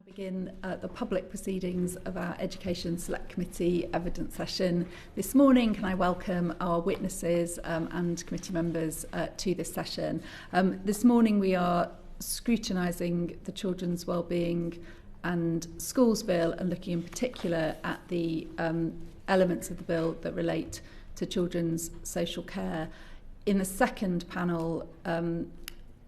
Begin the public proceedings of our Education Select Committee evidence session this morning. Can I welcome our witnesses and committee members to this session. This morning we are scrutinising the Children's Wellbeing and Schools Bill and looking in particular at the elements of the bill that relate to children's social care. In the second panel,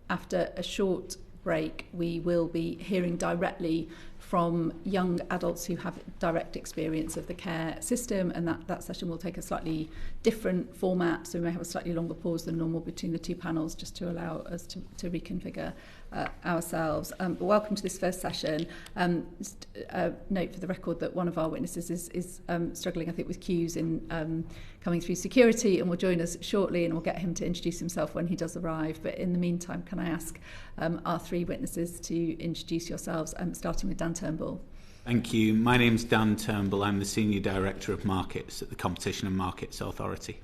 after a short break, we will be hearing directly from young adults who have direct experience of the care system, and that session will take a slightly different format, so we may have a slightly longer pause than normal between the two panels just to allow us to reconfigure ourselves. But welcome to this first session. Just note for the record that one of our witnesses is struggling, I think, with queues in coming through security and will join us shortly, and we'll get him to introduce himself when he does arrive. But in the meantime, can I ask our three witnesses to introduce yourselves, starting with Dan Turnbull. Thank you. My name's Dan Turnbull. I'm the Senior Director of Markets at the Competition and Markets Authority.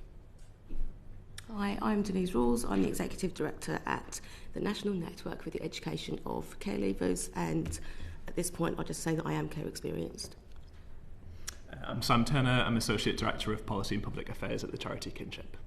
Hi, I'm Denise Rawls. I'm the Executive Director at the National Network for the Education of Care Leavers, and at this point I'll just say that I am care experienced. I'm Sam Turner. I'm Associate Director of Policy and Public Affairs at the charity Kinship.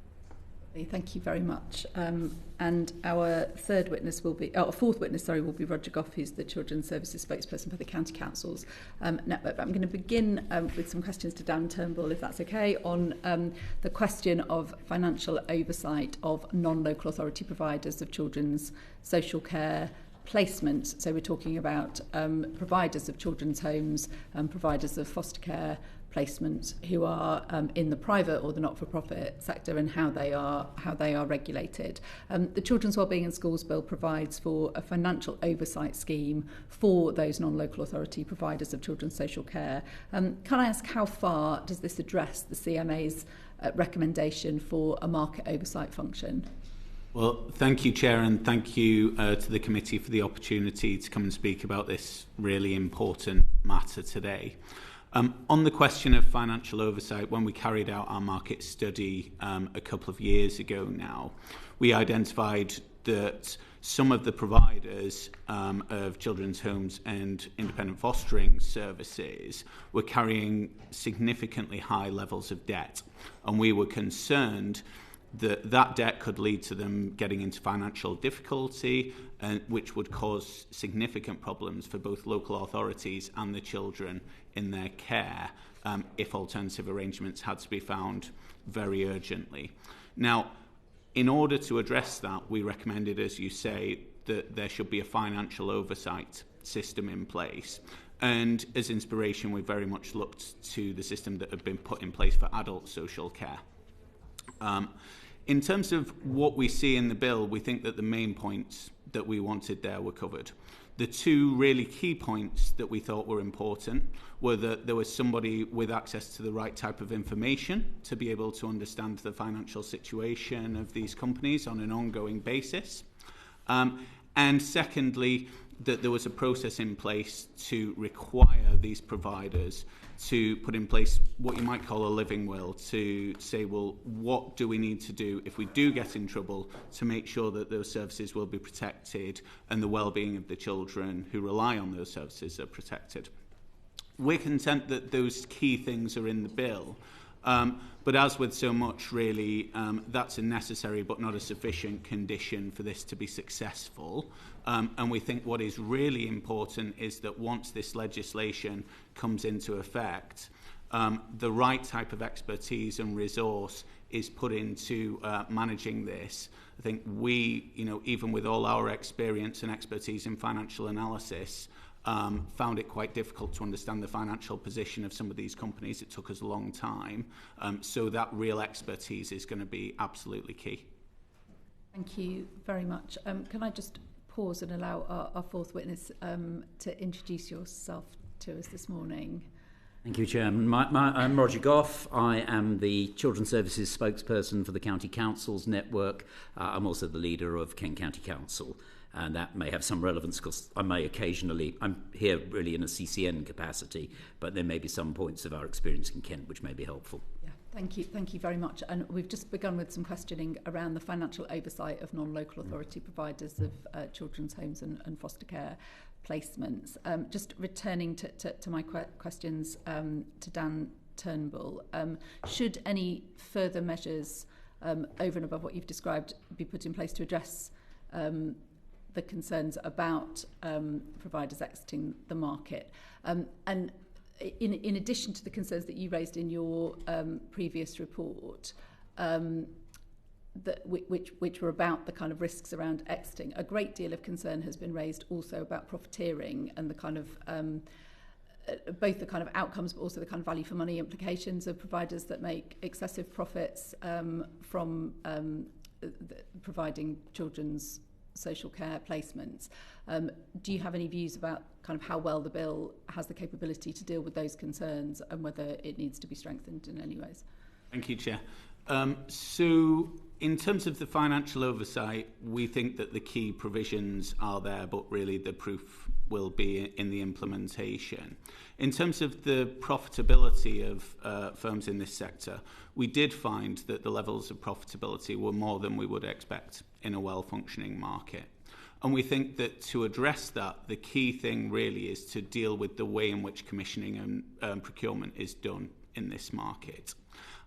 Thank you very much. And our fourth witness will be Roger Gough, who's the Children's Services Spokesperson for the County Councils network. But I'm going to begin with some questions to Dan Turnbull, if that's okay, on the question of financial oversight of non-local authority providers of children's social care placement. So we're talking about providers of children's homes and providers of foster care placement who are in the private or the not-for-profit sector, and how they are regulated. The Children's Wellbeing and Schools Bill provides for a financial oversight scheme for those non-local authority providers of children's social care. Can I ask, how far does this address the CMA's recommendation for a market oversight function? Well, thank you, Chair, and thank you to the committee for the opportunity to come and speak about this really important matter today. On the question of financial oversight, when we carried out our market study a couple of years ago now, we identified that some of the providers of children's homes and independent fostering services were carrying significantly high levels of debt, and we were concerned that debt could lead to them getting into financial difficulty, which would cause significant problems for both local authorities and the children in their care if alternative arrangements had to be found very urgently. Now, in order to address that, we recommended, as you say, that there should be a financial oversight system in place. And as inspiration, we very much looked to the system that had been put in place for adult social care. In terms of what we see in the bill, we think that the main points that we wanted there were covered. The two really key points that we thought were important were that there was somebody with access to the right type of information to be able to understand the financial situation of these companies on an ongoing basis. And secondly, that there was a process in place to require these providers to put in place what you might call a living will, to say, well, what do we need to do if we do get in trouble to make sure that those services will be protected and the well-being of the children who rely on those services are protected. We're content that those key things are in the bill, but as with so much, really, that's a necessary but not a sufficient condition for this to be successful. And we think what is really important is that once this legislation comes into effect, the right type of expertise and resource is put into managing this. I think we, even with all our experience and expertise in financial analysis, found it quite difficult to understand the financial position of some of these companies. It took us a long time. So that real expertise is going to be absolutely key. Thank you very much. Can I just pause and allow our fourth witness to introduce yourself to us this morning? Thank you, Chairman. I'm Roger Gough. I am the Children's Services Spokesperson for the County Councils network. I'm also the leader of Kent County Council. And that may have some relevance because I'm here really in a CCN capacity, but there may be some points of our experience in Kent which may be helpful. Yeah, thank you very much. And we've just begun with some questioning around the financial oversight of non-local authority providers of children's homes and foster care placements. Just returning to my questions to Dan Turnbull, should any further measures over and above what you've described be put in place to address the concerns about providers exiting the market? And in addition to the concerns that you raised in your previous report, which were about the kind of risks around exiting, a great deal of concern has been raised also about profiteering and the kind of both the kind of outcomes but also the kind of value for money implications of providers that make excessive profits from providing children's social care placements. Do you have any views about kind of how well the bill has the capability to deal with those concerns and whether it needs to be strengthened in any ways? Thank you, Chair. So in terms of the financial oversight, we think that the key provisions are there, but really the proof will be in the implementation. In terms of the profitability of firms in this sector, we did find that the levels of profitability were more than we would expect in a well-functioning market. And we think that to address that, the key thing really is to deal with the way in which commissioning and procurement is done in this market.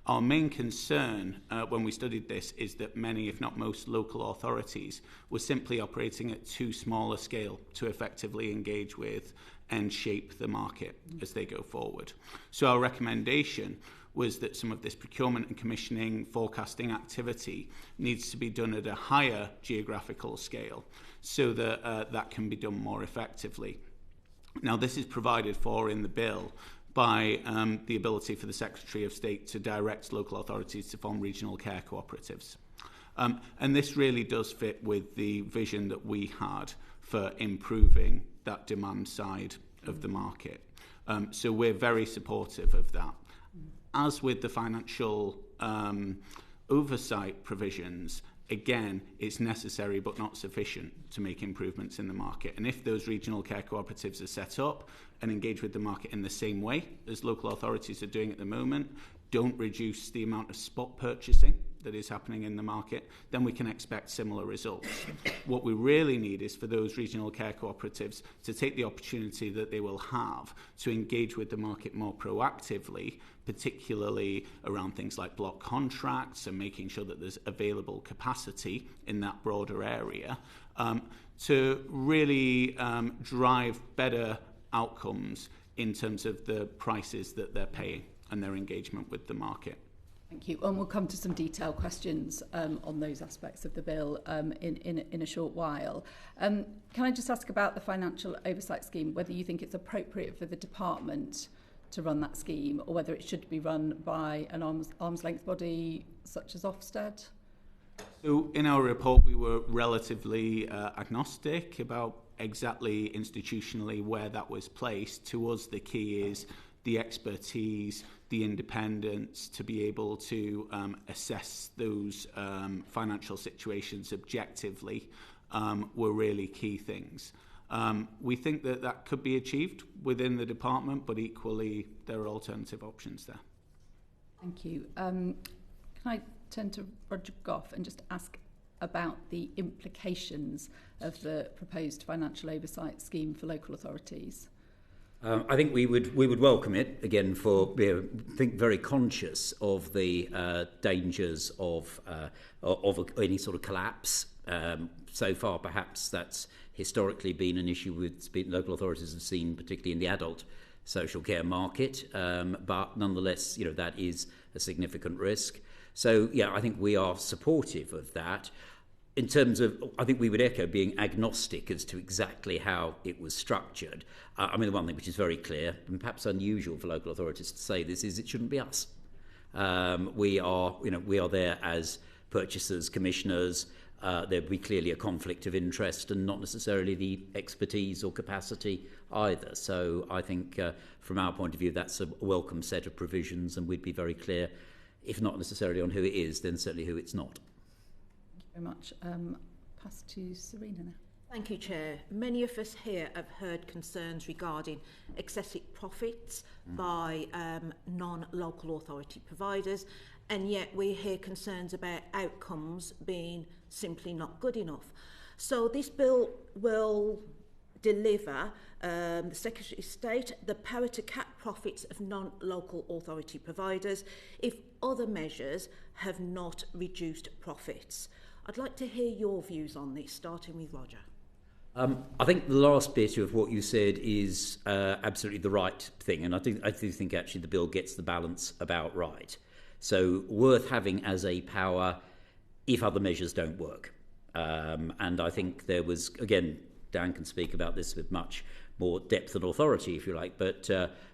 Our main concern when we studied this is that many, if not most, local authorities were simply operating at too small a scale to effectively engage with and shape the market as they go forward. So our recommendation was that some of this procurement and commissioning forecasting activity needs to be done at a higher geographical scale so that that can be done more effectively. Now, this is provided for in the bill by the ability for the Secretary of State to direct local authorities to form regional care cooperatives. And this really does fit with the vision that we had for improving that demand side of the market. So we're very supportive of that. As with the financial oversight provisions, again, it's necessary but not sufficient to make improvements in the market. And if those regional care cooperatives are set up and engage with the market in the same way as local authorities are doing at the moment, don't reduce the amount of spot purchasing that is happening in the market, then we can expect similar results. What we really need is for those regional care cooperatives to take the opportunity that they will have to engage with the market more proactively, particularly around things like block contracts and making sure that there's available capacity in that broader area to really drive better outcomes in terms of the prices that they're paying and their engagement with the market. Thank you. And we'll come to some detailed questions on those aspects of the bill in a short while. Can I just ask about the financial oversight scheme, whether you think it's appropriate for the department to run that scheme or whether it should be run by an arm's length body such as Ofsted? So in our report, we were relatively agnostic about exactly institutionally where that was placed. To us, the key is the expertise, the independence to be able to assess those financial situations objectively were really key things. We think that that could be achieved within the department, but equally there are alternative options there. Thank you. Can I turn to Roger Gough and just ask about the implications of the proposed financial oversight scheme for local authorities? I think we would welcome it again for think very conscious of the dangers of any sort of collapse. So far, perhaps that's historically been an issue with local authorities have seen, particularly in the adult social care market. But nonetheless, that is a significant risk. So I think we are supportive of that. In terms of, I think we would echo being agnostic as to exactly how it was structured. The one thing which is very clear, and perhaps unusual for local authorities to say this, is it shouldn't be us. We are there as purchasers, commissioners. There'd be clearly a conflict of interest and not necessarily the expertise or capacity either. So I think from our point of view, that's a welcome set of provisions, and we'd be very clear, if not necessarily on who it is, then certainly who it's not. Very much. Pass to Serena now. Thank you, Chair. Many of us here have heard concerns regarding excessive profits by non-local authority providers, and yet we hear concerns about outcomes being simply not good enough. So this bill will deliver the Secretary of State the power to cap profits of non-local authority providers if other measures have not reduced profits. I'd like to hear your views on this, starting with Roger. I think the last bit of what you said is absolutely the right thing, and I do think actually the bill gets the balance about right. So worth having as a power if other measures don't work. And I think there was, again, Dan can speak about this with much more depth and authority, if you like, but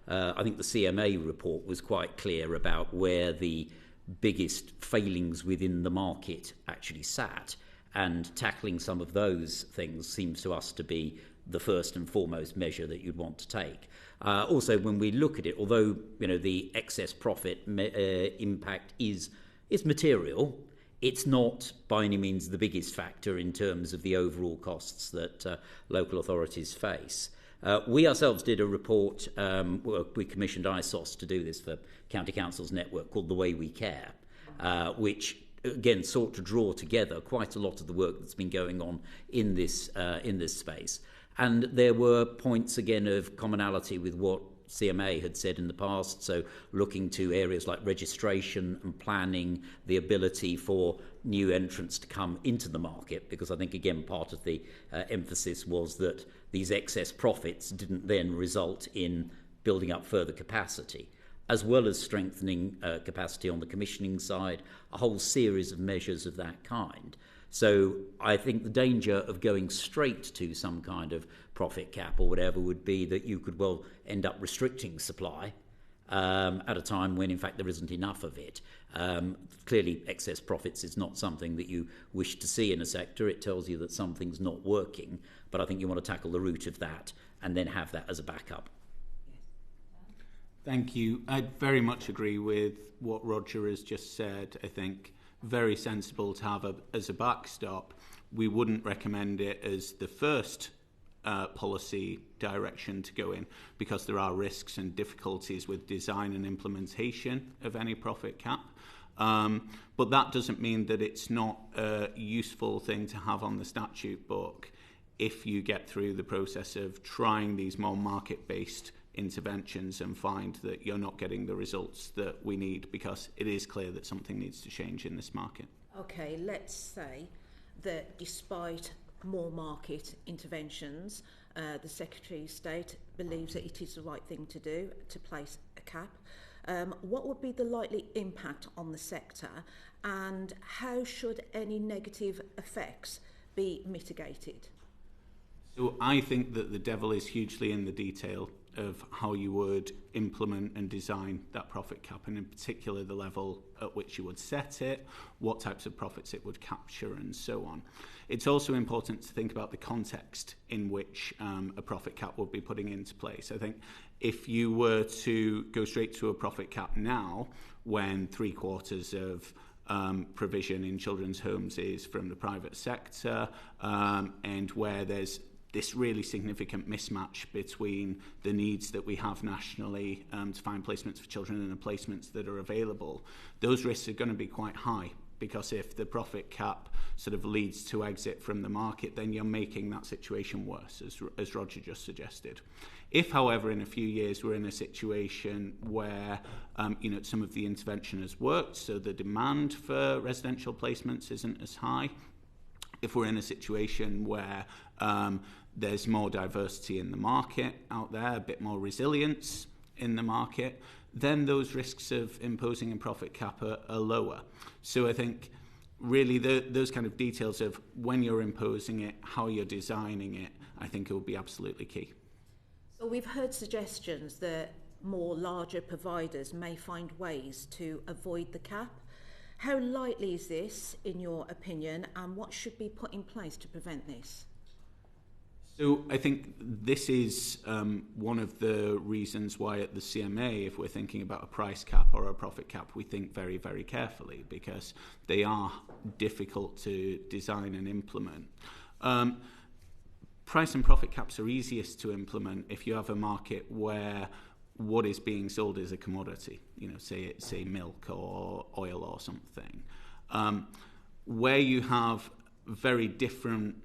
I think the CMA report was quite clear about where the biggest failings within the market actually sat, and tackling some of those things seems to us to be the first and foremost measure that you'd want to take. Also, when we look at it, although the excess profit impact is material, it's not by any means the biggest factor in terms of the overall costs that local authorities face. We ourselves did a report, we commissioned ISOS to do this for County Council's network, called The Way We Care, which again sought to draw together quite a lot of the work that's been going on in this space. And there were points again of commonality with what CMA had said in the past, so looking to areas like registration and planning, the ability for new entrants to come into the market, because I think again part of the emphasis was that these excess profits didn't then result in building up further capacity, as well as strengthening capacity on the commissioning side, a whole series of measures of that kind. So I think the danger of going straight to some kind of profit cap or whatever would be that you could well end up restricting supply at a time when in fact there isn't enough of it. Clearly excess profits is not something that you wish to see in a sector. It tells you that something's not working, but I think you want to tackle the root of that and then have that as a backup. Thank you. I very much agree with what Roger has just said. I think very sensible to have as a backstop. We wouldn't recommend it as the first policy direction to go in, because there are risks and difficulties with design and implementation of any profit cap. But that doesn't mean that it's not a useful thing to have on the statute book if you get through the process of trying these more market-based interventions and find that you're not getting the results that we need, because it is clear that something needs to change in this market. Okay, let's say that despite more market interventions, the Secretary of State believes that it is the right thing to do to place a cap. What would be the likely impact on the sector, and how should any negative effects be mitigated? So I think that the devil is hugely in the detail of how you would implement and design that profit cap, and in particular the level at which you would set it, what types of profits it would capture, and so on. It's also important to think about the context in which a profit cap would be putting into place. I think if you were to go straight to a profit cap now, when 3/4 of provision in children's homes is from the private sector, and where there's this really significant mismatch between the needs that we have nationally to find placements for children and the placements that are available, those risks are going to be quite high, because if the profit cap sort of leads to exit from the market, then you're making that situation worse, as Roger just suggested. If, however, in a few years we're in a situation where some of the intervention has worked, so the demand for residential placements isn't as high, if we're in a situation where there's more diversity in the market out there, a bit more resilience in the market, then those risks of imposing a profit cap are lower. So I think really those kind of details of when you're imposing it, how you're designing it, I think it will be absolutely key. So we've heard suggestions that more larger providers may find ways to avoid the cap. How likely is this, in your opinion, and what should be put in place to prevent this? So I think this is one of the reasons why at the CMA, if we're thinking about a price cap or a profit cap, we think very, very carefully, because they are difficult to design and implement. Price and profit caps are easiest to implement if you have a market where what is being sold is a commodity, say milk or oil or something. Where you have very different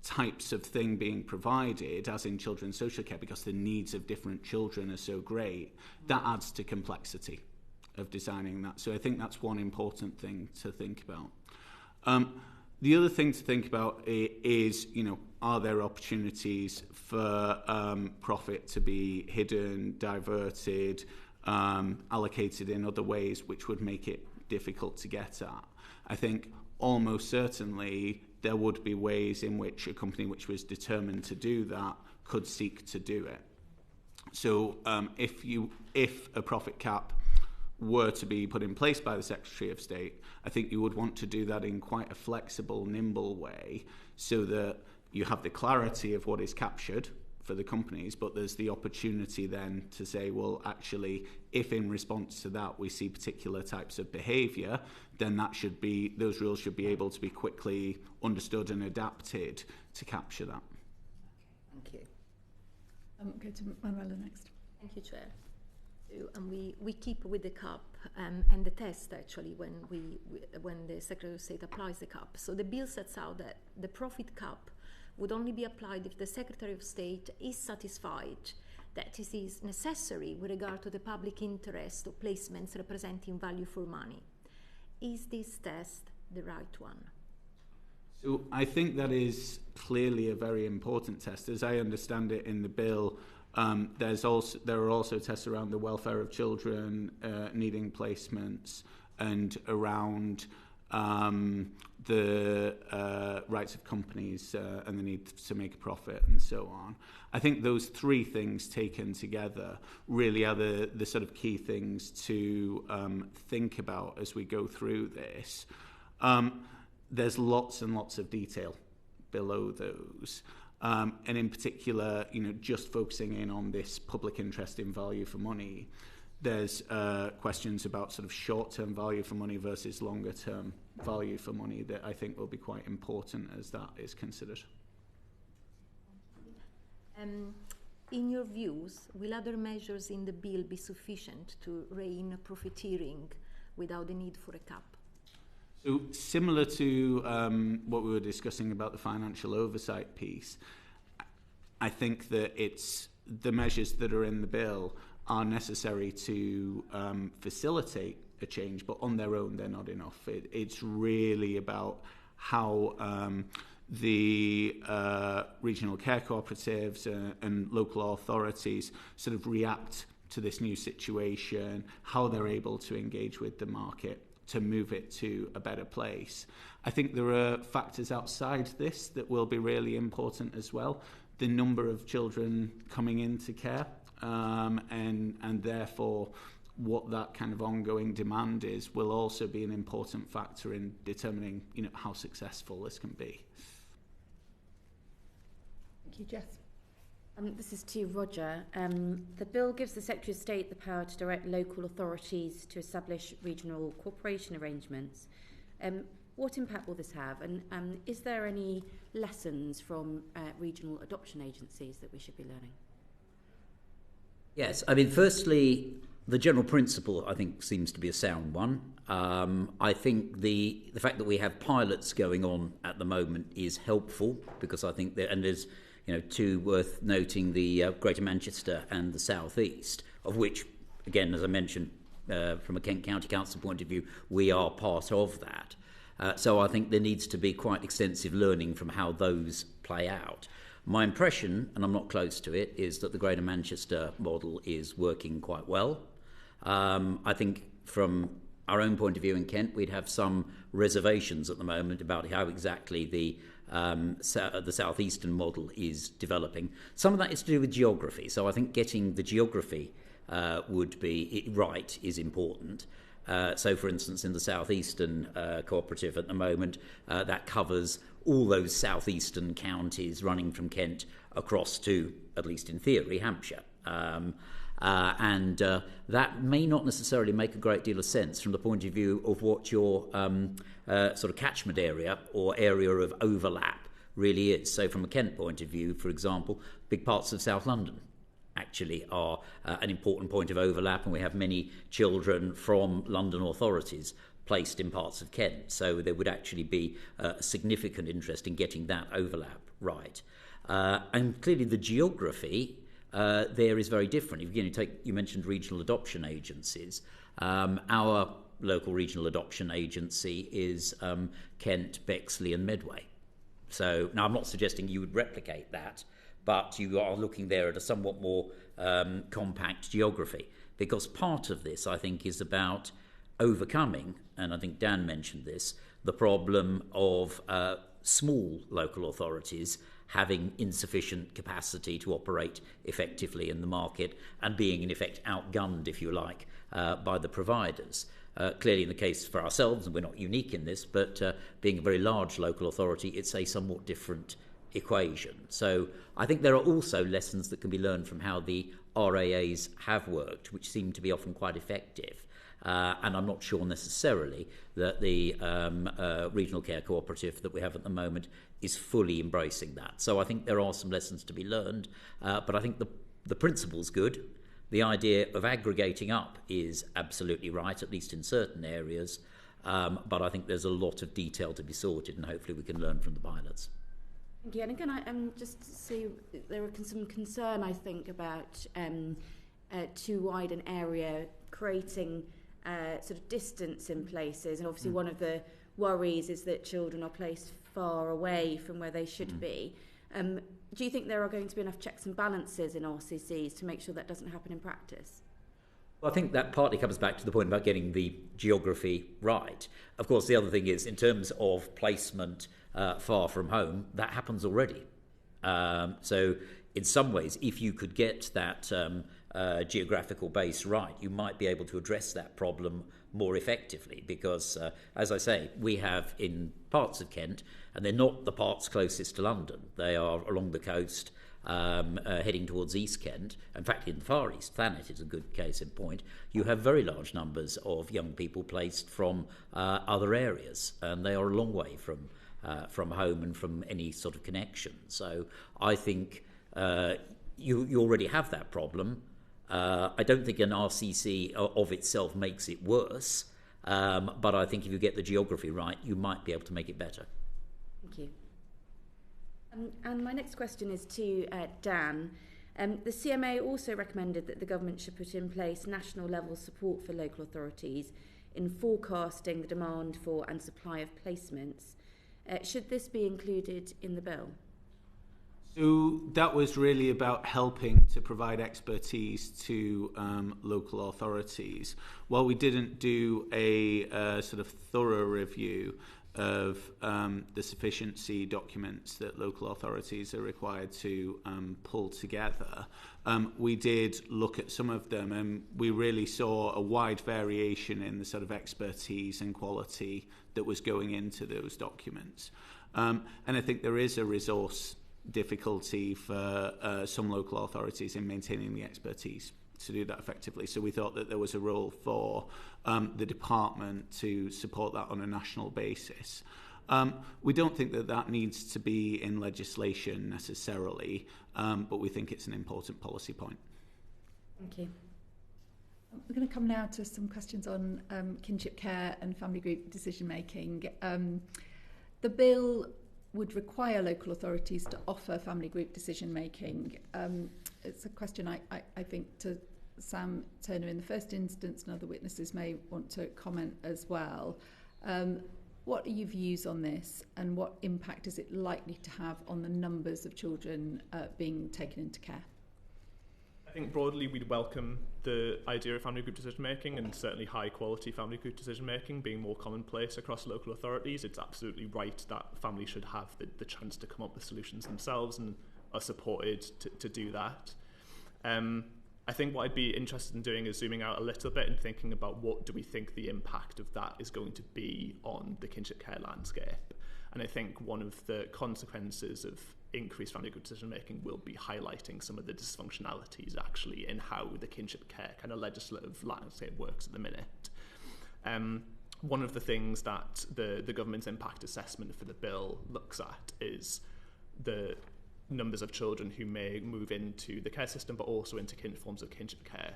types of thing being provided, as in children's social care, because the needs of different children are so great, that adds to complexity of designing that. So I think that's one important thing to think about. The other thing to think about is, are there opportunities for profit to be hidden, diverted, allocated in other ways which would make it difficult to get at? I think almost certainly there would be ways in which a company which was determined to do that could seek to do it. So if a profit cap were to be put in place by the Secretary of State, I think you would want to do that in quite a flexible, nimble way, so that you have the clarity of what is captured for the companies, but there's the opportunity then to say, well, actually, if in response to that we see particular types of behaviour, then those rules should be able to be quickly understood and adapted to capture that. Thank you. Go to Manuela next. Thank you, Chair. And we keep with the cap and the test, actually, when the Secretary of State applies the cap. So the bill sets out that the profit cap would only be applied if the Secretary of State is satisfied that it is necessary with regard to the public interest of placements representing value for money. Is this test the right one? So I think that is clearly a very important test. As I understand it in the bill, there are also tests around the welfare of children needing placements, and around the rights of companies and the need to make a profit and so on. I think those three things taken together really are the sort of key things to think about as we go through this. There's lots and lots of detail below those. And in particular, just focusing in on this public interest in value for money, there's questions about sort of short-term value for money versus longer-term value for money that I think will be quite important as that is considered. In your views, will other measures in the bill be sufficient to rein profiteering without the need for a cap? So similar to what we were discussing about the financial oversight piece, I think that it's the measures that are in the bill are necessary to facilitate a change, but on their own they're not enough. It's really about how the regional care cooperatives and local authorities sort of react to this new situation, how they're able to engage with the market to move it to a better place. I think there are factors outside this that will be really important as well. The number of children coming into care and therefore what that kind of ongoing demand is will also be an important factor in determining how successful this can be. Thank you, Jess. This is to Roger. The bill gives the Secretary of State the power to direct local authorities to establish regional cooperation arrangements. What impact will this have? And is there any lessons from regional adoption agencies that we should be learning? Yes, firstly, the general principle, I think, seems to be a sound one. I think the fact that we have pilots going on at the moment is helpful, because I think and there's two worth noting, the Greater Manchester and the South East, of which, again, as I mentioned, from a Kent County Council point of view, we are part of that. So I think there needs to be quite extensive learning from how those play out. My impression, and I'm not close to it, is that the Greater Manchester model is working quite well. I think from our own point of view in Kent, we'd have some reservations at the moment about how exactly the southeastern model is developing. Some of that is to do with geography, so I think getting the geography would be right is important. So, for instance, in the southeastern cooperative at the moment, that covers all those southeastern counties running from Kent across to, at least in theory, Hampshire. And that may not necessarily make a great deal of sense from the point of view of what your sort of catchment area or area of overlap really is. So from a Kent point of view, for example, big parts of South London actually are an important point of overlap, and we have many children from London authorities placed in parts of Kent. So there would actually be a significant interest in getting that overlap right. And clearly the geography there is very different. If you mentioned regional adoption agencies. Our local regional adoption agency is Kent, Bexley and Medway. So now I'm not suggesting you would replicate that, but you are looking there at a somewhat more compact geography, because part of this, I think, is about overcoming, and I think Dan mentioned this, the problem of small local authorities having insufficient capacity to operate effectively in the market and being, in effect, outgunned, if you like, by the providers. Clearly, in the case for ourselves, and we're not unique in this, but being a very large local authority, it's a somewhat different equation. So I think there are also lessons that can be learned from how the RAAs have worked, which seem to be often quite effective. And I'm not sure necessarily that the regional care cooperative that we have at the moment is fully embracing that. So I think there are some lessons to be learned, but I think the principle's good. The idea of aggregating up is absolutely right, at least in certain areas, but I think there's a lot of detail to be sorted, and hopefully we can learn from the pilots. Thank you. And again, I just see there are some concern, I think, about too wide an area creating sort of distance in places, and obviously one of the worries is that children are placed far away from where they should be. Do you think there are going to be enough checks and balances in RCCs to make sure that doesn't happen in practice? Well, I think that partly comes back to the point about getting the geography right. Of course, the other thing is, in terms of placement far from home, that happens already. So in some ways, if you could get that geographical base right, you might be able to address that problem more effectively, because, as I say, we have in parts of Kent, and they're not the parts closest to London, they are along the coast, heading towards East Kent. In fact, in the Far East, Thanet is a good case in point. You have very large numbers of young people placed from other areas, and they are a long way from home and from any sort of connection. So I think you already have that problem. I don't think an RCC of itself makes it worse, but I think if you get the geography right, you might be able to make it better. Thank you. And my next question is to Dan. The CMA also recommended that the government should put in place national level support for local authorities in forecasting the demand for and supply of placements. Should this be included in the bill? So that was really about helping to provide expertise to local authorities. While we didn't do a sort of thorough review of the sufficiency documents that local authorities are required to pull together, we did look at some of them, and we really saw a wide variation in the sort of expertise and quality that was going into those documents. And I think there is a resource difficulty for some local authorities in maintaining the expertise to do that effectively. So we thought that there was a role for the department to support that on a national basis. We don't think that that needs to be in legislation necessarily, but we think it's an important policy point. Thank you. We're going to come now to some questions on kinship care and family group decision making. The bill would require local authorities to offer family group decision making. It's a question I think to Sam Turner in the first instance, and other witnesses may want to comment as well. What are your views on this, and what impact is it likely to have on the numbers of children being taken into care? I think broadly we'd welcome the idea of family group decision making, and certainly high quality family group decision making being more commonplace across local authorities. It's absolutely right that families should have the chance to come up with solutions themselves and are supported to do that. I think what I'd be interested in doing is zooming out a little bit and thinking about what do we think the impact of that is going to be on the kinship care landscape. And I think one of the consequences of increased family group decision making will be highlighting some of the dysfunctionalities actually in how the kinship care kind of legislative landscape works at the minute. One of the things that the government's impact assessment for the bill looks at is the numbers of children who may move into the care system, but also into forms of kinship care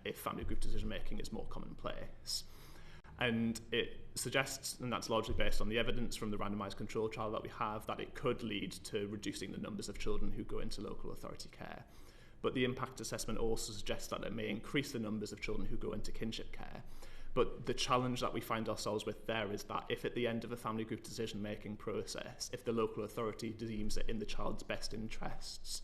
if family group decision making is more commonplace. And it suggests, and that's largely based on the evidence from the randomised control trial that we have, that it could lead to reducing the numbers of children who go into local authority care. But the impact assessment also suggests that it may increase the numbers of children who go into kinship care. But the challenge that we find ourselves with there is that if at the end of a family group decision-making process, if the local authority deems it in the child's best interests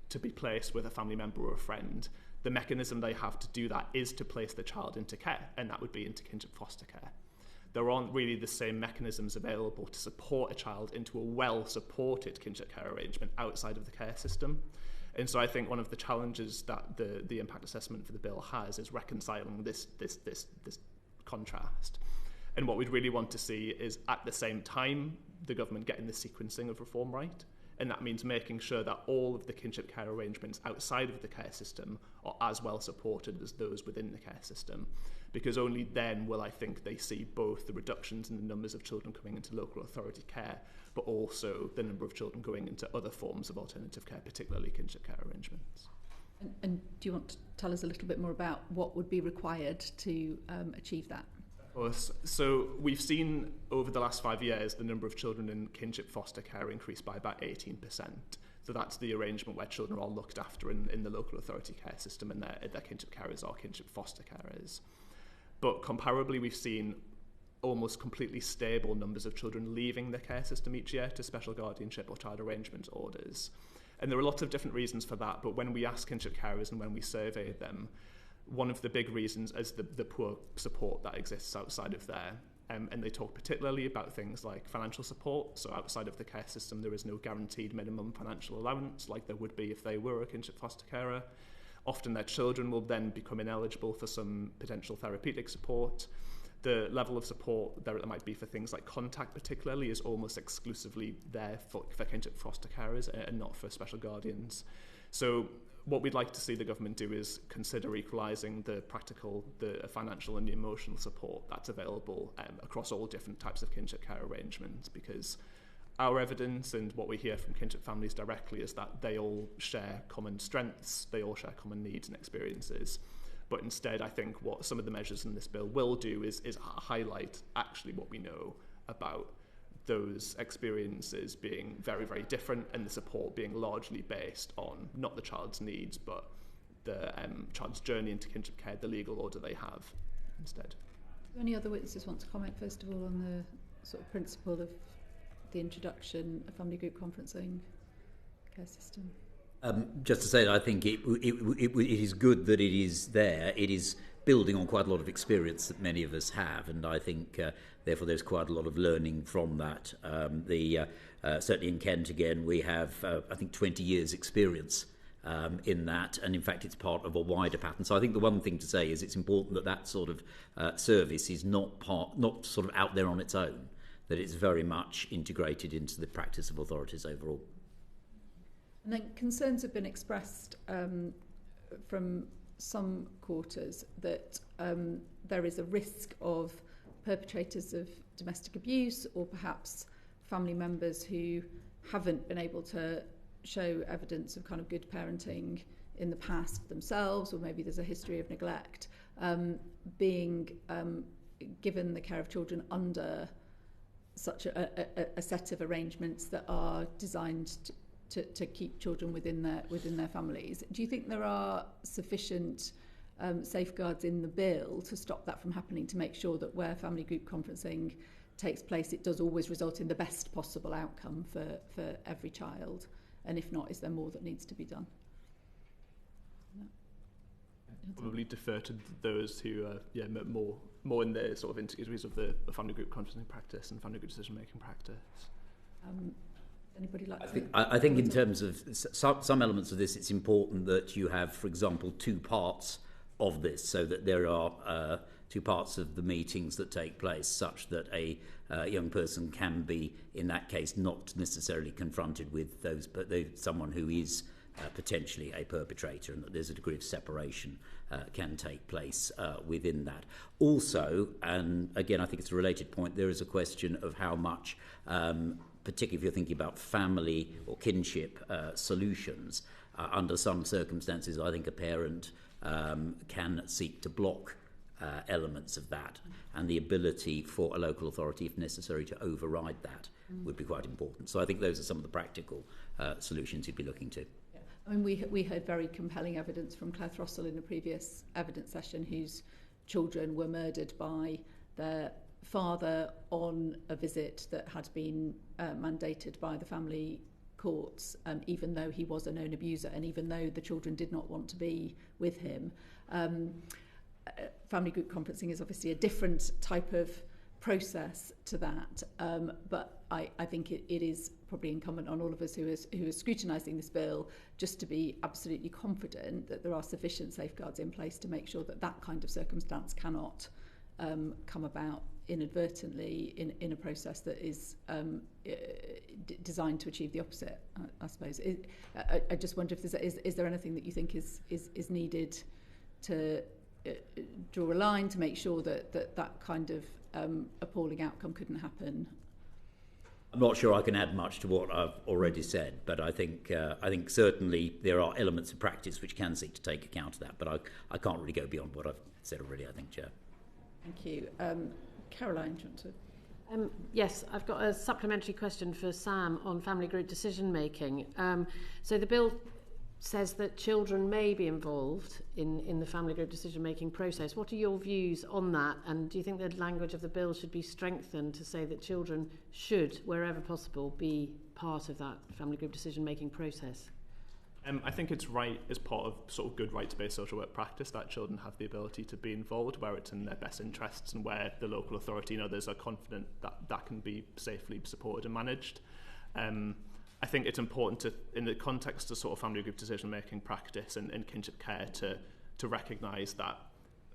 to be placed with a family member or a friend, the mechanism they have to do that is to place the child into care, and that would be into kinship foster care. There aren't really the same mechanisms available to support a child into a well-supported kinship care arrangement outside of the care system. And so I think one of the challenges that the impact assessment for the bill has is reconciling this contrast. And what we'd really want to see is, at the same time, the government getting the sequencing of reform right. And that means making sure that all of the kinship care arrangements outside of the care system are as well supported as those within the care system. Because only then will I think they see both the reductions in the numbers of children coming into local authority care, but also the number of children going into other forms of alternative care, particularly kinship care arrangements. And do you want to tell us a little bit more about what would be required to achieve that? So we've seen over the last 5 years the number of children in kinship foster care increase by about 18%. So that's the arrangement where children are all looked after in the local authority care system, and their kinship carers are kinship foster carers. But comparably, we've seen almost completely stable numbers of children leaving the care system each year to special guardianship or child arrangement orders. And there are lots of different reasons for that, but when we ask kinship carers and when we survey them, one of the big reasons is the poor support that exists outside of there. And they talk particularly about things like financial support. So outside of the care system, there is no guaranteed minimum financial allowance like there would be if they were a kinship foster carer. Often their children will then become ineligible for some potential therapeutic support. The level of support there might be for things like contact particularly is almost exclusively there for kinship foster carers and not for special guardians. So what we'd like to see the government do is consider equalising the practical, the financial and the emotional support that's available across all different types of kinship care arrangements, because our evidence and what we hear from kinship families directly is that they all share common strengths, they all share common needs and experiences. But instead, I think what some of the measures in this bill will do is highlight actually what we know about those experiences being very, very different, and the support being largely based on not the child's needs, but the child's journey into kinship care, the legal order they have instead. Do any other witnesses want to comment, first of all, on the sort of principle of the introduction of family group conferencing care system? Just to say that I think it is good that it is there. It is building on quite a lot of experience that many of us have, and I think therefore there's quite a lot of learning from that. Certainly in Kent, again, we have I think 20 years experience in that, and in fact it's part of a wider pattern. So I think the one thing to say is it's important that that sort of service is not sort of out there on its own, that it's very much integrated into the practice of authorities overall. And then concerns have been expressed from some quarters that there is a risk of perpetrators of domestic abuse, or perhaps family members who haven't been able to show evidence of kind of good parenting in the past themselves, or maybe there's a history of neglect, being given the care of children under such a set of arrangements that are designed to keep children within their families. Do you think there are sufficient safeguards in the bill to stop that from happening, to make sure that where family group conferencing takes place, it does always result in the best possible outcome for every child? And if not, is there more that needs to be done? No. Probably defer to those who are more in the sort of intricacies of the family group conferencing practice and family group decision-making practice. Anybody like I think in terms of some elements of this, it's important that you have, for example, two parts of this, so that there are two parts of the meetings that take place, such that a young person can be, in that case, not necessarily confronted with those, but someone who is potentially a perpetrator, and that there's a degree of separation can take place within that. Also, and again, I think it's a related point, there is a question of how much, particularly if you're thinking about family or kinship solutions, under some circumstances, I think a parent can seek to block elements of that, and the ability for a local authority, if necessary, to override that would be quite important. So I think those are some of the practical solutions you'd be looking to. Yeah. I mean, we heard very compelling evidence from Claire Throssell in a previous evidence session, whose children were murdered by their father on a visit that had been mandated by the family courts, even though he was a known abuser and even though the children did not want to be with him. Family group conferencing is obviously a different type of process to that, but I think it is probably incumbent on all of us who are scrutinising this bill just to be absolutely confident that there are sufficient safeguards in place to make sure that that kind of circumstance cannot come about inadvertently in a process that is designed to achieve the opposite, I suppose. I just wonder if is there anything that you think is needed to draw a line to make sure that kind of appalling outcome couldn't happen? I'm not sure I can add much to what I've already said, but I think certainly there are elements of practice which can seek to take account of that, but I can't really go beyond what I've said already, I think, Chair. Thank you. Caroline, do you want to? Yes, I've got a supplementary question for Sam on family group decision making. So the bill says that children may be involved in the family group decision making process. What are your views on that, and do you think the language of the bill should be strengthened to say that children should, wherever possible, be part of that family group decision making process? I think it's right as part of sort of good rights-based social work practice that children have the ability to be involved where it's in their best interests and where the local authority and others are confident that that can be safely supported and managed. I think it's important to, in the context of sort of family group decision-making practice and kinship care, to recognise that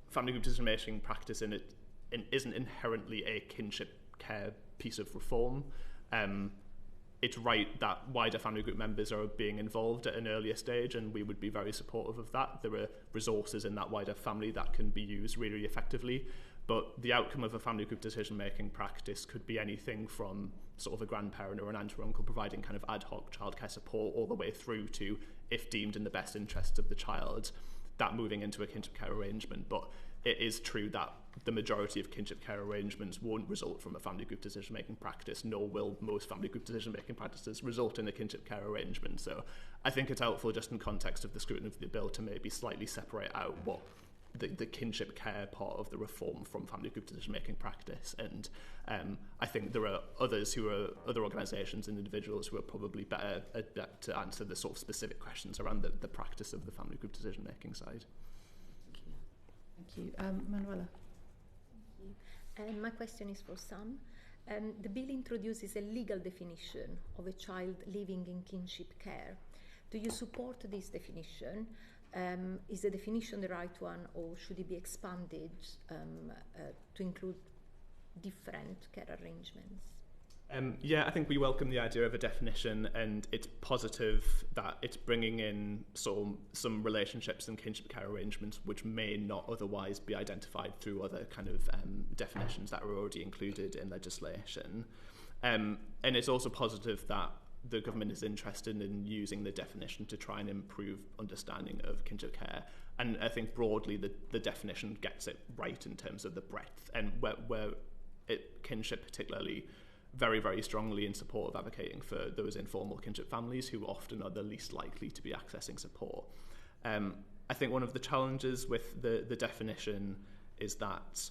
family group decision-making practice isn't inherently a kinship care piece of reform. It's right that wider family group members are being involved at an earlier stage, and we would be very supportive of that. There are resources in that wider family that can be used really effectively, but the outcome of a family group decision-making practice could be anything from sort of a grandparent or an aunt or uncle providing kind of ad hoc childcare support all the way through to, if deemed in the best interests of the child, that moving into a kinship care arrangement. But it is true that the majority of kinship care arrangements won't result from a family group decision-making practice, nor will most family group decision-making practices result in a kinship care arrangement. So I think it's helpful just in context of the scrutiny of the bill to maybe slightly separate out what the kinship care part of the reform from family group decision-making practice. And I think there are other organisations and individuals who are probably better to answer the sort of specific questions around the practice of the family group decision-making side. Thank you. Manuela. My question is for Sam. The bill introduces a legal definition of a child living in kinship care. Do you support this definition? Is the definition the right one, or should it be expanded to include different care arrangements? Yeah, I think we welcome the idea of a definition, and it's positive that it's bringing in some relationships and kinship care arrangements which may not otherwise be identified through other kind of definitions that are already included in legislation. And it's also positive that the government is interested in using the definition to try and improve understanding of kinship care. And I think broadly the definition gets it right in terms of the breadth, and where kinship particularly very, very strongly in support of advocating for those informal kinship families who often are the least likely to be accessing support. I think one of the challenges with the definition is that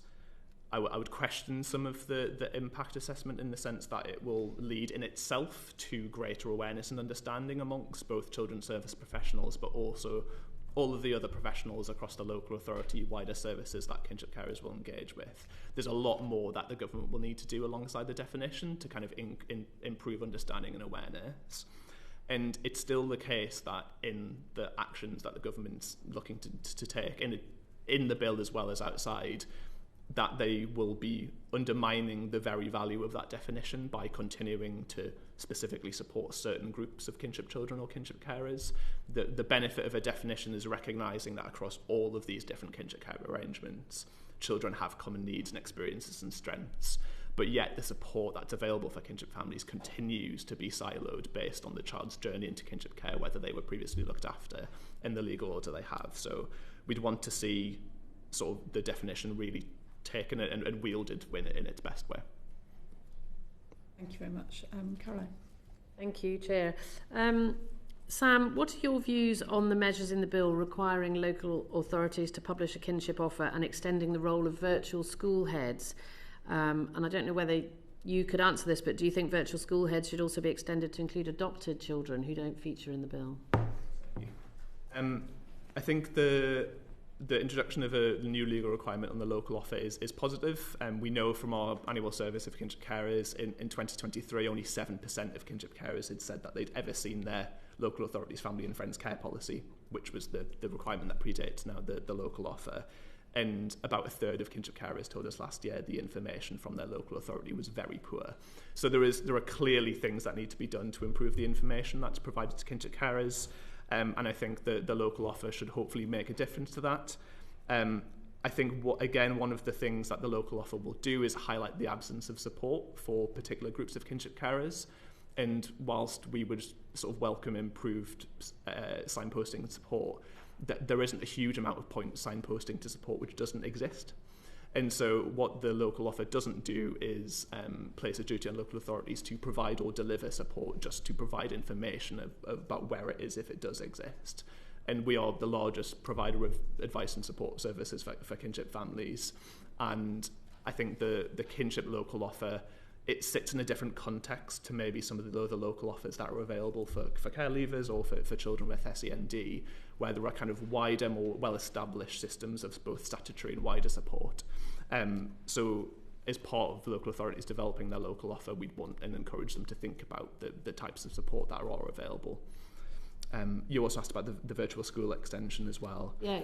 I would question some of the impact assessment in the sense that it will lead in itself to greater awareness and understanding amongst both children's service professionals, but also all of the other professionals across the local authority, wider services that kinship carers will engage with. There's a lot more that the government will need to do alongside the definition to kind of improve understanding and awareness. And it's still the case that in the actions that the government's looking to take, in the bill as well as outside, that they will be undermining the very value of that definition by continuing to specifically support certain groups of kinship children or kinship carers. The benefit of a definition is recognising that across all of these different kinship care arrangements, children have common needs and experiences and strengths, but yet the support that's available for kinship families continues to be siloed based on the child's journey into kinship care, whether they were previously looked after in the legal order they have. So we'd want to see sort of the definition really taken and wielded in its best way. Thank you very much. Caroline. Thank you, Chair. Sam, what are your views on the measures in the bill requiring local authorities to publish a kinship offer and extending the role of virtual school heads? And I don't know whether you could answer this, but do you think virtual school heads should also be extended to include adopted children who don't feature in the bill? I think the introduction of a new legal requirement on the local offer is positive. We know from our annual service of kinship carers in 2023, only 7% of kinship carers had said that they'd ever seen their local authority's family and friends care policy, which was the requirement that predates now the local offer. And about a third of kinship carers told us last year the information from their local authority was very poor. So there are clearly things that need to be done to improve the information that's provided to kinship carers. And I think the local offer should hopefully make a difference to that. I think, one of the things that the local offer will do is highlight the absence of support for particular groups of kinship carers. And whilst we would sort of welcome improved signposting and support, there isn't a huge amount of point signposting to support which doesn't exist. And so what the local offer doesn't do is place a duty on local authorities to provide or deliver support, just to provide information about where it is if it does exist. And we are the largest provider of advice and support services for kinship families. And I think the kinship local offer, it sits in a different context to maybe some of the other local offers that are available for care leavers or for children with SEND, where there are kind of wider, more well-established systems of both statutory and wider support. So as part of the local authorities developing their local offer, we'd want and encourage them to think about the types of support that are available. You also asked about the virtual school extension as well. Yeah.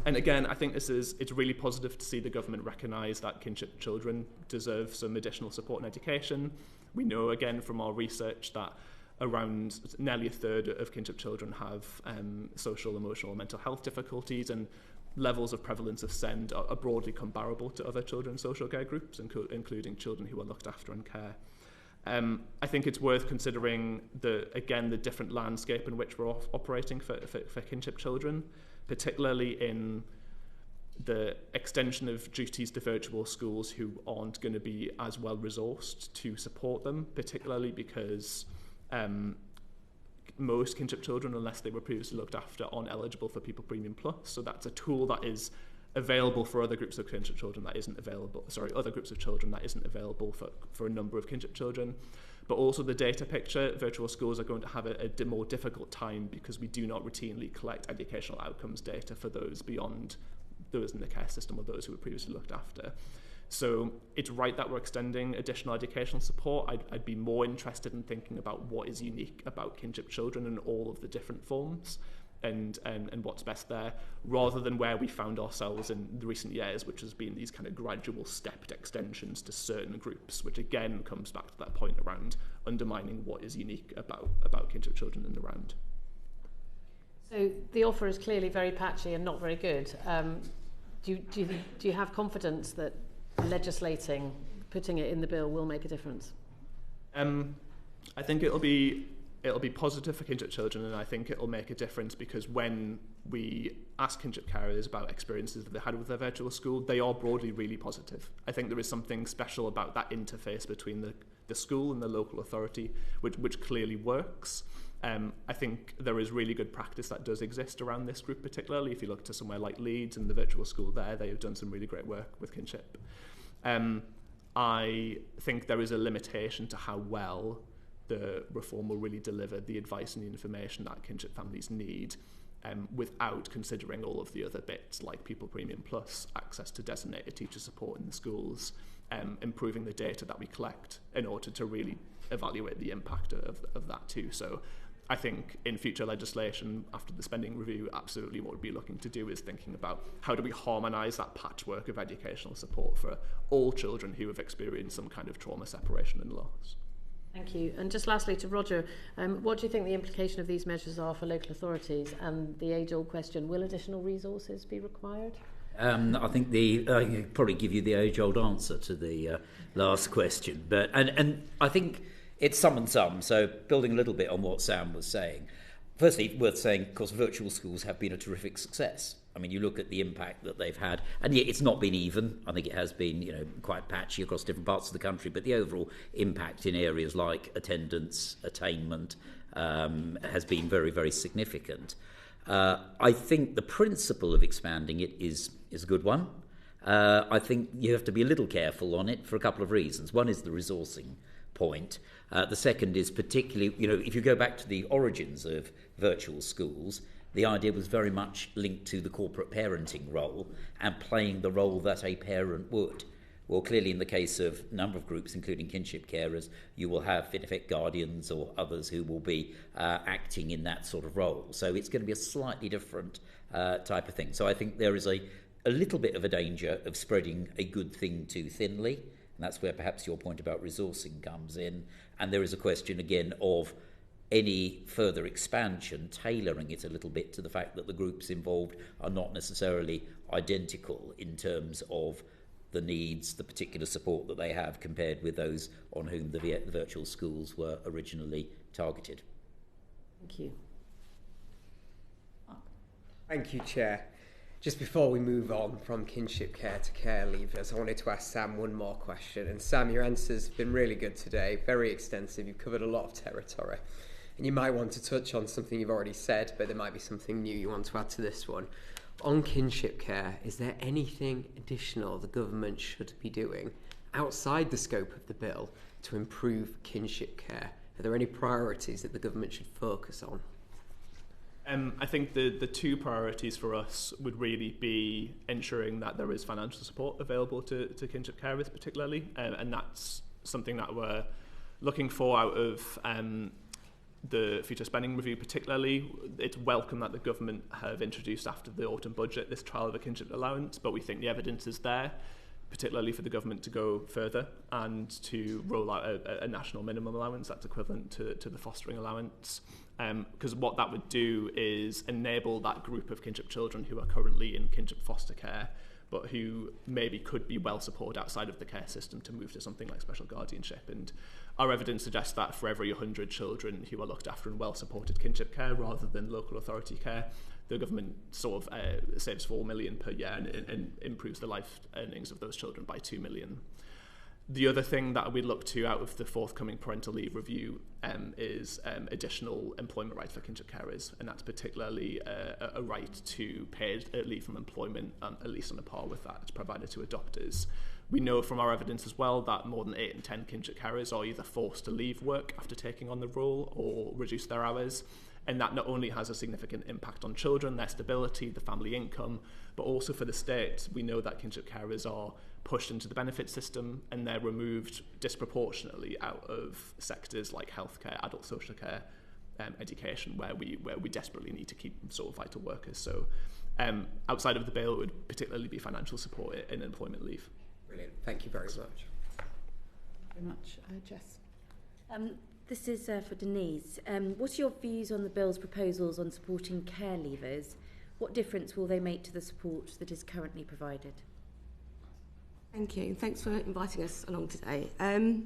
And again, I think it's really positive to see the government recognise that kinship children deserve some additional support and education. We know, again, from our research that around nearly a third of kinship children have social, emotional, mental health difficulties, and levels of prevalence of SEND are broadly comparable to other children's social care groups, including children who are looked after in care. I think it's worth considering the different landscape in which we're operating for kinship children, particularly in the extension of duties to virtual schools who aren't going to be as well resourced to support them, particularly because most kinship children, unless they were previously looked after, aren't eligible for People Premium Plus. So that's a tool that is available for other groups of kinship children that isn't available. Other groups of children that isn't available for a number of kinship children. But also the data picture, virtual schools are going to have a more difficult time because we do not routinely collect educational outcomes data for those beyond those in the care system or those who were previously looked after. So it's right that we're extending additional educational support. I'd be more interested in thinking about what is unique about kinship children in all of the different forms and what's best there, rather than where we found ourselves in the recent years, which has been these kind of gradual stepped extensions to certain groups, which again comes back to that point around undermining what is unique about kinship children in the round. So the offer is clearly very patchy and not very good. Do you have confidence that legislating, putting it in the bill, will make a difference? I think it'll be positive for kinship children, and I think it'll make a difference because when we ask kinship carers about experiences that they had with their virtual school, they are broadly really positive. I think there is something special about that interface between the school and the local authority, which clearly works. I think there is really good practice that does exist around this group, particularly if you look to somewhere like Leeds and the virtual school there, they have done some really great work with kinship. I think there is a limitation to how well the reform will really deliver the advice and the information that kinship families need without considering all of the other bits like People Premium Plus, access to designated teacher support in the schools, improving the data that we collect in order to really evaluate the impact of that too. So I think in future legislation, after the spending review, absolutely what we'd be looking to do is thinking about how do we harmonise that patchwork of educational support for all children who have experienced some kind of trauma, separation and loss. Thank you. And just lastly to Roger, what do you think the implication of these measures are for local authorities? And the age-old question, will additional resources be required? I think I could probably give you the age-old answer to the last question. And I think it's some and some. So building a little bit on what Sam was saying, Firstly, worth saying, of course, virtual schools have been a terrific success. I mean, you look at the impact that they've had, and yet it's not been even. I think it has been, quite patchy across different parts of the country, but the overall impact in areas like attendance, attainment, has been very, very significant. I think the principle of expanding it is a good one. I think you have to be a little careful on it for a couple of reasons. One is the resourcing point. The second is particularly, if you go back to the origins of virtual schools, the idea was very much linked to the corporate parenting role and playing the role that a parent would. Well, clearly in the case of a number of groups, including kinship carers, you will have, in effect, guardians or others who will be acting in that sort of role. So it's going to be a slightly different type of thing. So I think there is a little bit of a danger of spreading a good thing too thinly. And that's where perhaps your point about resourcing comes in. And there is a question, again, of any further expansion, tailoring it a little bit to the fact that the groups involved are not necessarily identical in terms of the needs, the particular support that they have compared with those on whom the virtual schools were originally targeted. Thank you. Thank you, Chair. Just before we move on from kinship care to care leavers, I wanted to ask Sam one more question. And Sam, your answer's been really good today, very extensive. You've covered a lot of territory. And you might want to touch on something you've already said, but there might be something new you want to add to this one. On kinship care, is there anything additional the government should be doing outside the scope of the bill to improve kinship care? Are there any priorities that the government should focus on? I think the two priorities for us would really be ensuring that there is financial support available to kinship carers particularly, and that's something that we're looking for out of the future spending review particularly. It's welcome that the government have introduced after the autumn budget this trial of a kinship allowance, but we think the evidence is there, particularly for the government to go further and to roll out a national minimum allowance that's equivalent to the fostering allowance. Because what that would do is enable that group of kinship children who are currently in kinship foster care but who maybe could be well supported outside of the care system to move to something like special guardianship. And our evidence suggests that for every 100 children who are looked after in well-supported kinship care rather than local authority care, the government sort of saves 4 million per year and improves the life earnings of those children by 2 million. The other thing that we look to out of the forthcoming parental leave review is additional employment rights for kinship carers, and that's particularly a right to paid leave from employment, at least on a par with that. It's provided to adopters. We know from our evidence as well that more than 8 in 10 kinship carers are either forced to leave work after taking on the role or reduce their hours, and that not only has a significant impact on children, their stability, the family income, but also for the state. We know that kinship carers are pushed into the benefit system and they're removed disproportionately out of sectors like healthcare, adult social care, education, where we desperately need to keep sort of vital workers. So outside of the bill, it would particularly be financial support in employment leave. Brilliant. Thank you very much. Very much. Jess. This is for Denise. What are your views on the bill's proposals on supporting care leavers? What difference will they make to the support that is currently provided? Thank you. Thanks for inviting us along today. So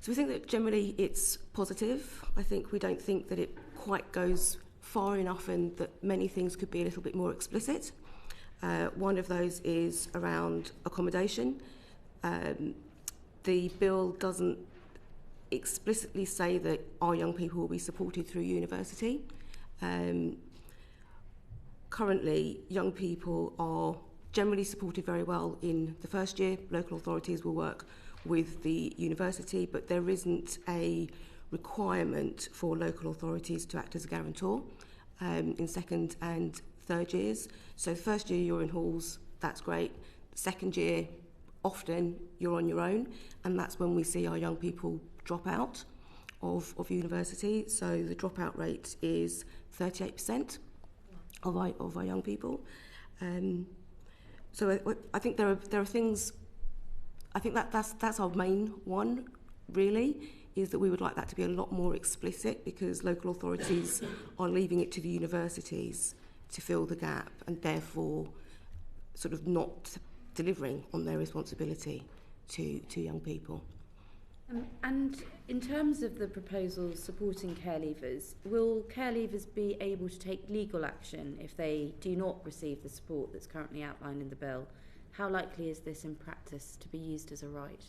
we think that generally it's positive. I think we don't think that it quite goes far enough and that many things could be a little bit more explicit. One of those is around accommodation. The bill doesn't explicitly say that our young people will be supported through university. Currently, young people are generally supported very well in the first year. Local authorities will work with the university, but there isn't a requirement for local authorities to act as a guarantor in second and third years. So first year you're in halls, that's great. Second year, often you're on your own, and that's when we see our young people drop out of university. So the dropout rate is 38% of our young people. So I think there are things. I think that's our main one, really, is that we would like that to be a lot more explicit, because local authorities are leaving it to the universities to fill the gap and therefore sort of not delivering on their responsibility to young people. And in terms of the proposals supporting care leavers, will care leavers be able to take legal action if they do not receive the support that's currently outlined in the bill? How likely is this in practice to be used as a right?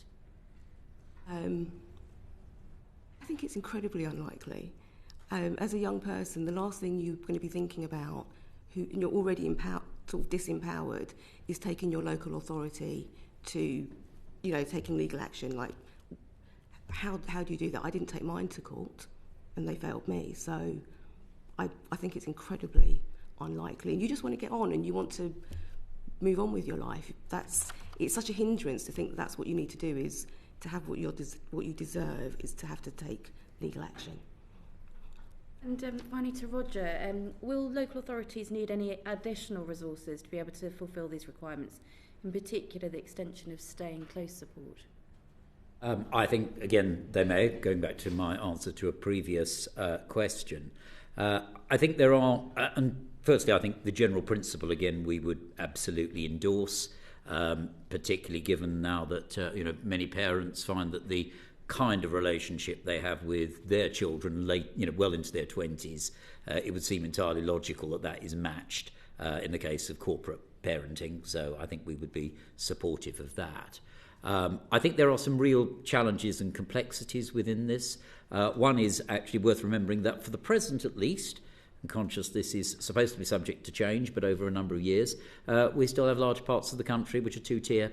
I think it's incredibly unlikely. As a young person, the last thing you're going to be thinking about, who you're already sort of disempowered, is taking your local authority to, taking legal action. Like, how do you do that? I didn't take mine to court, and they failed me. So, I think it's incredibly unlikely. And you just want to get on, and you want to move on with your life. It's such a hindrance to think that's what you need to do, is to have what you deserve, is to have to take legal action. And finally to Roger, will local authorities need any additional resources to be able to fulfil these requirements, in particular the extension of stay and close support? I think, again, they may, going back to my answer to a previous question. I think there are, and firstly, I think the general principle, again, we would absolutely endorse, particularly given now that, many parents find that the kind of relationship they have with their children well into their 20s, it would seem entirely logical that is matched in the case of corporate parenting. So I think we would be supportive of that. I think there are some real challenges and complexities within this. One is actually worth remembering that for the present at least, I'm conscious this is supposed to be subject to change, but over a number of years, we still have large parts of the country which are two-tier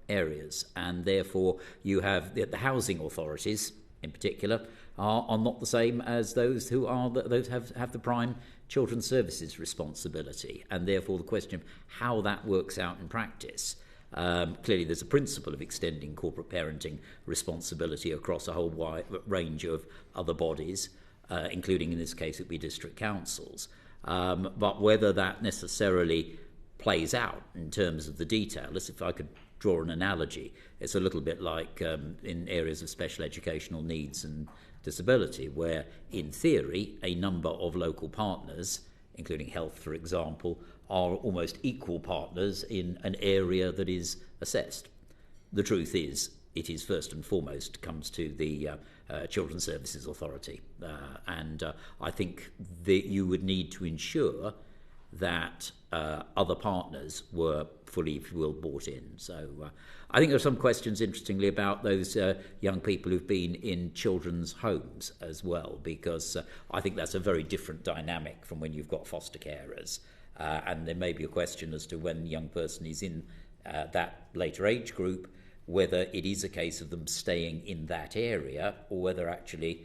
areas, and therefore you have the housing authorities in particular are not the same as those who have the prime children's services responsibility, and therefore the question of how that works out in practice. Clearly there's a principle of extending corporate parenting responsibility across a whole wide range of other bodies, including in this case it would be district councils. But whether that necessarily plays out in terms of the detail, if I could draw an analogy, it's a little bit like in areas of special educational needs and disability, where in theory a number of local partners, including health for example, are almost equal partners in an area that is assessed. The truth is, it is first and foremost comes to the Children's Services Authority, and I think that you would need to ensure that other partners were fully, if you will, bought in. So I think there are some questions, interestingly, about those young people who've been in children's homes as well, because I think that's a very different dynamic from when you've got foster carers. And there may be a question as to when the young person is in that later age group, whether it is a case of them staying in that area or whether actually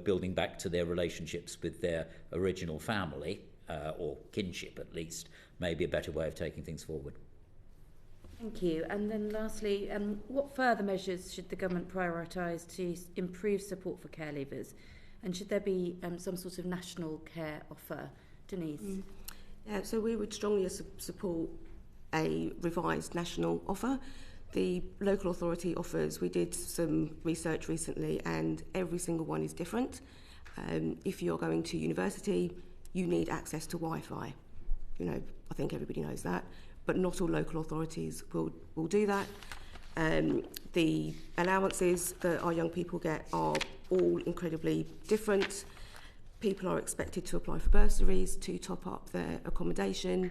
building back to their relationships with their original family, or kinship at least, may be a better way of taking things forward. Thank you. And then lastly, what further measures should the government prioritise to improve support for care leavers? And should there be some sort of national care offer? Denise? Yeah, so we would strongly support a revised national offer. The local authority offers, we did some research recently, and every single one is different. If you're going to university, you need access to Wi-Fi. I think everybody knows that, but not all local authorities will do that. The allowances that our young people get are all incredibly different. People are expected to apply for bursaries to top up their accommodation,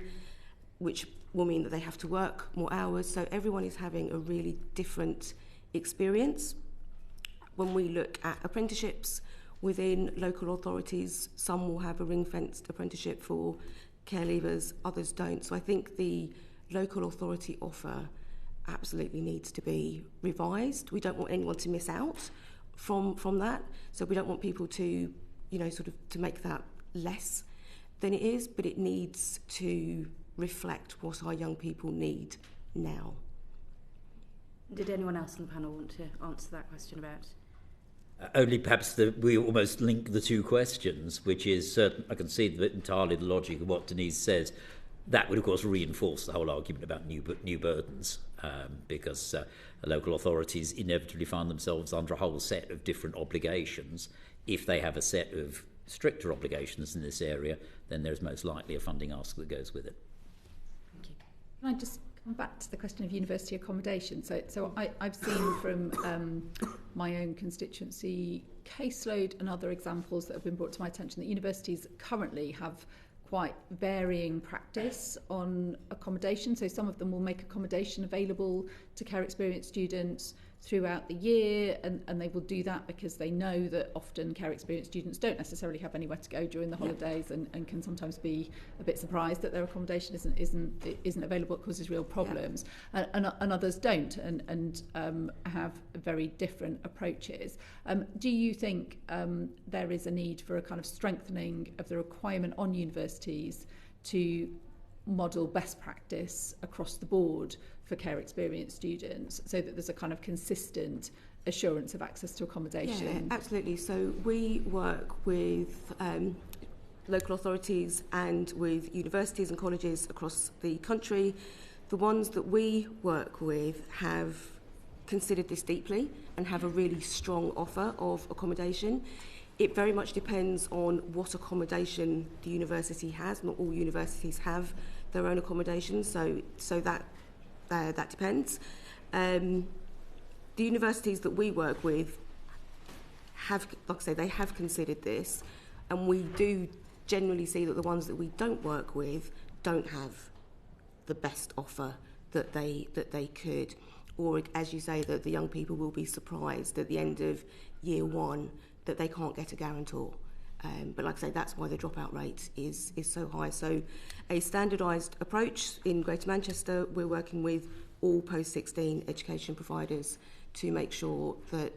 which will mean that they have to work more hours. So everyone is having a really different experience. When we look at apprenticeships within local authorities, some will have a ring-fenced apprenticeship for care leavers, others don't. So I think the local authority offer absolutely needs to be revised. We don't want anyone to miss out from that. So we don't want people to, sort of to make that less than it is, but it needs to reflect what our young people need now. Did anyone else on the panel want to answer that question about? Only perhaps we almost link the two questions, which is I can see entirely the logic of what Denise says. That would, of course, reinforce the whole argument about new burdens, because local authorities inevitably find themselves under a whole set of different obligations. If they have a set of stricter obligations in this area, then there's most likely a funding ask that goes with it. Thank you. Can I just Back to the question of university accommodation. So I've seen from my own constituency caseload and other examples that have been brought to my attention that universities currently have quite varying practice on accommodation. So some of them will make accommodation available to care experienced students throughout the year, and they will do that because they know that often care experienced students don't necessarily have anywhere to go during the holidays and can sometimes be a bit surprised that their accommodation isn't available. It causes real problems. And others don't and have very different approaches. Do you think there is a need for a kind of strengthening of the requirement on universities to model best practice across the board for care experienced students so that there's a kind of consistent assurance of access to accommodation? Yeah, absolutely. So we work with local authorities and with universities and colleges across the country. The ones that we work with have considered this deeply and have a really strong offer of accommodation. It very much depends on what accommodation the university has. Not all universities have their own accommodation, so that depends. The universities that we work with have, like I say, they have considered this, and we do generally see that the ones that we don't work with don't have the best offer that they could, or as you say, that the young people will be surprised at the end of year one that they can't get a guarantor. But like I say, that's why the dropout rate is so high. So a standardised approach in Greater Manchester, we're working with all post-16 education providers to make sure that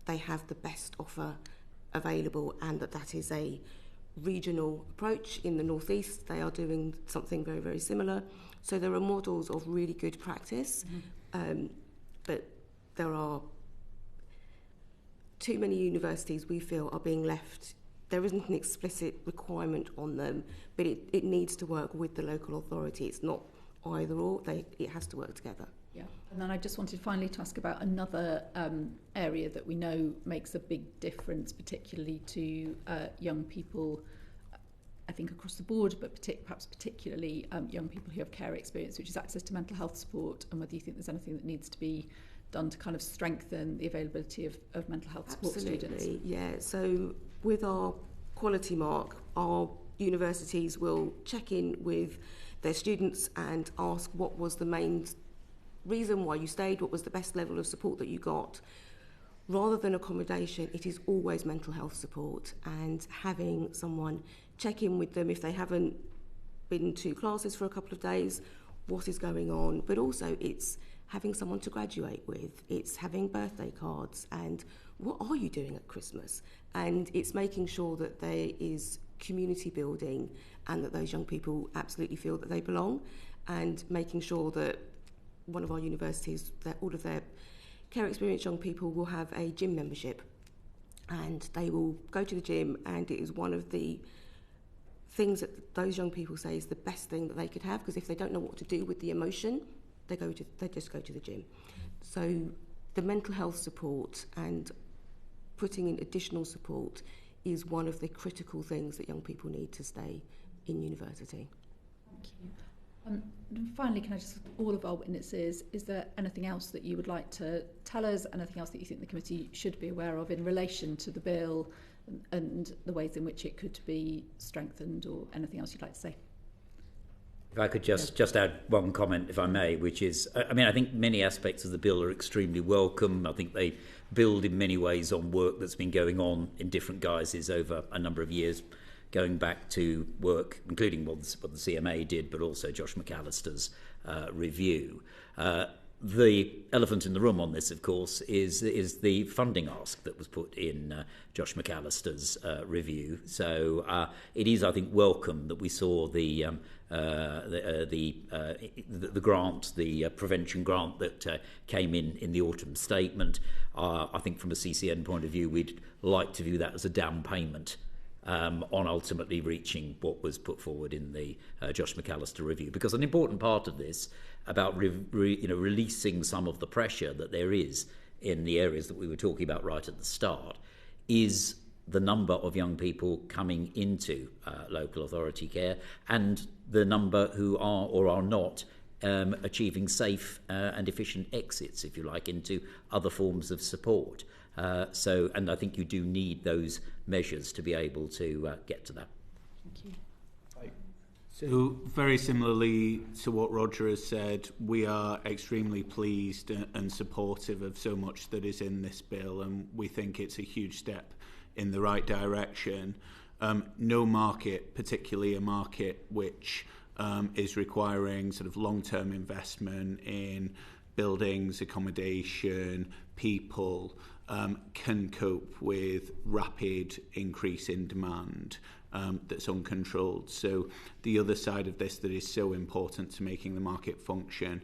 they have the best offer available and that is a regional approach. In the North East, they are doing something very, very similar. So there are models of really good practice, but there are too many universities we feel are being left. There isn't an explicit requirement on them, but it needs to work with the local authority. It's not either or, it has to work together. Yeah, and then I just wanted finally to ask about another area that we know makes a big difference, particularly to young people, I think across the board, but perhaps particularly young people who have care experience, which is access to mental health support, and whether you think there's anything that needs to be done to kind of strengthen the availability of mental health support for students. Absolutely, yeah. So with our quality mark, our universities will check in with their students and ask what was the main reason why you stayed, what was the best level of support that you got. Rather than accommodation, it is always mental health support, and having someone check in with them if they haven't been to classes for a couple of days, what is going on, but also it's having someone to graduate with, it's having birthday cards, and what are you doing at Christmas? And it's making sure that there is community building and that those young people absolutely feel that they belong, and making sure that one of our universities, that all of their care experienced young people will have a gym membership, and they will go to the gym, and it is one of the things that those young people say is the best thing that they could have, because if they don't know what to do with the emotion, they just go to the gym. So the mental health support and putting in additional support is one of the critical things that young people need to stay in university. Thank you. And finally, can I just, all of our witnesses, is there anything else that you would like to tell us, anything else that you think the committee should be aware of in relation to the bill and the ways in which it could be strengthened, or anything else you'd like to say? If I could just add one comment, if I may, which is, I think many aspects of the bill are extremely welcome. I think they build in many ways on work that's been going on in different guises over a number of years, going back to work, including what the CMA did, but also Josh McAllister's review. The elephant in the room on this, of course, is the funding ask that was put in Josh McAllister's review. So it is, I think, welcome that we saw the grant, the prevention grant that came in the autumn statement. I think from a CCN point of view, we'd like to view that as a down payment on ultimately reaching what was put forward in the Josh McAllister review, because an important part of this about releasing some of the pressure that there is in the areas that we were talking about right at the start is the number of young people coming into local authority care and the number who are or are not achieving safe and efficient exits, if you like, into other forms of support. And I think you do need those measures to be able to get to that. Thank you. So very similarly to what Roger has said, we are extremely pleased and supportive of so much that is in this bill, and we think it's a huge step in the right direction. No market, particularly a market which is requiring sort of long-term investment in buildings, accommodation, people, can cope with rapid increase in demand that's uncontrolled. So the other side of this that is so important to making the market function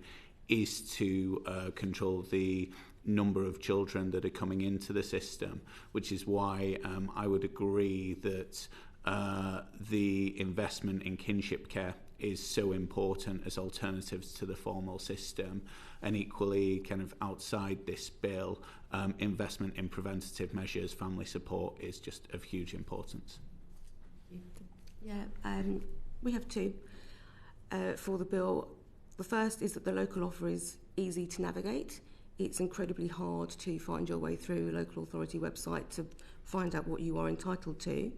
is to control the number of children that are coming into the system, which is why I would agree that the investment in kinship care is so important as alternatives to the formal system, and equally kind of outside this bill, investment in preventative measures, family support is just of huge importance. Yeah, we have two for the bill. The first is that the local offer is easy to navigate. It's incredibly hard to find your way through a local authority website to find out what you are entitled to.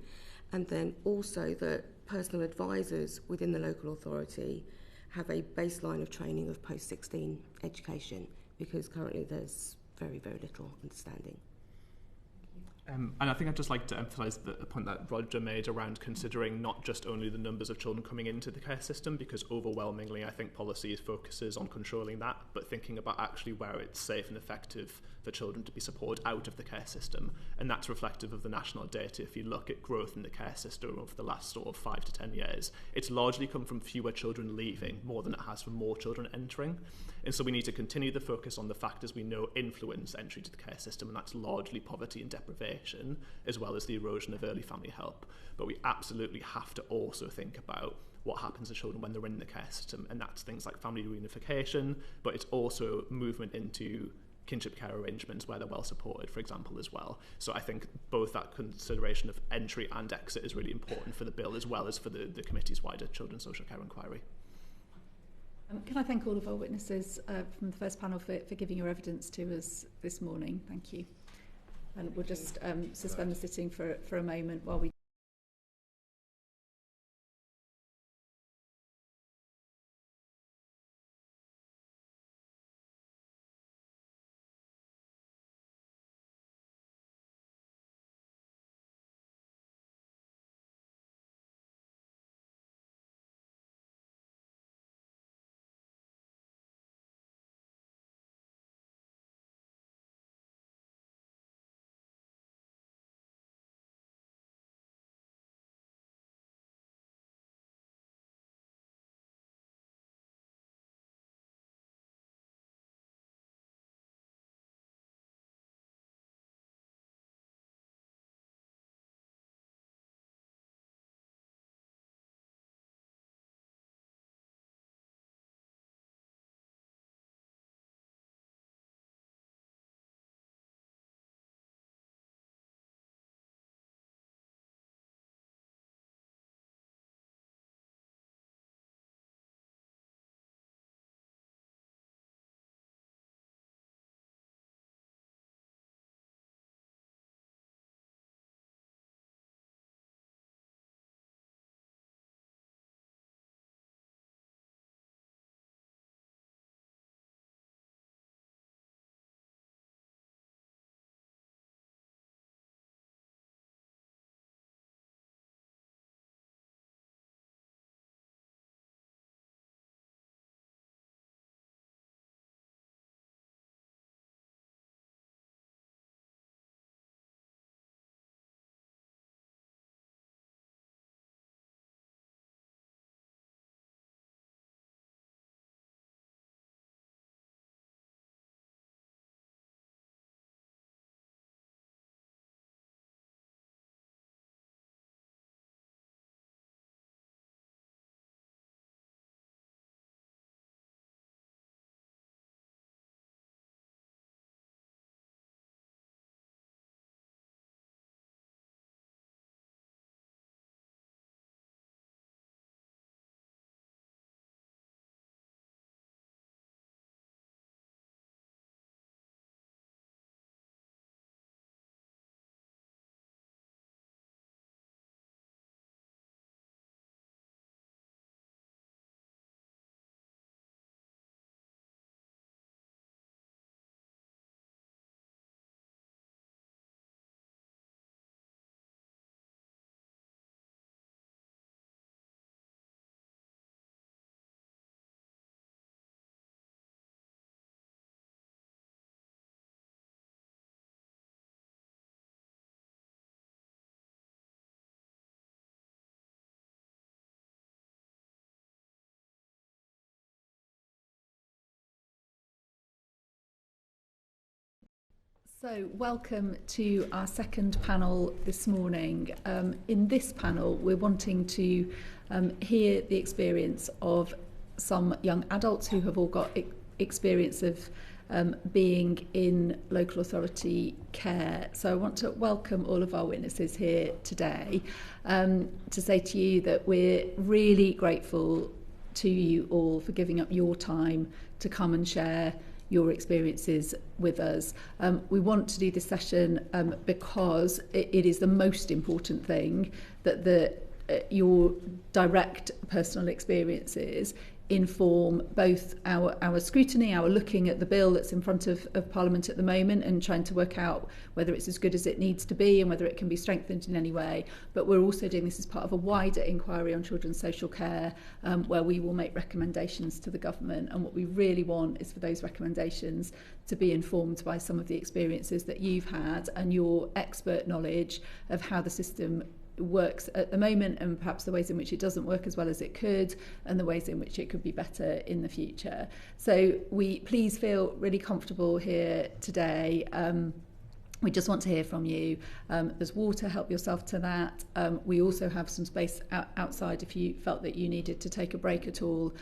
And then also that personal advisors within the local authority have a baseline of training of post-16 education, because currently there's very, very little understanding. And I think I'd just like to emphasise the point that Roger made around considering not just only the numbers of children coming into the care system, because overwhelmingly I think policy focuses on controlling that, but thinking about actually where it's safe and effective for children to be supported out of the care system. And that's reflective of the national data. If you look at growth in the care system over the last sort of 5 to 10 years, it's largely come from fewer children leaving more than it has from more children entering. And so we need to continue the focus on the factors we know influence entry to the care system, and that's largely poverty and deprivation, as well as the erosion of early family help. But we absolutely have to also think about what happens to children when they're in the care system, and that's things like family reunification, but it's also movement into kinship care arrangements where they're well supported, for example, as well. So I think both that consideration of entry and exit is really important for the bill, as well as for the committee's wider children's social care inquiry. Can I thank all of our witnesses from the first panel for giving your evidence to us this morning? Thank you. And we'll just suspend the sitting for a moment while we So, welcome to our second panel this morning. In this panel, we're wanting to hear the experience of some young adults who have all got experience of being in local authority care. So I want to welcome all of our witnesses here today to say to you that we're really grateful to you all for giving up your time to come and share your experiences with us. We want to do this session because it is the most important thing that your direct personal experiences inform both our scrutiny, our looking at the bill that's in front of Parliament at the moment and trying to work out whether it's as good as it needs to be and whether it can be strengthened in any way. But we're also doing this as part of a wider inquiry on children's social care where we will make recommendations to the government. And what we really want is for those recommendations to be informed by some of the experiences that you've had and your expert knowledge of how the system works at the moment and perhaps the ways in which it doesn't work as well as it could and the ways in which it could be better in the future. So we please feel really comfortable here today. We just want to hear from you. There's water, help yourself to that. We also have some space outside if you felt that you needed to take a break at all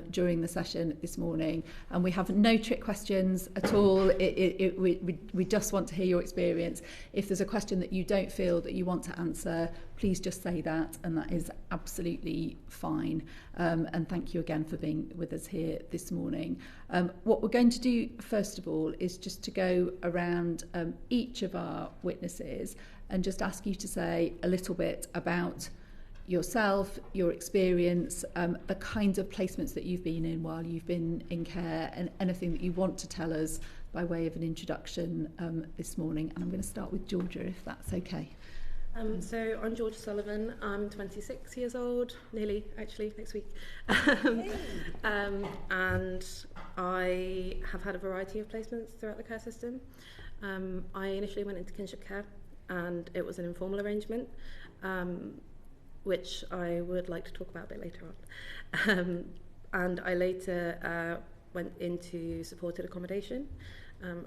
during the session this morning. And we have no trick questions at all. We just want to hear your experience. If there's a question that you don't feel that you want to answer, please just say that, and that is absolutely fine. And thank you again for being with us here this morning. What we're going to do, first of all, is just to go around each of our witnesses and just ask you to say a little bit about yourself, your experience, the kinds of placements that you've been in while you've been in care, and anything that you want to tell us by way of an introduction this morning. And I'm going to start with Georgia, if that's okay. So I'm Georgia Sullivan. I'm 26 years old, nearly actually next week. And I have had a variety of placements throughout the care system. I initially went into kinship care, and it was an informal arrangement, which I would like to talk about a bit later on. And I later went into supported accommodation,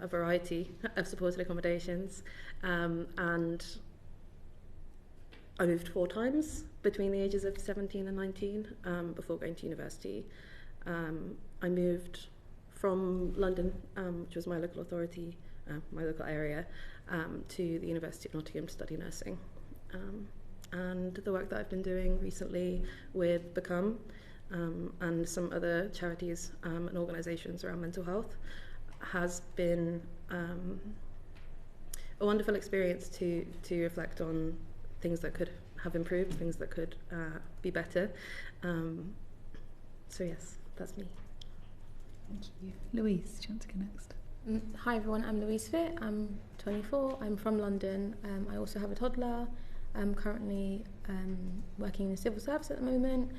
a variety of supported accommodations, and I moved 4 times between the ages of 17 and 19 before going to university. I moved from London, which was my local authority, my local area, to the University of Nottingham to study nursing. And the work that I've been doing recently with Become and some other charities and organisations around mental health has been a wonderful experience to reflect on things that could have improved, things that could be better. So yes, that's me. Thank you. Louise, do you want to go next? Hi everyone, I'm Louise Fitt, I'm 24, I'm from London. I also have a toddler. I'm currently working in the civil service at the moment.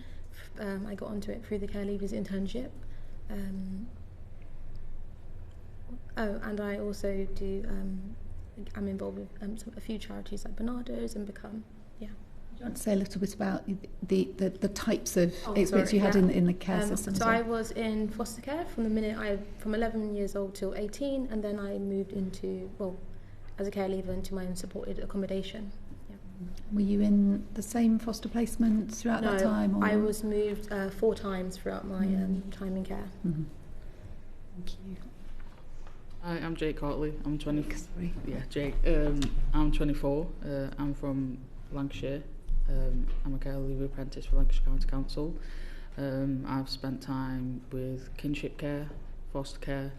I got onto it through the Care Leavers internship. And I also do I'm involved with a few charities like Bernardo's and Become. Yeah. Do you want to say a little bit about the types of experience you had in the care system? So I was in foster care from 11 years old till 18, and then I moved into, as a care leaver, into my own supported accommodation. Yeah. Were you in the same foster placement throughout that time? I was moved 4 times throughout my time in care. Mm-hmm. Thank you. Hi, I'm Jake Hartley. I'm 20. Yeah, Jake. I'm 24. I'm from Lancashire. I'm a care leaver apprentice for Lancashire County Council. I've spent time with kinship care, foster care,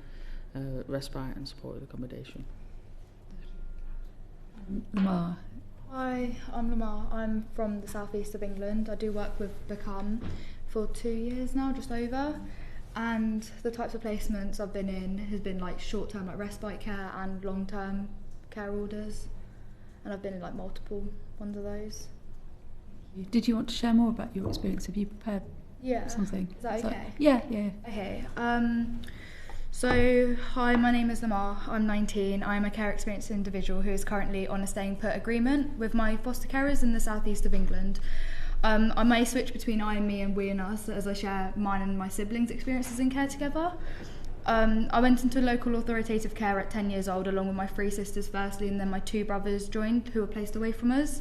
respite and supported accommodation. Lamar. Hi, I'm Lamar. I'm from the southeast of England. I do work with Become for 2 years now, just over. And the types of placements I've been in has been like short-term, like respite care and long-term care orders. And I've been in like multiple ones of those. Did you want to share more about your experience? Have you prepared something? Is that okay? Yeah. Okay. So, hi, my name is Lamar. I'm 19. I'm a care experienced individual who is currently on a staying put agreement with my foster carers in the southeast of England. I may switch between I and me and we and us as I share mine and my siblings' experiences in care together. I went into local authoritative care at 10 years old along with my 3 sisters firstly, and then my 2 brothers joined who were placed away from us.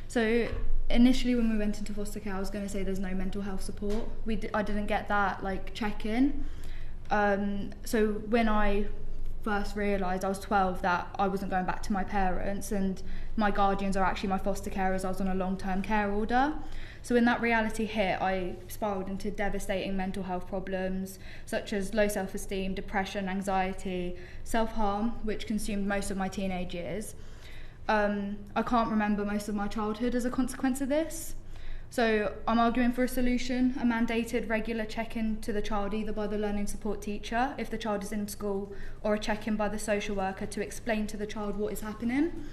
So initially when we went into foster care, I was going to say there's no mental health support. I didn't get that check-in. So when I first realised, I was 12, that I wasn't going back to my parents, and my guardians are actually my foster carers. I was on a long-term care order. So when that reality hit, I spiralled into devastating mental health problems such as low self-esteem, depression, anxiety, self-harm, which consumed most of my teenage years. I can't remember most of my childhood as a consequence of this. So I'm arguing for a solution, a mandated regular check-in to the child either by the learning support teacher if the child is in school, or a check-in by the social worker to explain to the child what is happening.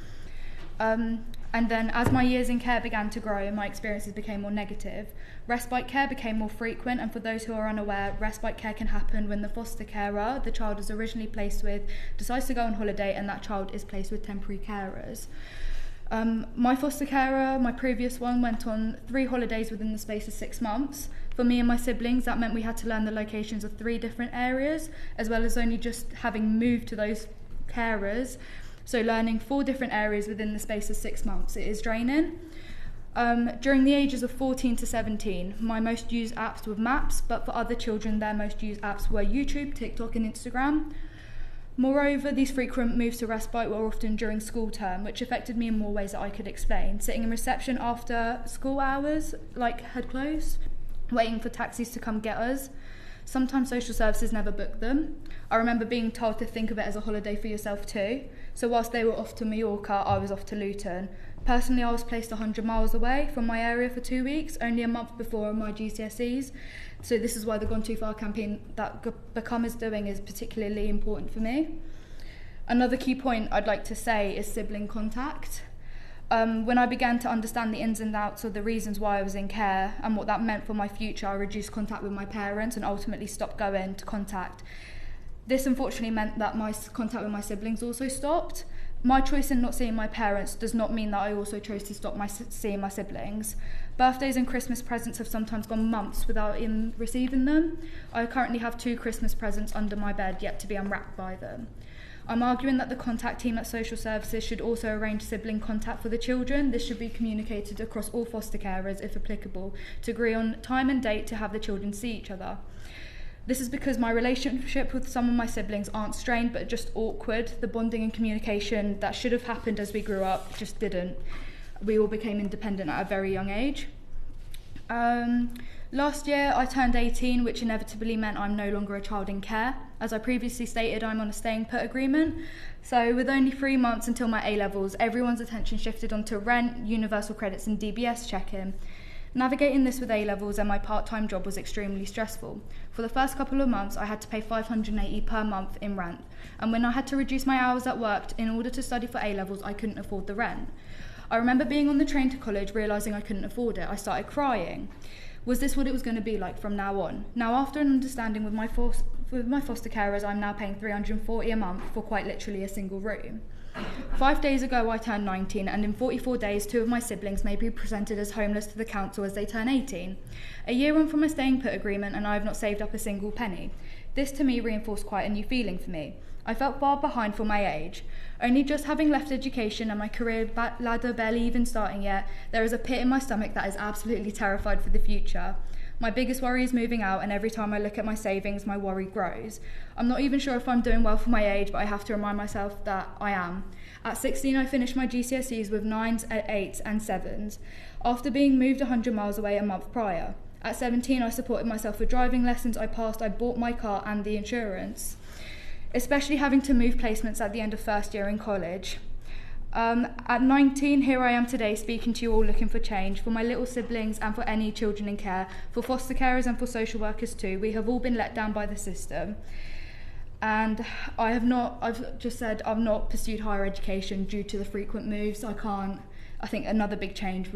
And then as my years in care began to grow and my experiences became more negative, respite care became more frequent. And for those who are unaware, respite care can happen when the foster carer the child was originally placed with decides to go on holiday and that child is placed with temporary carers. My foster carer, my previous one, went on 3 holidays within the space of 6 months. For me and my siblings, that meant we had to learn the locations of 3 different areas, as well as only just having moved to those carers. So learning 4 different areas within the space of 6 months, it is draining. During the ages of 14 to 17, my most used apps were maps, but for other children, their most used apps were YouTube, TikTok and Instagram. Moreover, these frequent moves to respite were often during school term, which affected me in more ways that I could explain. Sitting in reception after school hours, had closed, waiting for taxis to come get us. Sometimes social services never booked them. I remember being told to think of it as a holiday for yourself too. So whilst they were off to Mallorca, I was off to Luton. Personally, I was placed 100 miles away from my area for 2 weeks, only a month before my GCSEs. So this is why the Gone Too Far campaign that Become is doing is particularly important for me. Another key point I'd like to say is sibling contact. When I began to understand the ins and outs of the reasons why I was in care and what that meant for my future, I reduced contact with my parents and ultimately stopped going to contact. This unfortunately meant that my contact with my siblings also stopped. My choice in not seeing my parents does not mean that I also chose to stop seeing my siblings. Birthdays and Christmas presents have sometimes gone months without even receiving them. I currently have 2 Christmas presents under my bed yet to be unwrapped by them. I'm arguing that the contact team at social services should also arrange sibling contact for the children. This should be communicated across all foster carers, if applicable, to agree on time and date to have the children see each other. This is because my relationship with some of my siblings aren't strained but just awkward. The bonding and communication that should have happened as we grew up just didn't. We all became independent at a very young age. Last year I turned 18, which inevitably meant I'm no longer a child in care. As I previously stated, I'm on a staying put agreement. So with only 3 months until my A-levels, everyone's attention shifted onto rent, universal credits and DBS check-in. Navigating this with A-levels and my part-time job was extremely stressful. For the first couple of months, I had to pay $580 per month in rent. And when I had to reduce my hours at work in order to study for A-levels, I couldn't afford the rent. I remember being on the train to college, realising I couldn't afford it. I started crying. Was this what it was going to be like from now on? Now, after an understanding with my foster carers, I'm now paying $340 a month for quite literally a single room. 5 days ago I turned 19, and in 44 days 2 of my siblings may be presented as homeless to the council as they turn 18. A year on from a staying put agreement and I have not saved up a single penny. This to me reinforced quite a new feeling for me. I felt far behind for my age. Only just having left education and my career ladder barely even starting yet, there is a pit in my stomach that is absolutely terrified for the future. My biggest worry is moving out, and every time I look at my savings, my worry grows. I'm not even sure if I'm doing well for my age, but I have to remind myself that I am. At 16, I finished my GCSEs with 9s, 8s and 7s, after being moved 100 miles away a month prior. At 17, I supported myself with driving lessons I passed, I bought my car and the insurance, especially having to move placements at the end of first year in college. At 19, here I am today speaking to you all looking for change, for my little siblings and for any children in care, for foster carers and for social workers too. We have all been let down by the system. And I've not pursued higher education due to the frequent moves. I think another big change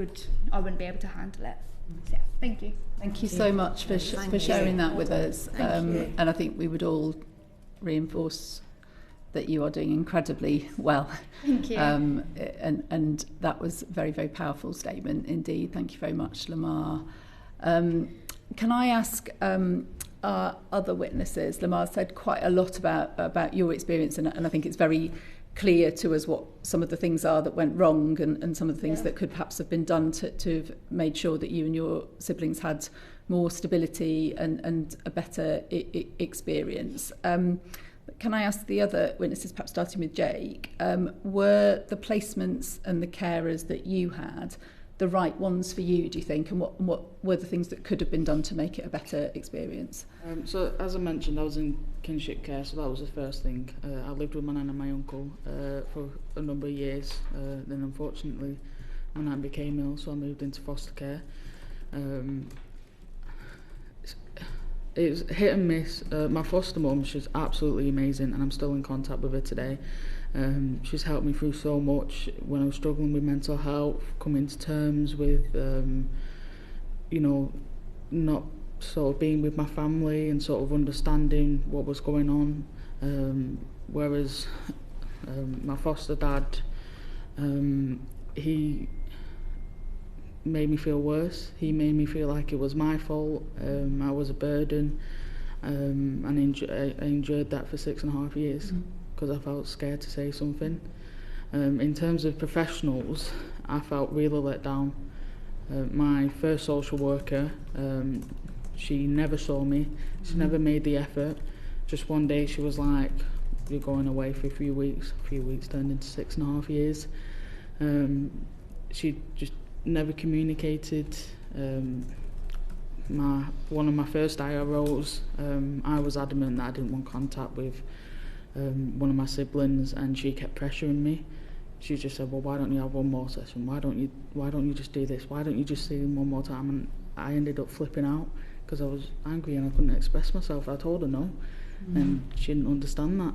I wouldn't be able to handle it. So yeah, thank you. Thank you so much for sharing that with us. And I think we would all reinforce that you are doing incredibly well. Thank you. And that was a very, very powerful statement indeed. Thank you very much, Lamar. Can I ask our other witnesses, Lamar said quite a lot about your experience, and I think it's very clear to us what some of the things are that went wrong, and some of the things that could perhaps have been done to have made sure that you and your siblings had more stability and a better experience. Can I ask the other witnesses, perhaps starting with Jake, were the placements and the carers that you had the right ones for you, do you think, and what were the things that could have been done to make it a better experience? So as I mentioned, I was in kinship care, so that was the first thing. I lived with my nan and my uncle for a number of years. Then unfortunately my nan became ill, so I moved into foster care. It was hit and miss. My foster mum, she's absolutely amazing, and I'm still in contact with her today. She's helped me through so much when I was struggling with mental health, coming to terms with, not sort of being with my family and sort of understanding what was going on. Whereas my foster dad, he made me feel worse. He made me feel like it was my fault. I was a burden, and I endured that for 6.5 years. Because I felt scared to say something. In terms of professionals, I felt really let down. My first social worker, she never saw me, she never made the effort. Just one day she was like, you're going away for a few weeks turned into 6.5 years. She just never communicated. One of my first IROs, I was adamant that I didn't want contact with one of my siblings, and she kept pressuring me. She just said, well, why don't you have one more session? Why don't you just do this? Why don't you just see him one more time? And I ended up flipping out because I was angry and I couldn't express myself. I told her no, and she didn't understand that.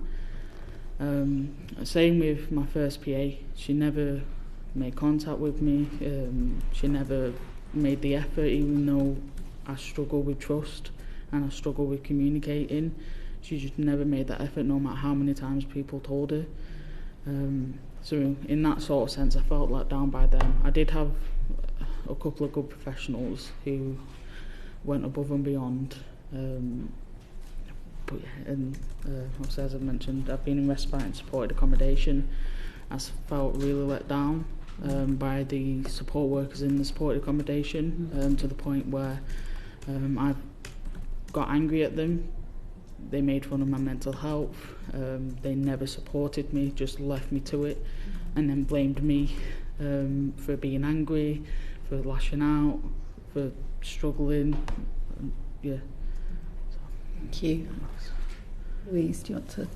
Same with my first PA. She never made contact with me. She never made the effort, even though I struggle with trust and I struggle with communicating. She just never made that effort, no matter how many times people told her. So in that sort of sense, I felt let down by them. I did have a couple of good professionals who went above and beyond. But yeah, and also, as I mentioned, I've been in respite and supported accommodation. I felt really let down by the support workers in the supported accommodation, to the point where I got angry at them. They made fun of my mental health. They never supported me, just left me to it, and then blamed me for being angry, for lashing out, for struggling. Yeah. Thank you. Louise, do you want to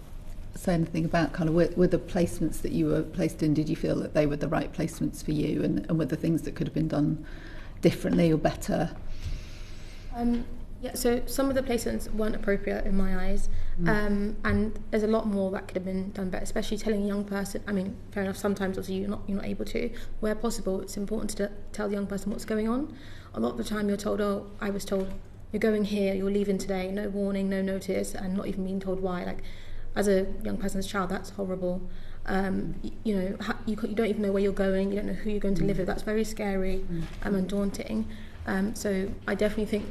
say anything about kind of were the placements that you were placed in, did you feel that they were the right placements for you, and were the things that could have been done differently or better? Yeah, so some of the placements weren't appropriate in my eyes, and there's a lot more that could have been done better, especially telling a young person. I mean, fair enough, sometimes obviously you're not able to. Where possible, it's important to tell the young person what's going on. A lot of the time you're told, oh, I was told, you're going here, you're leaving today, no warning, no notice, and not even being told why. Like, as a young person's child, that's horrible. You don't even know where you're going, you don't know who you're going to live with. That's very scary and daunting. So I definitely think,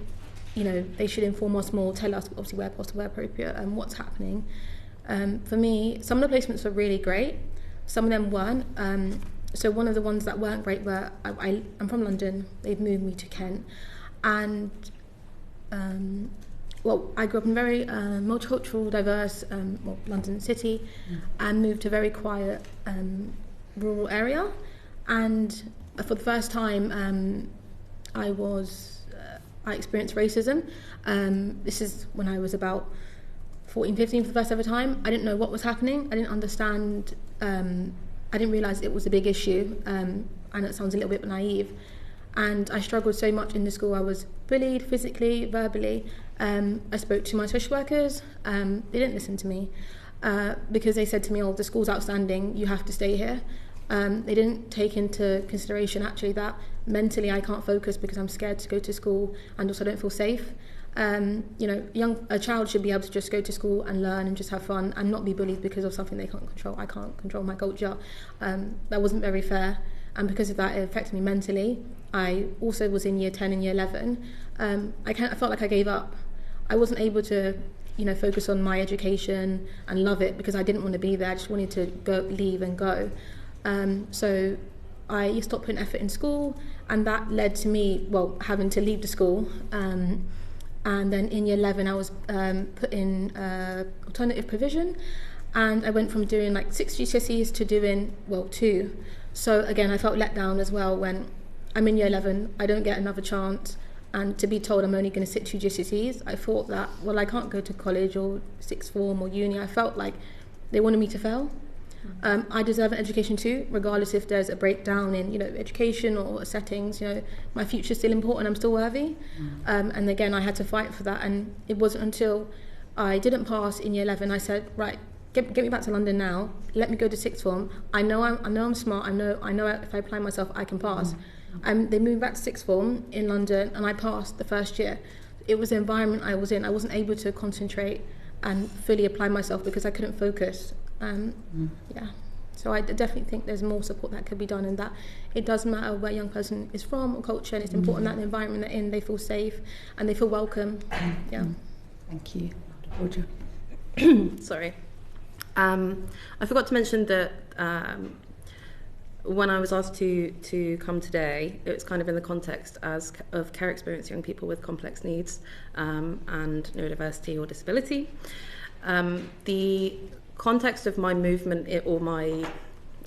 they should inform us more, tell us obviously where possible, where appropriate, and what's happening. For me, some of the placements were really great, some of them weren't. So one of the ones that weren't great were, I'm from London, they've moved me to Kent, and I grew up in a very multicultural, diverse London city, and moved to a very quiet rural area. And for the first time, I experienced racism. This is when I was about 14, 15 for the first ever time. I didn't know what was happening. I didn't understand. I didn't realise it was a big issue. And it sounds a little bit naive. And I struggled so much in the school. I was bullied physically, verbally. I spoke to my social workers. They didn't listen to me because they said to me, oh, the school's outstanding, you have to stay here. They didn't take into consideration actually that mentally I can't focus because I'm scared to go to school, and also don't feel safe. A child should be able to just go to school and learn and just have fun and not be bullied because of something they can't control. I can't control my culture. That wasn't very fair, and because of that it affected me mentally. I also was in year 10 and year 11. I felt like I gave up. I wasn't able to, focus on my education and love it because I didn't want to be there. I just wanted to leave and go. So I stopped putting effort in school, and that led to me, having to leave the school. And then in year 11, I was put in alternative provision, and I went from doing like 6 GCSEs to doing 2. So again, I felt let down as well when I'm in year 11, I don't get another chance, and to be told I'm only going to sit 2 GCSEs, I thought that, I can't go to college or sixth form or uni. I felt like they wanted me to fail. I deserve an education too, regardless if there's a breakdown in, education or settings. My future's still important. I'm still worthy. And again, I had to fight for that. And it wasn't until I didn't pass in year 11, I said, right, get me back to London now. Let me go to sixth form. I know I'm smart. I know if I apply myself, I can pass. They moved back to sixth form in London, and I passed the first year. It was the environment I was in. I wasn't able to concentrate and fully apply myself because I couldn't focus. So I definitely think there's more support that could be done, and that it doesn't matter where a young person is from or culture, and it's important that the environment they're in, they feel safe and they feel welcome. Thank you. Roger. Sorry. I forgot to mention that when I was asked to come today, it was kind of in the context of care experience young people with complex needs and neurodiversity or disability. The context of my movement or my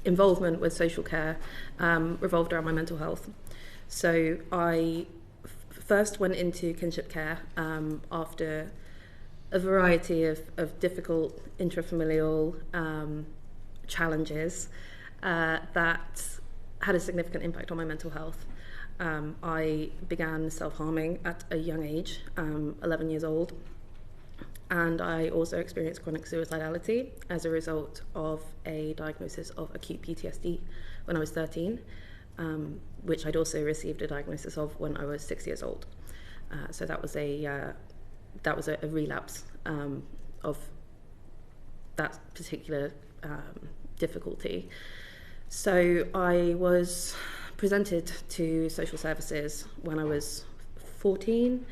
involvement with social care revolved around my mental health. So I first went into kinship care after a variety of difficult intrafamilial challenges that had a significant impact on my mental health. I began self-harming at a young age, 11 years old, and I also experienced chronic suicidality as a result of a diagnosis of acute PTSD when I was 13, which I'd also received a diagnosis of when I was 6 years old. So that was a relapse of that particular difficulty. So I was presented to social services when I was 14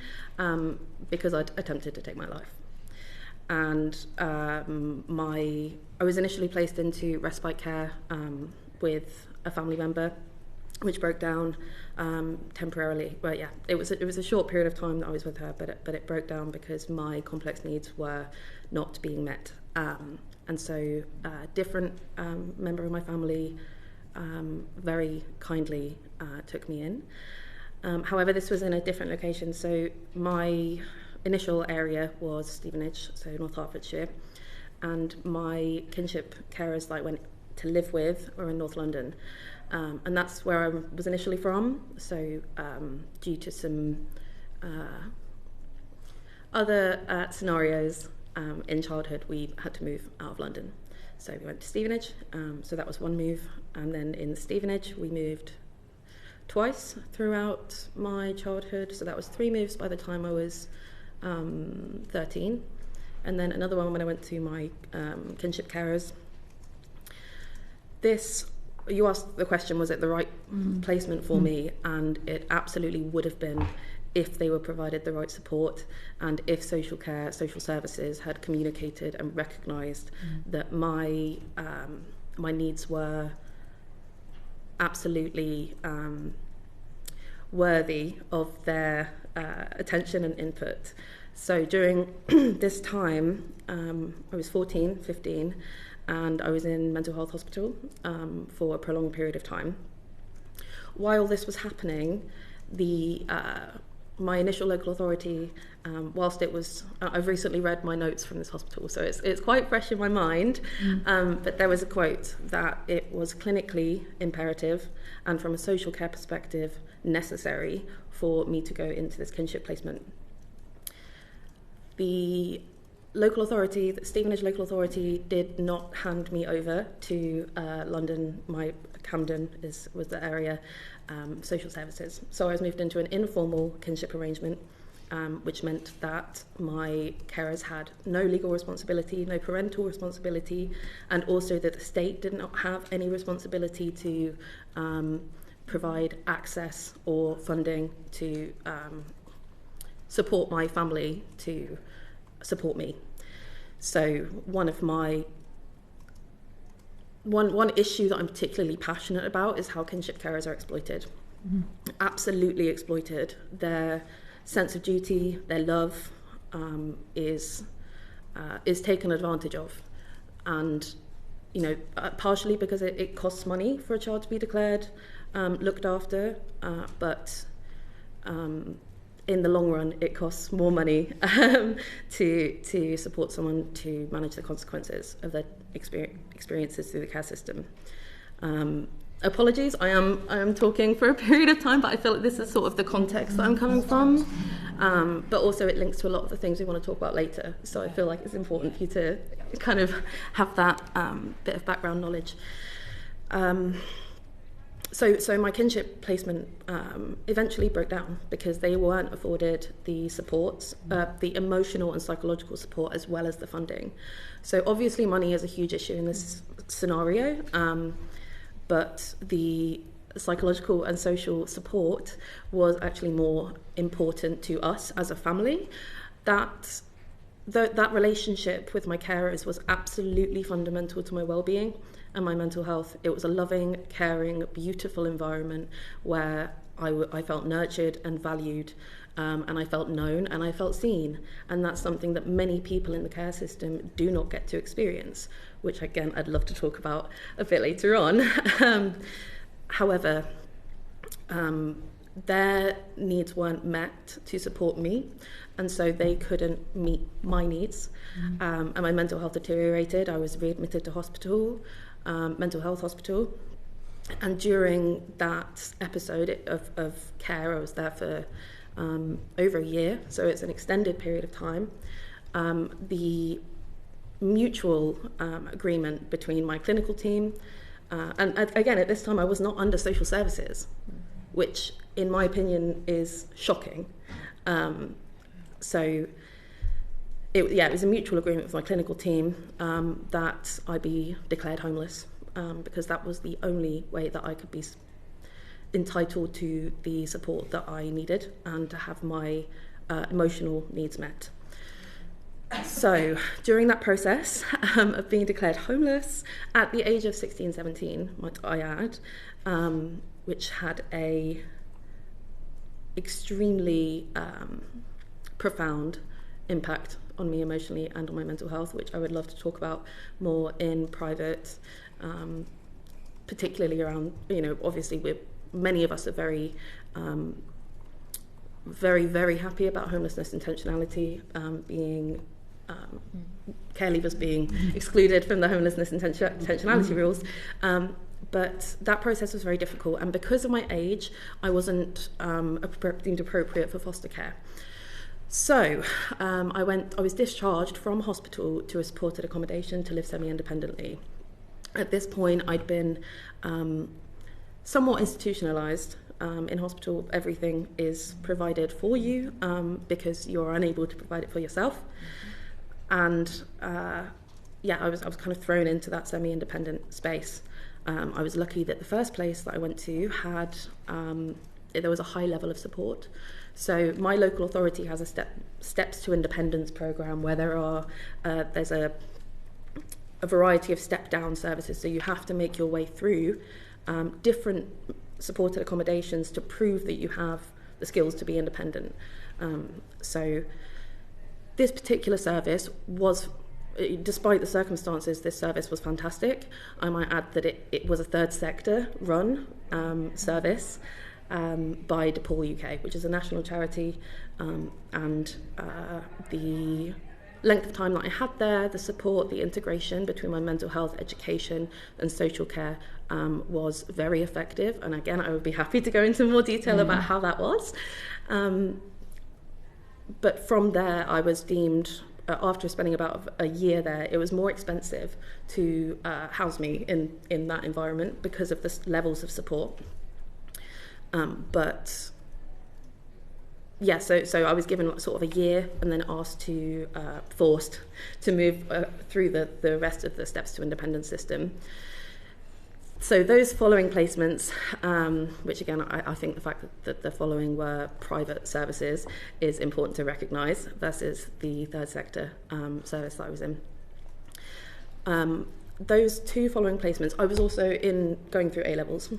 because I'd attempted to take my life. And I was initially placed into respite care with a family member, which broke down temporarily. Well, yeah, it was a short period of time that I was with her, but it broke down because my complex needs were not being met. And so a different member of my family very kindly took me in. However, this was in a different location. So my initial area was Stevenage, so North Hertfordshire, and my kinship carers that I went to live with were in North London. And that's where I was initially from. So due to some other scenarios in childhood, we had to move out of London. So we went to Stevenage, so that was one move. And then in Stevenage, we moved twice throughout my childhood. So that was 3 moves by the time I was 13. And then another one when I went to my kinship carers. You asked the question, was it the right placement for me? And it absolutely would have been if they were provided the right support and if social care, social services had communicated and recognised that my needs were absolutely worthy of their attention and input. So during this time, I was 14, 15, and I was in mental health hospital for a prolonged period of time. While this was happening, my initial local authority, whilst it was, I've recently read my notes from this hospital, so it's quite fresh in my mind, but there was a quote that it was clinically imperative and from a social care perspective necessary for me to go into this kinship placement. The local authority, the Stevenage local authority, did not hand me over to London. Camden was the area, social services. So I was moved into an informal kinship arrangement, which meant that my carers had no legal responsibility, no parental responsibility, and also that the state did not have any responsibility to provide access or funding to support my family to support me. So one issue that I'm particularly passionate about is how kinship carers are exploited. Absolutely exploited. Their sense of duty, their love is taken advantage of, and partially because it costs money for a child to be declared looked after, but in the long run it costs more money to support someone to manage the consequences of their experiences through the care system. Apologies, I am talking for a period of time, but I feel like this is sort of the context that I'm coming from. But also it links to a lot of the things we want to talk about later. So I feel like it's important for you to kind of have that bit of background knowledge. So my kinship placement eventually broke down because they weren't afforded the supports, the emotional and psychological support, as well as the funding. So obviously money is a huge issue in this scenario. But the psychological and social support was actually more important to us as a family. That relationship with my carers was absolutely fundamental to my well-being and my mental health. It was a loving, caring, beautiful environment where I felt nurtured and valued, and I felt known and I felt seen. And that's something that many people in the care system do not get to experience, which again I'd love to talk about a bit later on. However, their needs weren't met to support me, and so they couldn't meet my needs. And my mental health deteriorated. I was readmitted to hospital, mental health hospital. And during that episode of care, I was there for over a year, so it's an extended period of time. The mutual agreement between my clinical team, and again, at this time I was not under social services, which in my opinion is shocking. So it was a mutual agreement with my clinical team that I be declared homeless, because that was the only way that I could be entitled to the support that I needed and to have my emotional needs met. So during that process of being declared homeless at the age of 16, 17, might I add, which had a extremely profound impact on me emotionally and on my mental health, which I would love to talk about more in private, particularly around, obviously many of us are very, very happy about homelessness intentionality being care leavers being excluded from the homelessness intentionality rules. But that process was very difficult, and because of my age, I wasn't deemed appropriate for foster care. So I was discharged from hospital to a supported accommodation to live semi-independently. At this point, I'd been somewhat institutionalised. In hospital, everything is provided for you because you're unable to provide it for yourself. And I was kind of thrown into that semi-independent space. I was lucky that the first place that I went to had there was a high level of support. So my local authority has a Steps to Independence program where there's a variety of step-down services. So you have to make your way through different supported accommodations to prove that you have the skills to be independent. So this particular service was, despite the circumstances, this service was fantastic. I might add that it was a third sector run service by DePaul UK, which is a national charity, and the length of time that I had there, the support, the integration between my mental health, education and social care was very effective. And again, I would be happy to go into more detail about how that was. But from there, I was deemed, after spending about a year there, it was more expensive to house me in that environment because of the levels of support. So I was given sort of a year and then forced to move through the rest of the Steps to Independence system. So those following placements, which again, I think the fact that the following were private services is important to recognise versus the third sector service that I was in. Those two following placements, I was also going through A-levels.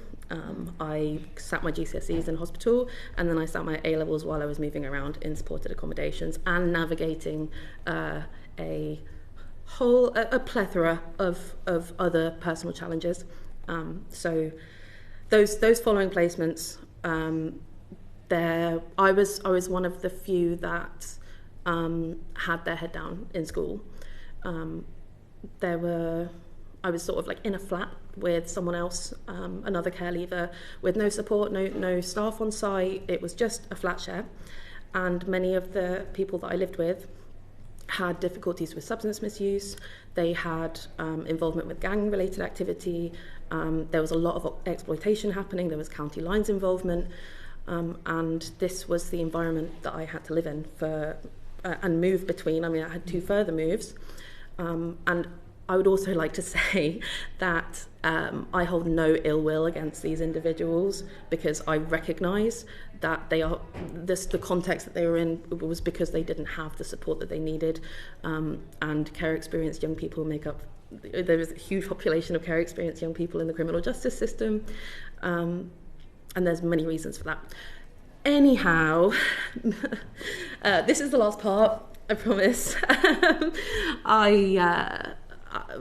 I sat my GCSEs in hospital, and then I sat my A-levels while I was moving around in supported accommodations and navigating a plethora of other personal challenges. So those following placements, I was one of the few that had their head down in school. I was sort of like in a flat with someone else, another care leaver, with no support, no staff on site. It was just a flat share, and many of the people that I lived with had difficulties with substance misuse. They had involvement with gang-related activity. There was a lot of exploitation happening. There was county lines involvement, and this was the environment that I had to live in and move between. I mean, I had two further moves, and I would also like to say that I hold no ill will against these individuals, because I recognise that the context that they were in was because they didn't have the support that they needed, and care experienced young people make up. There is a huge population of care experienced young people in the criminal justice system, and there's many reasons for that. Anyhow, this is the last part, I promise.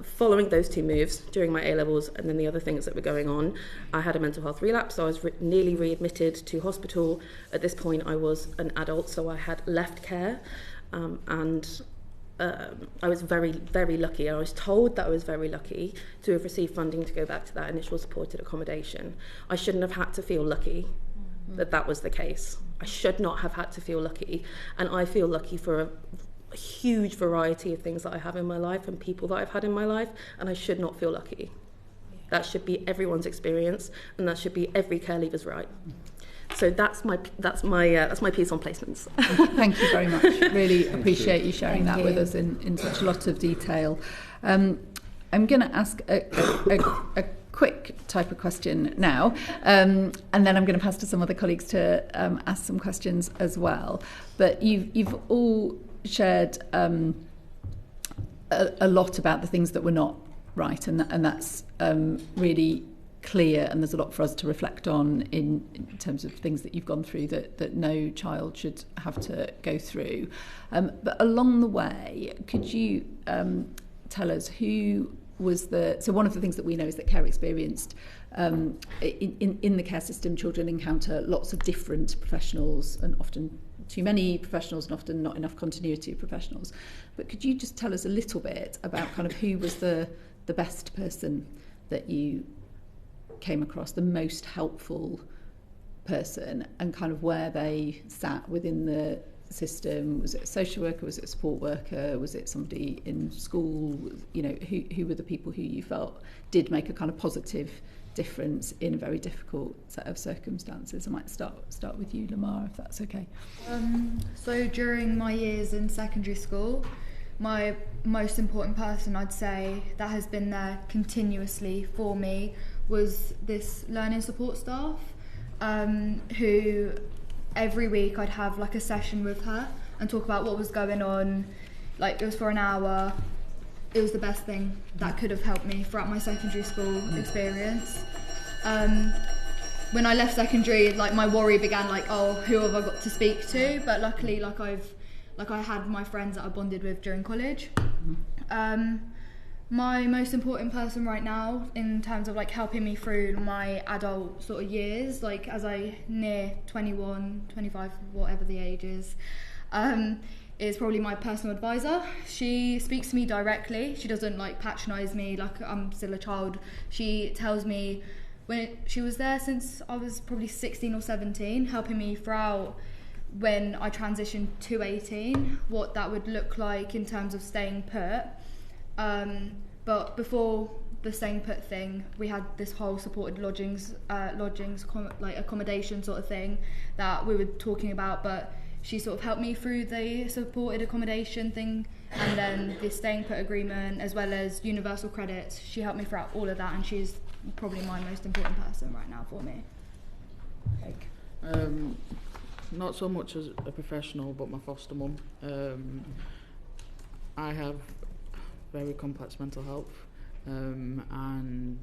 Following those two moves during my A-levels and then the other things that were going on, I had a mental health relapse. So I was nearly readmitted to hospital. At this point, I was an adult, so I had left care, and I was very, very lucky. I was told that I was very lucky to have received funding to go back to that initial supported accommodation. I shouldn't have had to feel lucky that was the case. I should not have had to feel lucky, and I feel lucky for a huge variety of things that I have in my life and people that I've had in my life, and I should not feel lucky. That should be everyone's experience, and that should be every care leaver's right. So that's my piece on placements. Thank you very much. Really appreciate you sharing that with us in such a lot of detail. I'm going to ask a quick type of question now, and then I'm going to pass to some other colleagues to ask some questions as well. But you've all shared a lot about the things that were not right, and that's really clear, and there's a lot for us to reflect on in terms of things that you've gone through that no child should have to go through. But along the way, could you tell us who was so one of the things that we know is that care experienced in the care system, children encounter lots of different professionals, and often too many professionals and often not enough continuity of professionals. But could you just tell us a little bit about kind of who was the best person that you came across, the most helpful person, and kind of where they sat within the system? Was it a social worker? Was it a support worker? Was it somebody in school? You know, who were the people who you felt did make a kind of positive difference in a very difficult set of circumstances? I might start with you, Lamar, if that's okay. So during my years in secondary school, my most important person, I'd say, that has been there continuously for me was this learning support staff, who every week I'd have like a session with her and talk about what was going on. Like, it was for an hour. It was the best thing that could have helped me throughout my secondary school experience. When I left secondary, like, my worry began, like, oh, who have I got to speak to? But luckily, I had my friends that I bonded with during college. My most important person right now, in terms of like helping me through my adult sort of years, like as I near 21, 25, whatever the age is probably my personal advisor. She speaks to me directly. She doesn't like patronise me like I'm still a child. She tells me she was there since I was probably 16 or 17, helping me throughout when I transitioned to 18, what that would look like in terms of staying put. But before the staying put thing, we had this whole supported lodgings like accommodation sort of thing that we were talking about, but she sort of helped me through the supported accommodation thing, and then the staying put agreement, as well as universal credits. She helped me throughout all of that, and she's probably my most important person right now for me. Not so much as a professional, but my foster mum. I have very complex mental health, and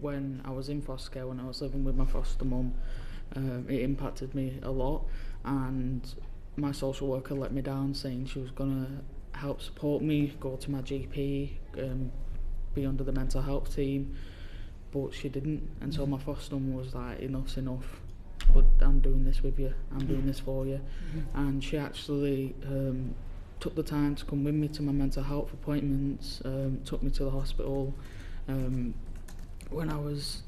when I was in foster care, when I was living with my foster mum, it impacted me a lot, and my social worker let me down, saying she was going to help support me, go to my GP, be under the mental health team, but she didn't. And so my foster mum was like, enough's enough, but I'm doing this with you, I'm doing this for you. And she actually took the time to come with me to my mental health appointments, took me to the hospital when I was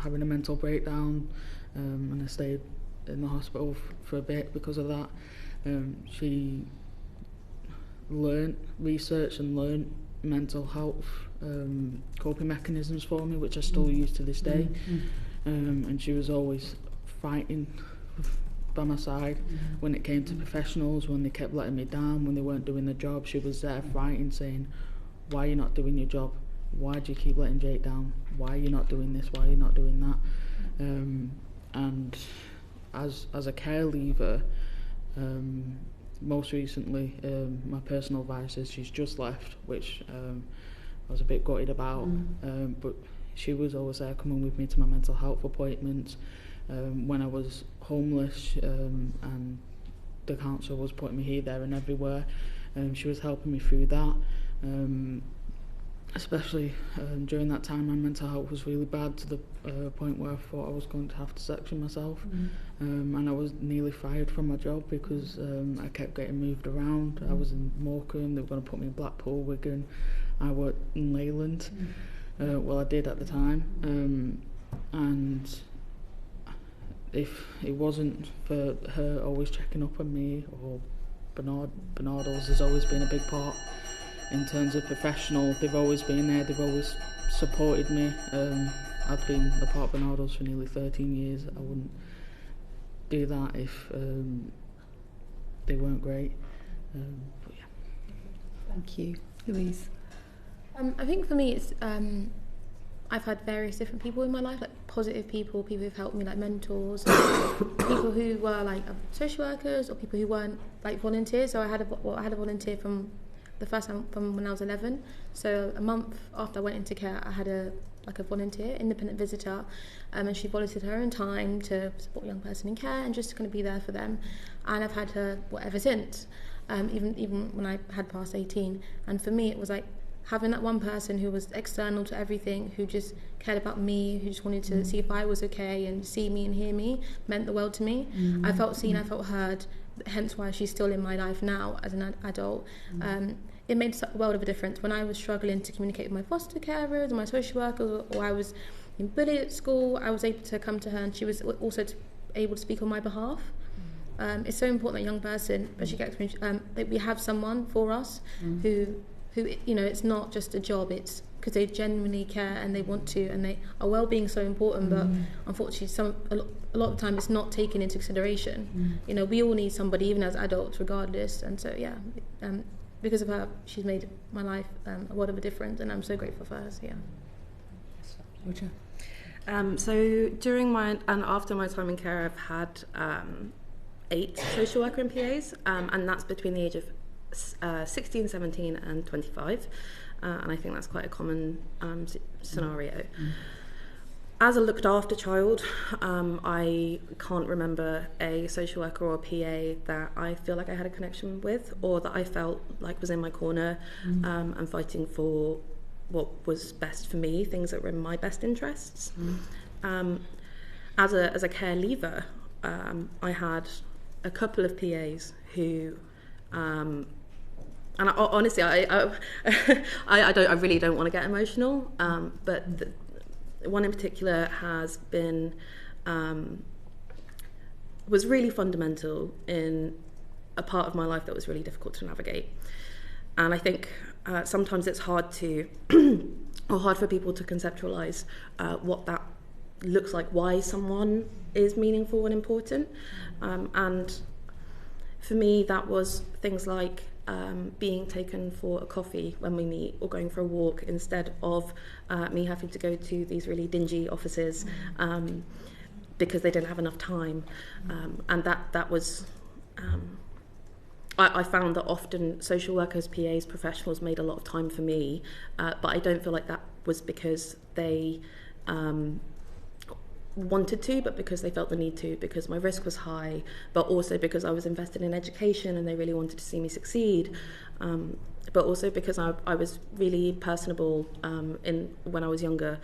having a mental breakdown, and I stayed in the hospital for a bit because of that. She researched and learned mental health coping mechanisms for me, which I still use to this day. And she was always fighting by my side when it came to professionals, when they kept letting me down, when they weren't doing the job. She was there fighting, saying, why are you not doing your job? Why do you keep letting Jake down? Why are you not doing this? Why are you not doing that? And as a care leaver, most recently, my personal advisor, she's just left, which I was a bit gutted about, but she was always there coming with me to my mental health appointments. When I was homeless, and the council was putting me here, there and everywhere, she was helping me through that. Especially during that time, my mental health was really bad, to the point where I thought I was going to have to section myself. And I was nearly fired from my job because I kept getting moved around. I was in Morecambe, they were going to put me in Blackpool, Wigan. I worked in Leyland. Well, I did at the time. And if it wasn't for her always checking up on me, or Bernardo's has always been a big part in terms of professional. They've always been there, they've always supported me. I've been a part of Bernardo's for nearly 13 years. I wouldn't do that if they weren't great. But yeah. Thank you. Louise? I think for me it's I've had various different people in my life, like positive people who've helped me, like mentors, people who were like social workers, or people who weren't like volunteers. So I had a volunteer from the first time from when I was 11. So a month after I went into care, I had a volunteer, independent visitor, and she volunteered her own time to support a young person in care and just to kind of be there for them. And I've had her ever since, even when I had passed 18. And for me, it was like having that one person who was external to everything, who just cared about me, who just wanted to see if I was okay and see me and hear me, meant the world to me. I felt seen, I felt heard, hence why she's still in my life now as an adult. It made a world of a difference. When I was struggling to communicate with my foster carers and my social workers, or I was being bullied at school, I was able to come to her, and she was also able to speak on my behalf. It's so important that young person, especially that we have someone for us who it's not just a job, it's because they genuinely care and they want to, and our well-being is so important, but unfortunately a lot of the time it's not taken into consideration. We all need somebody, even as adults, regardless. And so because of her, she's made my life a world of a difference, and I'm so grateful for her. So So during my and after my time in care, I've had 8 social worker and PAs, and that's between the age of 16, 17 and 25, and I think that's quite a common scenario. As a looked after child, I can't remember a social worker or a PA that I feel like I had a connection with, or that I felt like was in my corner and fighting for what was best for me, things that were in my best interests. As a care leaver, I had a couple of PAs who and honestly, I really don't want to get emotional, but one in particular has been was really fundamental in a part of my life that was really difficult to navigate. And I think sometimes it's hard for people to conceptualize what that looks like, why someone is meaningful and important. And for me, that was things like being taken for a coffee when we meet or going for a walk instead of me having to go to these really dingy offices because they didn't have enough time. And that was... I found that often social workers, PAs, professionals made a lot of time for me, but I don't feel like that was because they wanted to, but because they felt the need to, because my risk was high, but also because I was invested in education and they really wanted to see me succeed, but also because I was really personable when I was younger,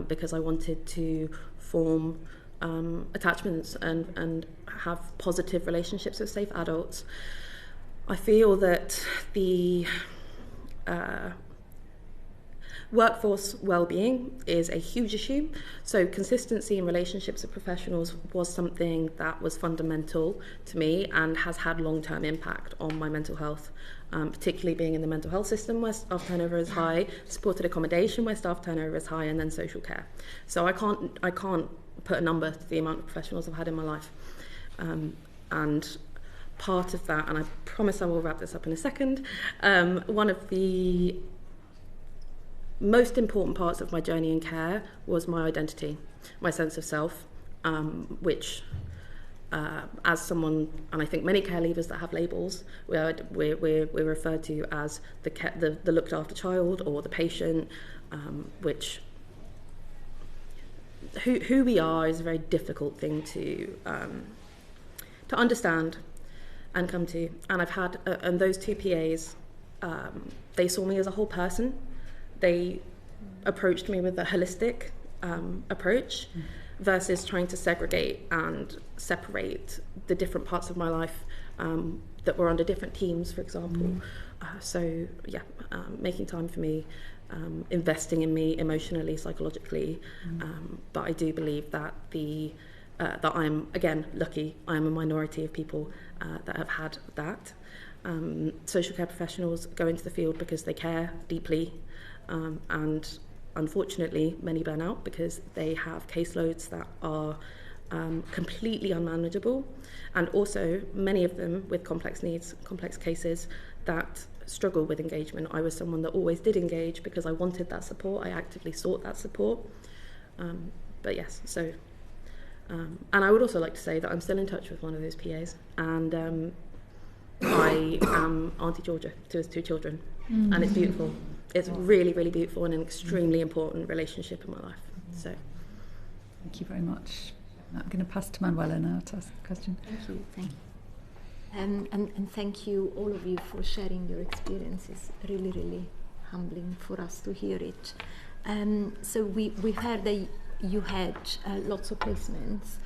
because I wanted to form attachments and have positive relationships with safe adults. I feel that the workforce well-being is a huge issue. So consistency in relationships with professionals was something that was fundamental to me and has had long-term impact on my mental health, particularly being in the mental health system where staff turnover is high, supported accommodation where staff turnover is high, and then social care. So I can't put a number to the amount of professionals I've had in my life. And part of that, and I promise I will wrap this up in a second, one of the most important parts of my journey in care was my identity, my sense of self, which as someone, and I think many care leavers that have labels, we're referred to as the looked after child or the patient, which who we are is a very difficult thing to understand and come to. And I've had, and those two PAs, they saw me as a whole person. They approached me with a holistic approach versus trying to segregate and separate the different parts of my life that were under different teams, for example. So yeah, making time for me, investing in me emotionally, psychologically. But I do believe that that I'm, again, lucky. I'm a minority of people that have had that. Social care professionals go into the field because they care deeply, and unfortunately many burn out because they have caseloads that are completely unmanageable, and also many of them with complex needs, complex cases that struggle with engagement. I was someone that always did engage because I wanted that support. I actively sought that support. But yes, so and I would also like to say that I'm still in touch with one of those PAs, and I am Auntie Georgia to his two children, and it's beautiful. It's really, really beautiful and an extremely important relationship in my life. So, thank you very much. I'm going to pass to Manuela now to ask a question. Thank you. Thank you. And thank you, all of you, for sharing your experiences. Really, really humbling for us to hear it. So we heard that you had lots of placements,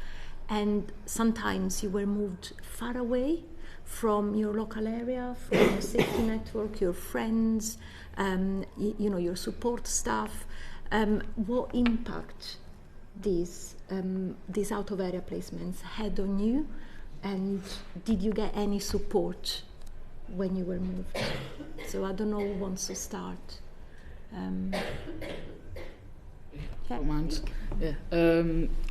and sometimes you were moved far away from your local area, from your safety network, your friends, your support staff. What impact these out-of-area placements had on you, and did you get any support when you were moved? So I don't know who wants to start. Don't mind. Yeah.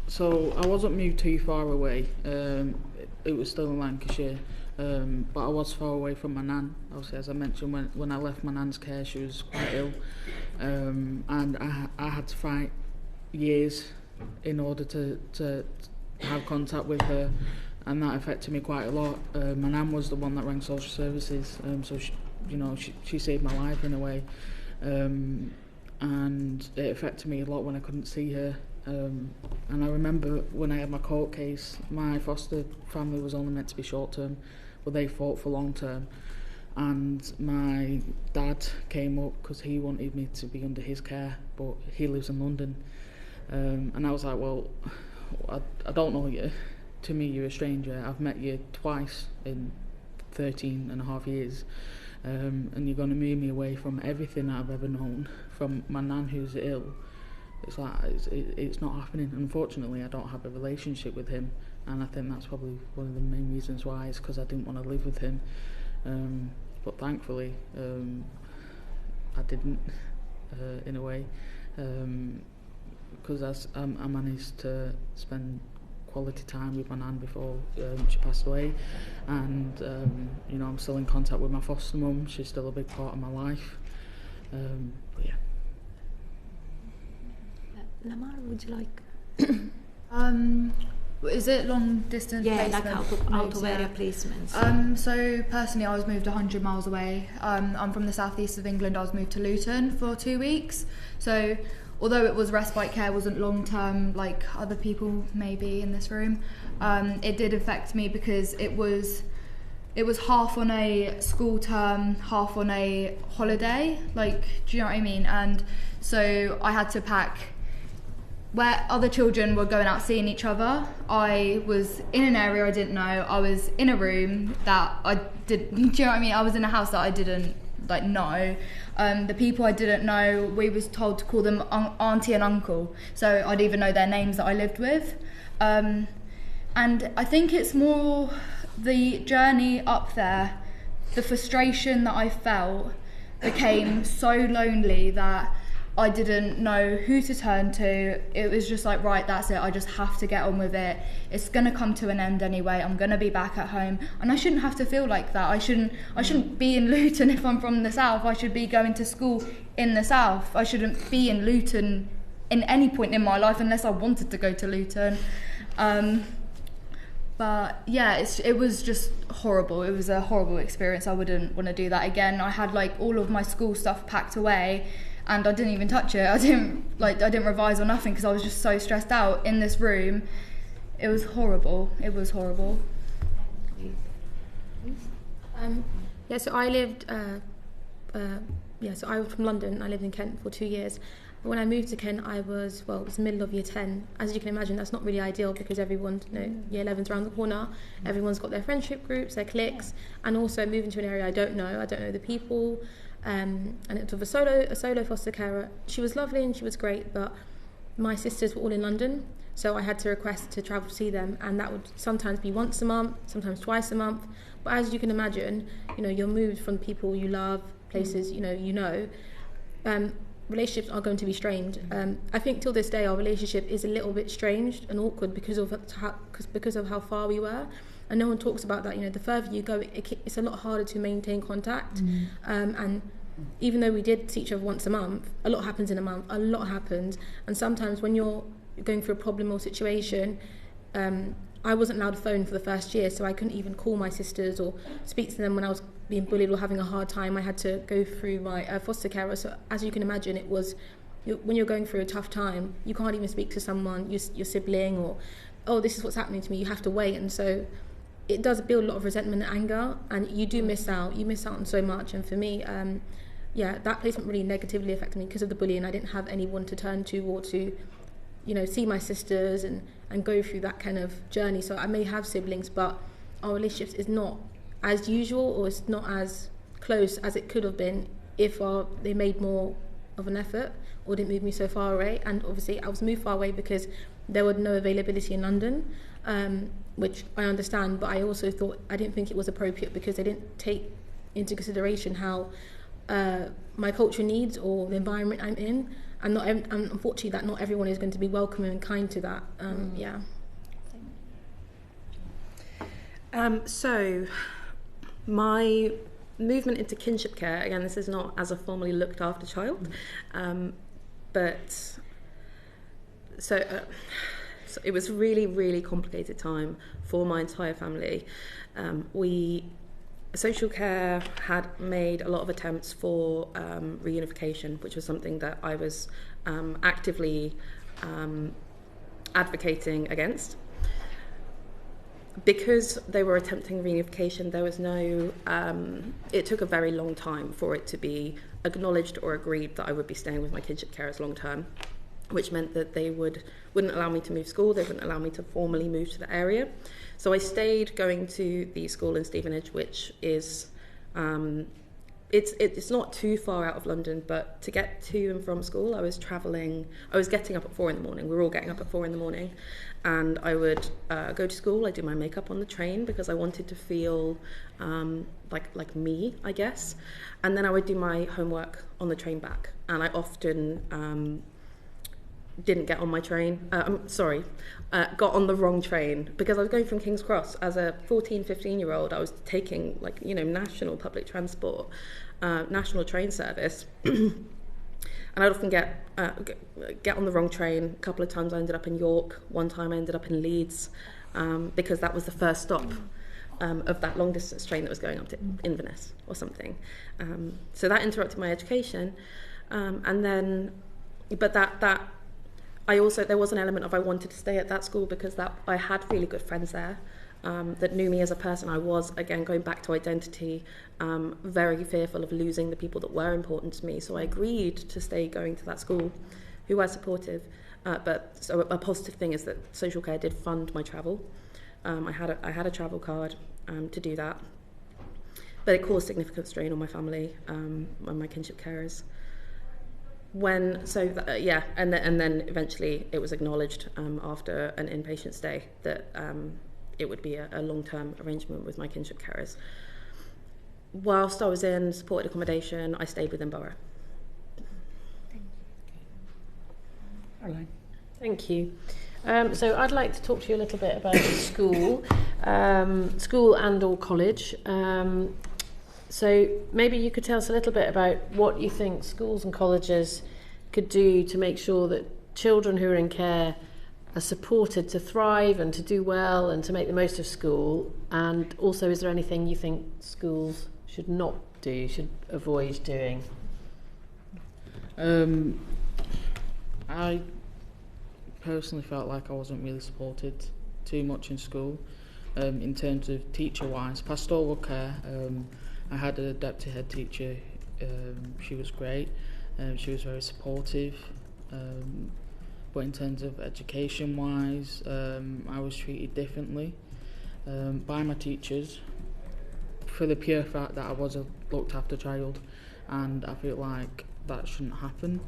So I wasn't moved too far away. It was still in Lancashire. But I was far away from my nan. Obviously, as I mentioned, when I left my nan's care, she was quite ill, and I had to fight years in order to have contact with her, and that affected me quite a lot. My nan was the one that rang social services, so she saved my life in a way, and it affected me a lot when I couldn't see her. And I remember when I had my court case, my foster family was only meant to be short term, but they fought for long term, and my dad came up because he wanted me to be under his care, but he lives in London, and I was like, well, I don't know you. To me, you're a stranger. I've met you twice in 13 and a half years, and you're going to move me away from everything that I've ever known, from my nan who's ill. It's like, it's not happening. Unfortunately, I don't have a relationship with him, and I think that's probably one of the main reasons why, is because I didn't want to live with him. But thankfully, I didn't, in a way, because I managed to spend quality time with my nan before she passed away, and you know, I'm still in contact with my foster mum. She's still a big part of my life. But yeah. Lamar, would you like? Is it long distance placement? Like out of area placements. So personally, I was moved 100 miles away. I'm from the southeast of England. I was moved to Luton for 2 weeks. So although it was respite care, wasn't long term like other people maybe in this room, it did affect me because it was half on a school term, half on a holiday. Like, do you know what I mean? And so I had to pack. Where other children were going out seeing each other, I was in an area I didn't know. I was in a room that I didn't, do you know what I mean? I was in a house that I didn't like know. The people I didn't know, we was told to call them auntie and uncle. So I'd even know their names that I lived with. And I think it's more the journey up there, the frustration that I felt became so lonely that I didn't know who to turn to. It was just like, right, that's it. I just have to get on with it. It's going to come to an end anyway. I'm going to be back at home. And I shouldn't have to feel like that. I shouldn't be in Luton if I'm from the south. I should be going to school in the south. I shouldn't be in Luton in any point in my life unless I wanted to go to Luton. But yeah, it was just horrible. It was a horrible experience. I wouldn't want to do that again. I had like all of my school stuff packed away, and I didn't even touch it. I didn't revise or nothing because I was just so stressed out in this room. It was horrible. It was horrible. So I lived. So I was from London. I lived in Kent for 2 years. But when I moved to Kent, it was the middle of year 10. As you can imagine, that's not really ideal because everyone's, year 11's around the corner. Everyone's got their friendship groups, their cliques, and also moving to an area I don't know the people. And it was a solo foster carer. She was lovely and she was great, but my sisters were all in London, so I had to request to travel to see them, and that would sometimes be once a month, sometimes twice a month. But as you can imagine, you're moved from people you love, places relationships are going to be strained. I think till this day our relationship is a little bit strange and awkward because of how far we were. And no one talks about that. The further you go, it's a lot harder to maintain contact. And even though we did see each other once a month, a lot happens in a month. A lot happens. And sometimes when you're going through a problem or situation, I wasn't allowed a phone for the first year, so I couldn't even call my sisters or speak to them when I was being bullied or having a hard time. I had to go through my foster carer. So as you can imagine, it was when you're going through a tough time, you can't even speak to someone, your sibling, or, oh, this is what's happening to me. You have to wait. And so it does build a lot of resentment and anger, and you do miss out. You miss out on so much. And for me, that placement really negatively affected me because of the bullying. I didn't have anyone to turn to or to, see my sisters and go through that kind of journey. So I may have siblings, but our relationships is not as usual, or it's not as close as it could have been if they made more of an effort or didn't move me so far away. And obviously I was moved far away because there was no availability in London, which I understand, but I also I didn't think it was appropriate because they didn't take into consideration how my culture needs or the environment I'm in, and unfortunately that not everyone is going to be welcoming and kind to that. So my movement into kinship care, again, this is not as a formally looked after child, but so it was really, really complicated time for my entire family. Social care had made a lot of attempts for reunification, which was something that I was actively advocating against. Because they were attempting reunification, there was no... it took a very long time for it to be acknowledged or agreed that I would be staying with my kinship carers long term, which meant that they wouldn't allow me to move school, they wouldn't allow me to formally move to the area. So I stayed going to the school in Stevenage, which is... It's not too far out of London, but to get to and from school, I was getting up at 4 a.m. We were all getting up at 4 a.m, and I would go to school. I'd do my makeup on the train because I wanted to feel like me, I guess. And then I would do my homework on the train back. And I often didn't get on my train. Got on the wrong train because I was going from King's Cross. As a 14, 15-year-old, I was taking national public transport, national train service. And I'd often get on the wrong train. A couple of times I ended up in York. One time I ended up in Leeds because that was the first stop of that long distance train that was going up to Inverness or something. So that interrupted my education. There was an element of I wanted to stay at that school because I had really good friends there that knew me as a person. I was, again, going back to identity, very fearful of losing the people that were important to me. So I agreed to stay going to that school, who were supportive. So a positive thing is that social care did fund my travel. I had a travel card to do that, but it caused significant strain on my family and my kinship carers. And then eventually it was acknowledged after an inpatient stay that it would be a long-term arrangement with my kinship carers. Whilst I was in supported accommodation, I stayed within Borough. Thank you. So I'd like to talk to you a little bit about school and or college. So maybe you could tell us a little bit about what you think schools and colleges could do to make sure that children who are in care are supported to thrive and to do well and to make the most of school. And also, is there anything you think schools should not do, should avoid doing? I personally felt like I wasn't really supported too much in school in terms of teacher-wise. Pastoral care, I had a deputy head teacher. She was great. She was very supportive. But in terms of education-wise, I was treated differently by my teachers for the pure fact that I was a looked-after child, and I feel like that shouldn't happen.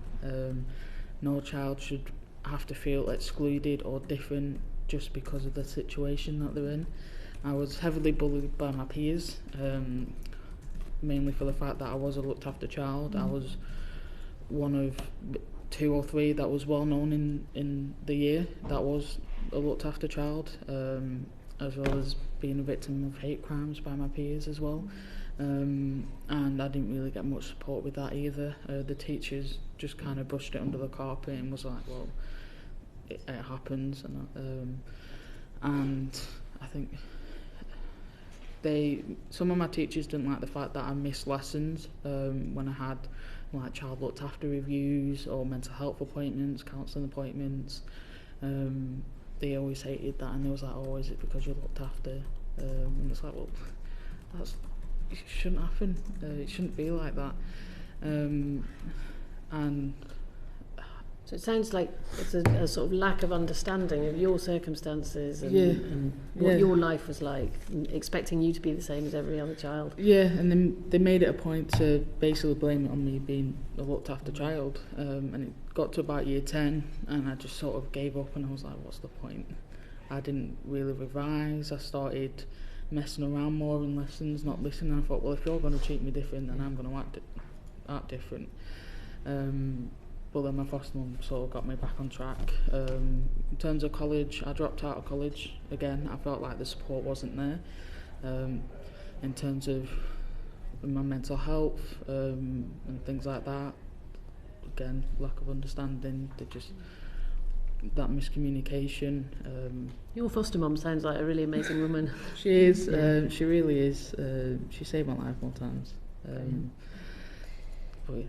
No child should have to feel excluded or different just because of the situation that they're in. I was heavily bullied by my peers, mainly for the fact that I was a looked-after child. I was one of 2 or 3 that was well known in the year that was a looked after child, as well as being a victim of hate crimes by my peers as well. And I didn't really get much support with that either. The teachers just kind of brushed it under the carpet and was like, well, it happens. And I think some of my teachers didn't like the fact that I missed lessons when I had like child looked after reviews or mental health appointments, counselling appointments. They always hated that, and they was like, oh, is it because you're looked after? And it's like, well, it shouldn't happen. It shouldn't be like that. And so it sounds like it's a sort of lack of understanding of your circumstances and what your life was like, and expecting you to be the same as every other child. Yeah, and then they made it a point to basically blame it on me being a looked after child. And it got to about year 10, and I just sort of gave up, and I was like, what's the point? I didn't really revise. I started messing around more in lessons, not listening. I thought, well, if you're going to treat me different, then I'm going to act different. But then my foster mum sort of got me back on track. In terms of college, I dropped out of college again. I felt like the support wasn't there. In terms of my mental health and things like that, again, lack of understanding, that miscommunication. Your foster mum sounds like a really amazing woman. She is, she really is. She saved my life more times. But yeah.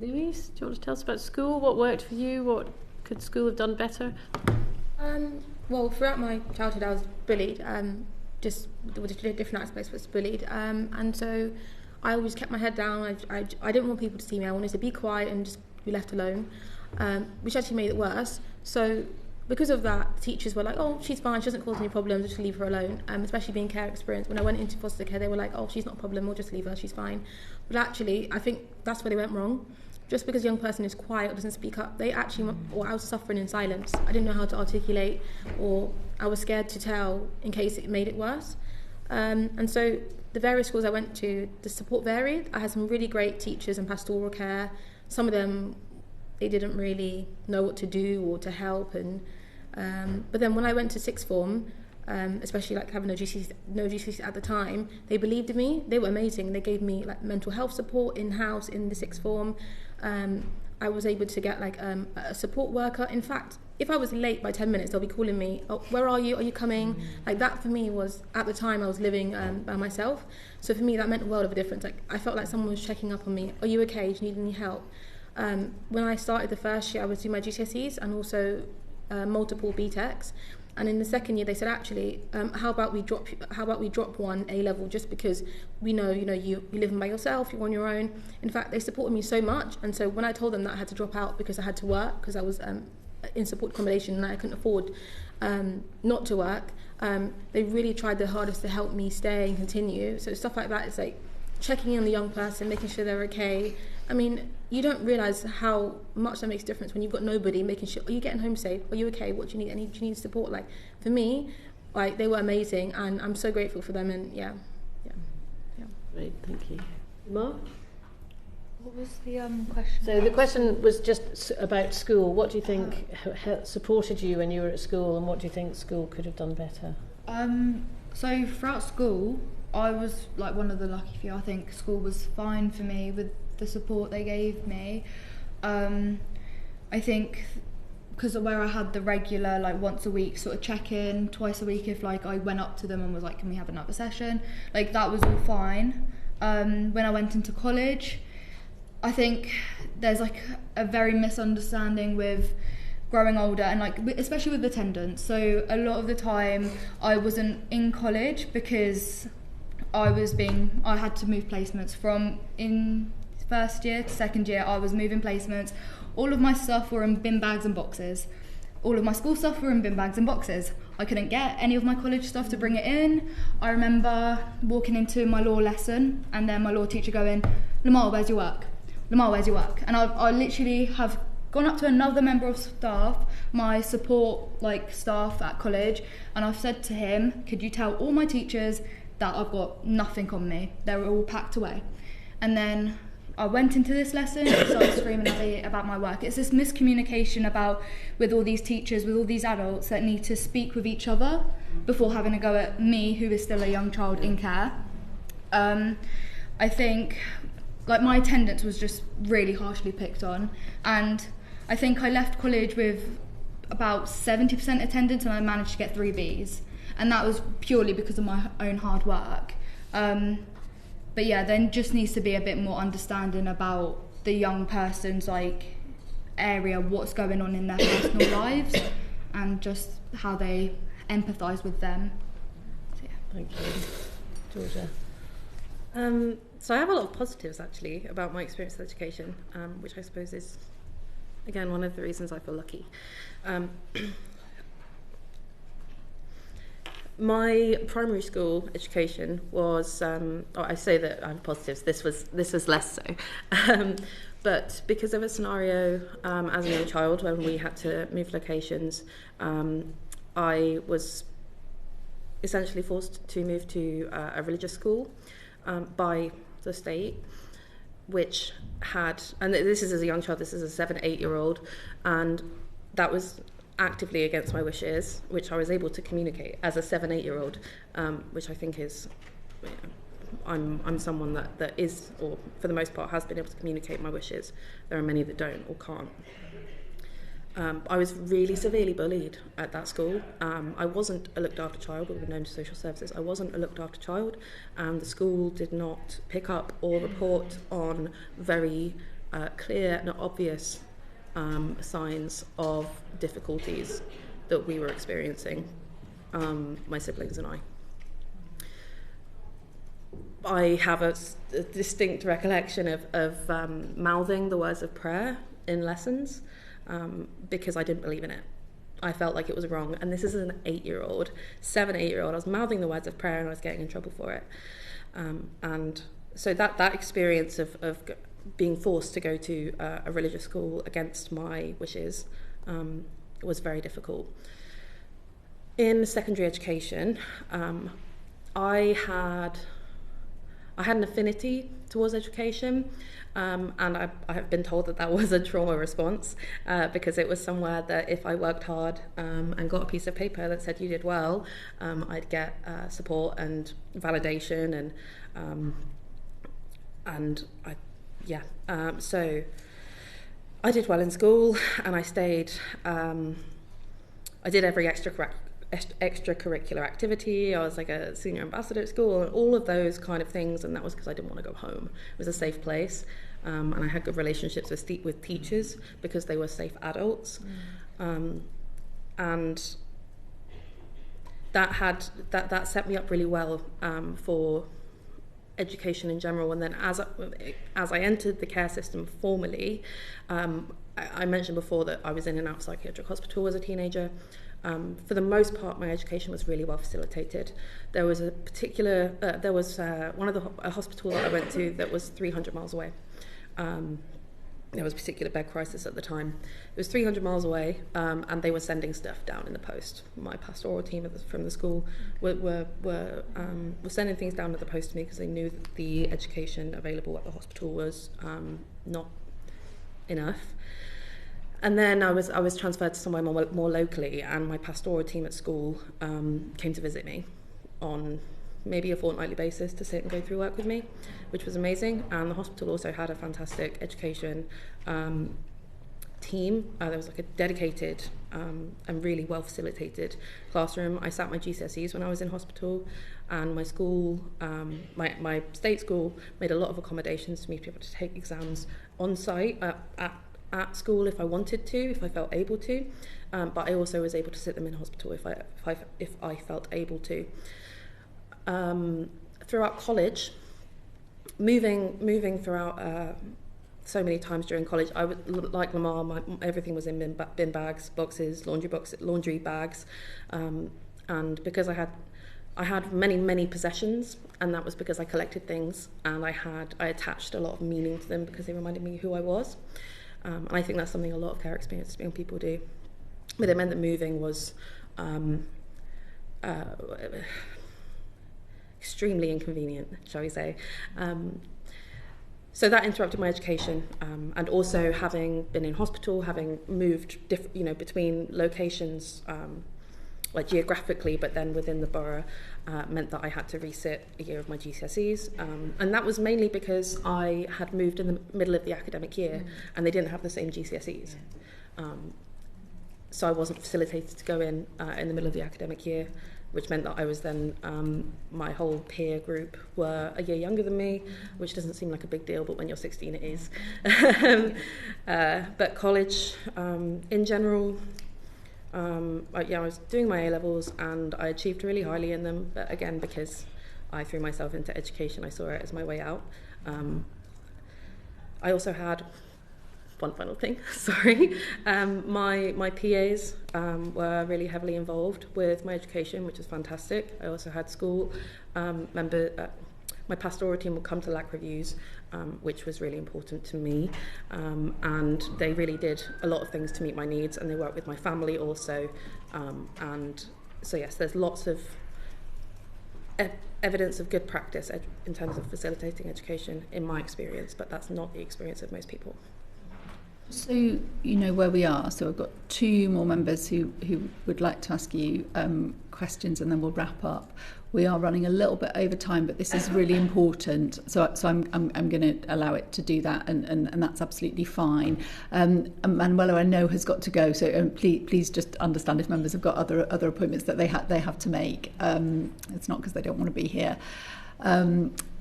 Louise, do you want to tell us about school? What worked for you? What could school have done better? Well, throughout my childhood I was bullied, just with different aspects, but bullied. And so I always kept my head down. I didn't want people to see me. I wanted to be quiet and just be left alone, which actually made it worse. So because of that, teachers were like, oh, she's fine, she doesn't cause any problems, just leave her alone. Especially being care experienced, when I went into foster care, they were like, oh, she's not a problem, we'll just leave her, she's fine. But actually, I think that's where they went wrong. Just because a young person is quiet or doesn't speak up, I was suffering in silence. I didn't know how to articulate, or I was scared to tell in case it made it worse. And so the various schools I went to, the support varied. I had some really great teachers in pastoral care. Some of them they didn't really know what to do or to help. And but then when I went to sixth form, especially like having no GCSEs at the time, they believed in me. They were amazing. They gave me like mental health support in-house in the sixth form. I was able to get like a support worker. In fact, if I was late by 10 minutes, they'll be calling me, oh, where are you? Are you coming? Like that for me was, at the time I was living by myself. So for me, that meant a world of a difference. Like I felt like someone was checking up on me. Are you okay? Do you need any help? When I started the first year, I was doing my GCSEs and also multiple BTECs. And in the second year, they said, actually, how about we drop one A level, just because we know, you live by yourself, you're on your own. In fact, they supported me so much, and so when I told them that I had to drop out because I had to work, because I was in support accommodation and I couldn't afford not to work, they really tried their hardest to help me stay and continue. So stuff like that is like checking in on the young person, making sure they're okay. I mean, you don't realise how much that makes a difference when you've got nobody, making sure, are you getting home safe? Are you okay? What do you need? Do you need support? Like, for me, like, they were amazing, and I'm so grateful for them, and yeah. Great, thank you. Lamar? What was the question? So the question was just about school. What do you think supported you when you were at school, and what do you think school could have done better? So throughout school, I was like one of the lucky few. I think school was fine for me with the support they gave me. I think because of where I had the regular, like once a week sort of check-in, twice a week if like I went up to them and was like, can we have another session? Like that was all fine. When I went into college, I think there's like a very misunderstanding with growing older and like especially with attendance. So a lot of the time I wasn't in college because I had to move placements from in first year to second year. I was moving placements. All of my stuff were in bin bags and boxes. All of my school stuff were in bin bags and boxes. I couldn't get any of my college stuff to bring it in. I remember walking into my law lesson and then my law teacher going, Lamar, where's your work? Lamar, where's your work? And I literally have gone up to another member of staff, my support like staff at college, and I've said to him, could you tell all my teachers that I've got nothing on me? They're all packed away. And then I went into this lesson and started screaming at me about my work. It's this miscommunication with all these teachers, with all these adults that need to speak with each other before having a go at me, who is still a young child in care. I think like my attendance was just really harshly picked on, and I think I left college with about 70% attendance and I managed to get 3 Bs, and that was purely because of my own hard work. But yeah, there just needs to be a bit more understanding about the young person's like area, what's going on in their personal lives, and just how they empathise with them. So, yeah. Thank you. Georgia? So I have a lot of positives actually about my experience with education, which I suppose is, again, one of the reasons I feel lucky. My primary school education was, I say that I have positives, this was less so. But because of a scenario as a young child when we had to move locations, I was essentially forced to move to a religious school by the state, which had, and this is as a young child, this is a 7-8-year-old, and that was actively against my wishes, which I was able to communicate as a 7-8-year-old, which I think is, I'm someone that is, or for the most part has been able to communicate my wishes. There are many that don't or can't. I was really severely bullied at that school. I wasn't a looked after child, but we're known to social services. I wasn't a looked after child, and the school did not pick up or report on very clear and obvious signs of difficulties that we were experiencing, my siblings and I have a distinct recollection of mouthing the words of prayer in lessons because I didn't believe in it. I felt like it was wrong, and this is an 8-year-old, 7-8-year-old. I was mouthing the words of prayer and I was getting in trouble for it. And so that experience of being forced to go to a religious school against my wishes was very difficult. In secondary education, I I had an affinity towards education, and I have been told that was a trauma response, because it was somewhere that if I worked hard and got a piece of paper that said you did well, I'd get support and validation, so I did well in school, and I stayed. I did every extracurricular activity. I was like a senior ambassador at school, and all of those kind of things, and that was because I didn't want to go home. It was a safe place, and I had good relationships with teachers because they were safe adults, and that set me up really well for education in general. And then as I entered the care system formally, I mentioned before that I was in and out of psychiatric hospital as a teenager. For the most part, my education was really well facilitated. There was a particular, a hospital that I went to that was 300 miles away. There was a particular bed crisis at the time. It was 300 miles away, and they were sending stuff down in the post. My pastoral team from the school were sending things down at the post to me because they knew that the education available at the hospital was not enough. And then I was transferred to somewhere more locally, and my pastoral team at school came to visit me on maybe a fortnightly basis to sit and go through work with me, which was amazing. And the hospital also had a fantastic education team. There was like a dedicated and really well facilitated classroom. I sat my GCSEs when I was in hospital, and my school, my state school, made a lot of accommodations for me to be able to take exams on site at school if I wanted to, if I felt able to, but I also was able to sit them in hospital if I felt able to. Throughout college, moving throughout so many times during college, I would, like Lamar, everything was in bin bags, boxes, laundry bags, and because I had many possessions, and that was because I collected things, and I attached a lot of meaning to them because they reminded me who I was. And I think that's something a lot of care experienced young people do. But it meant that moving was extremely inconvenient, shall we say. So that interrupted my education, and also having been in hospital, having moved between locations, like geographically, but then within the borough, meant that I had to resit a year of my GCSEs, and that was mainly because I had moved in the middle of the academic year, and they didn't have the same GCSEs. So I wasn't facilitated to go in the middle of the academic year, which meant that I was then, my whole peer group were a year younger than me, which doesn't seem like a big deal, but when you're 16 it is. But college, in general, I was doing my A-levels and I achieved really highly in them, but again, because I threw myself into education, I saw it as my way out. I also had one final thing, sorry. My PAs were really heavily involved with my education, which is fantastic. I also had school my pastoral team would come to LAC reviews, which was really important to me, and they really did a lot of things to meet my needs, and they worked with my family also, and so yes, there's lots of evidence of good practice in terms of facilitating education in my experience, but that's not the experience of most people. So you know where we are, so I've got two more members who would like to ask you questions, and then we'll wrap up. We are running a little bit over time, but this is really important, so I'm going to allow it to do that, and that's absolutely fine. Manuela, I know, has got to go, so please just understand if members have got other appointments that they have to make. It's not because they don't want to be here.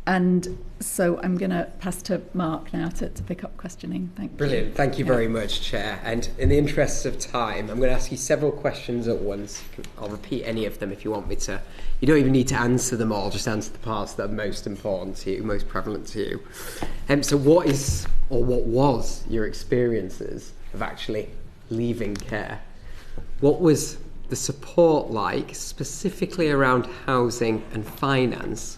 And so I'm going to pass to Mark now to pick up questioning. Thank you. Brilliant. Thank you very much, Chair. And in the interests of time, I'm going to ask you several questions at once. I'll repeat any of them if you want me to. You don't even need to answer them all, just answer the parts that are most important to you, most prevalent to you. So what was your experiences of actually leaving care? What was the support like, specifically around housing and finance?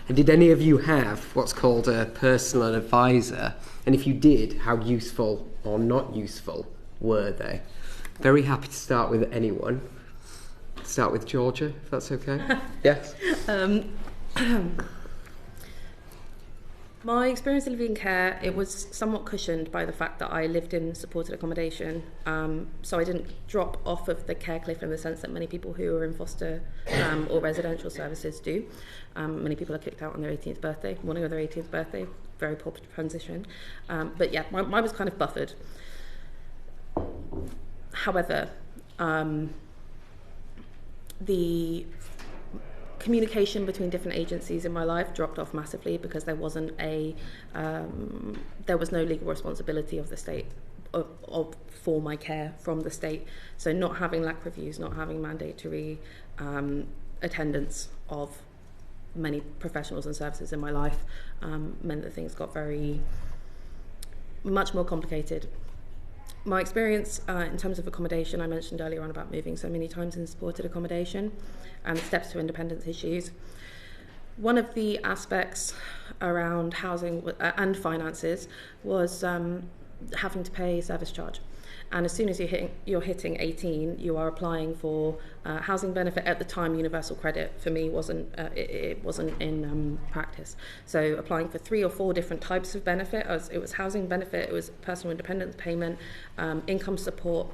And did any of you have what's called a personal advisor? And if you did, how useful or not useful were they? Very happy to start with anyone. Start with Georgia, if that's okay. Yes. My experience of living in care, it was somewhat cushioned by the fact that I lived in supported accommodation. So I didn't drop off of the care cliff in the sense that many people who are in foster or residential services do. Many people are kicked out on their 18th birthday, morning of their 18th birthday. Very poor transition. But yeah, mine was kind of buffered. However, the communication between different agencies in my life dropped off massively because there was no legal responsibility of the state for my care from the state. So not having LAC reviews, not having mandatory attendance of many professionals and services in my life meant that things got much more complicated. My experience in terms of accommodation, I mentioned earlier on about moving so many times in supported accommodation and steps to independence issues. One of the aspects around housing and finances was having to pay service charge. And as soon as you're hitting 18, you are applying for housing benefit. At the time, universal credit for me wasn't in practice. So applying for 3 or 4 different types of benefit. It was housing benefit, it was personal independence payment, income support.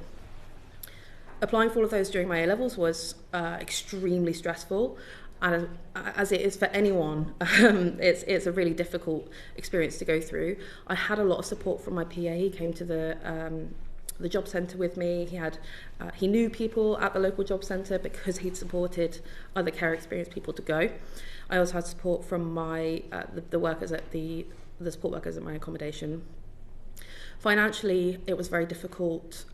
Applying for all of those during my A-levels was extremely stressful. And as it is for anyone, it's a really difficult experience to go through. I had a lot of support from my PA. He came to the job centre with me. He knew people at the local job centre because he'd supported other care experienced people to go. I also had support from my the workers at the support workers at my accommodation. Financially, it was very difficult.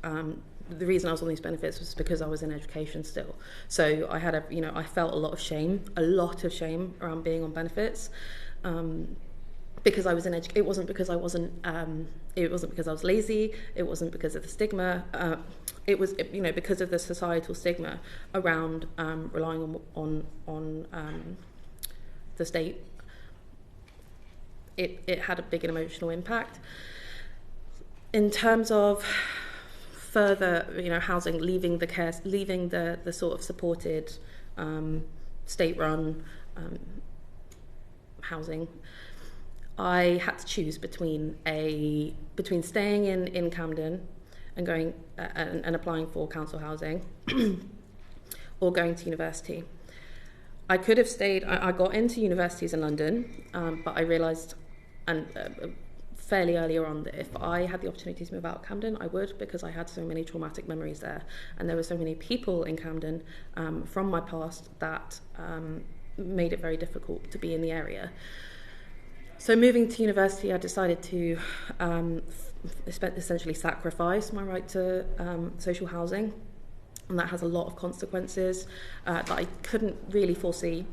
The reason I was on these benefits was because I was in education still. So I had I felt a lot of shame around being on benefits. Because I was in education. It wasn't because I wasn't. It wasn't because I was lazy. It wasn't because of the stigma. It was because of the societal stigma around relying on the state. It had a big emotional impact. In terms of further, housing, leaving the sort of supported, state-run housing. I had to choose between staying in Camden and going and applying for council housing or going to university. I could have stayed. I got into universities in London, but I realised fairly early on that if I had the opportunity to move out of Camden, I would, because I had so many traumatic memories there, and there were so many people in Camden from my past that made it very difficult to be in the area. So moving to university, I decided to essentially sacrifice my right to social housing, and that has a lot of consequences that I couldn't really foresee.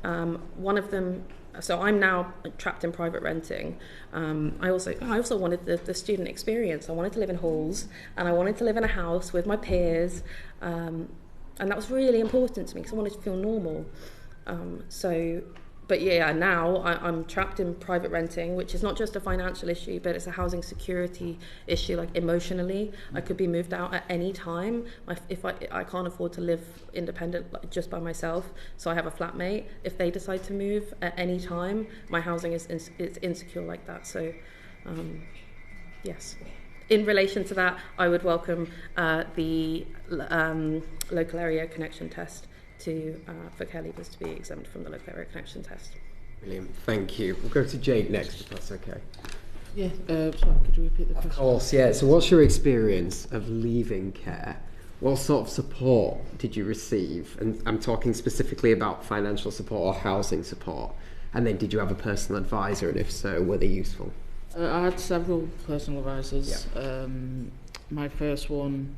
One of them, so I'm now trapped in private renting. I also wanted the student experience. I wanted to live in halls, and I wanted to live in a house with my peers, and that was really important to me because I wanted to feel normal. But yeah, now I'm trapped in private renting, which is not just a financial issue, but it's a housing security issue, like emotionally. I could be moved out at any time. If I can't afford to live independent just by myself, so I have a flatmate. If they decide to move at any time, my housing is insecure like that. So, yes. In relation to that, I would welcome the local area connection test for care leavers to be exempt from the local area connection test. Brilliant, thank you. We'll go to Jake next, if that's okay. Yeah, sorry, could you repeat the question? Of course, yeah. So what's your experience of leaving care? What sort of support did you receive? And I'm talking specifically about financial support or housing support. And then did you have a personal advisor? And if so, were they useful? I had several personal advisors. Yeah. My first one,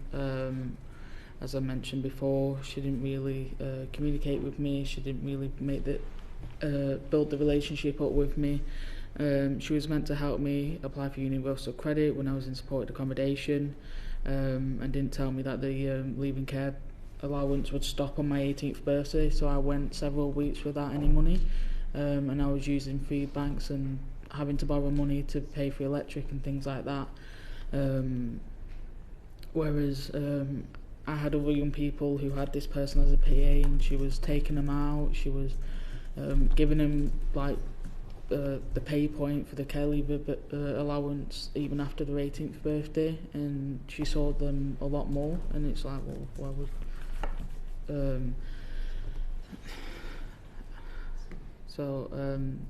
as I mentioned before, she didn't really communicate with me. She didn't really build the relationship up with me. She was meant to help me apply for universal credit when I was in supported accommodation, and didn't tell me that the leaving care allowance would stop on my 18th birthday, so I went several weeks without any money, and I was using food banks and having to borrow money to pay for electric and things like that. Whereas I had other young people who had this person as a PA, and she was taking them out. She was giving them like the pay point for the care leave allowance even after their 18th birthday, and she saw them a lot more, and it's like, well, why would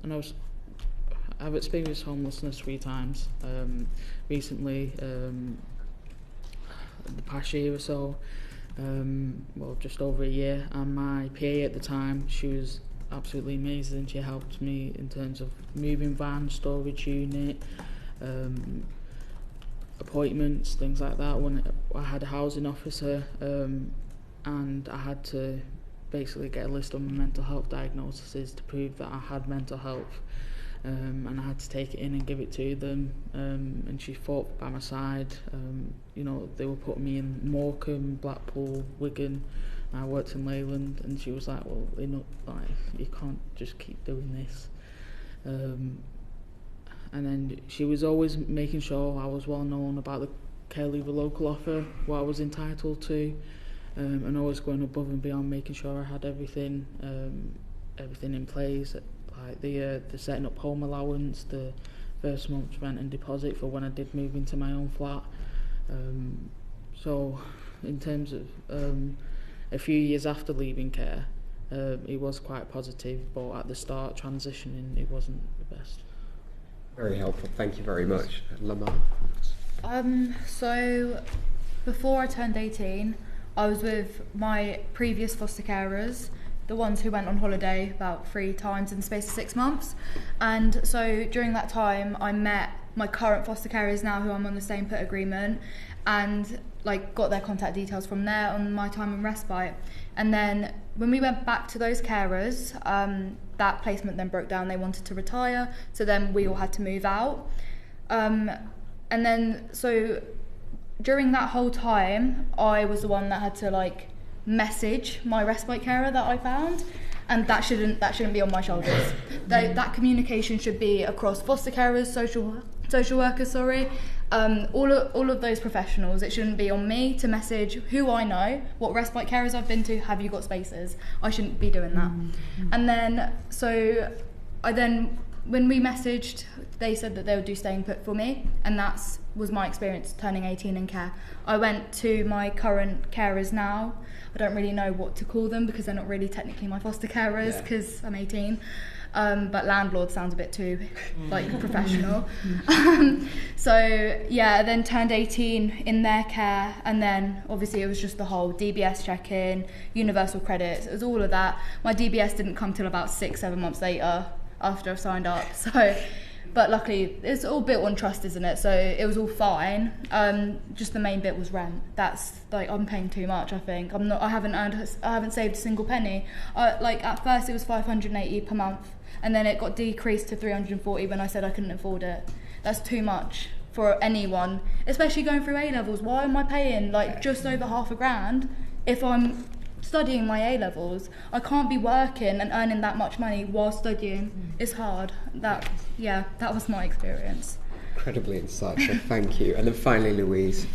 and I've experienced homelessness 3 times recently, the past year or so, well, just over a year, and my PA at the time, she was absolutely amazing. She helped me in terms of moving van, storage unit, appointments, things like that. When I had a housing officer, and I had to basically get a list of my mental health diagnoses to prove that I had mental health, and I had to take it in and give it to them, and she fought by my side. You know, they were putting me in Morecambe, Blackpool, Wigan. I worked in Leyland, and she was like, well, you can't just keep doing this. And then she was always making sure I was well known about the care leave local offer, what I was entitled to, and always going above and beyond, making sure I had everything in place, like the setting up home allowance, the first month's rent and deposit for when I did move into my own flat. So in terms of a few years after leaving care, it was quite positive, but at the start, transitioning, it wasn't the best. Very helpful, thank you very much. Lamar? So before I turned 18, I was with my previous foster carers, the ones who went on holiday about 3 times in the space of 6 months. And so during that time, I met my current foster carers now, who I'm on the same put agreement, and got their contact details from there on my time in respite. And then when we went back to those carers, that placement then broke down. They wanted to retire, so then we all had to move out. And then so during that whole time, I was the one that had to message my respite carer that I found, and that shouldn't be on my shoulders. That communication should be across foster carers, social workers, all of those professionals. It shouldn't be on me to message who I know, what respite carers I've been to, have you got spaces? I shouldn't be doing that. And then when we messaged, they said that they would do staying put for me, and that was my experience turning 18 in care. I went to my current carers now. I don't really know what to call them because they're not really technically my foster carers because I'm 18. But landlord sounds a bit too professional. Then turned 18 in their care, and then obviously it was just the whole DBS check-in, universal credits, it was all of that. My DBS didn't come till about 6-7 months later after I've signed up, but luckily it's all built on trust, isn't it? So it was all fine. Just the main bit was rent. That's I'm paying too much. I think I haven't saved a single penny. At first it was 580 per month, and then it got decreased to 340 when I said I couldn't afford it. That's too much for anyone, especially going through A-levels. Why am I paying just over £500 if I'm studying my A-levels? I can't be working and earning that much money while studying. It's hard. That was my experience. Incredibly insightful, thank you. And then finally, Louise.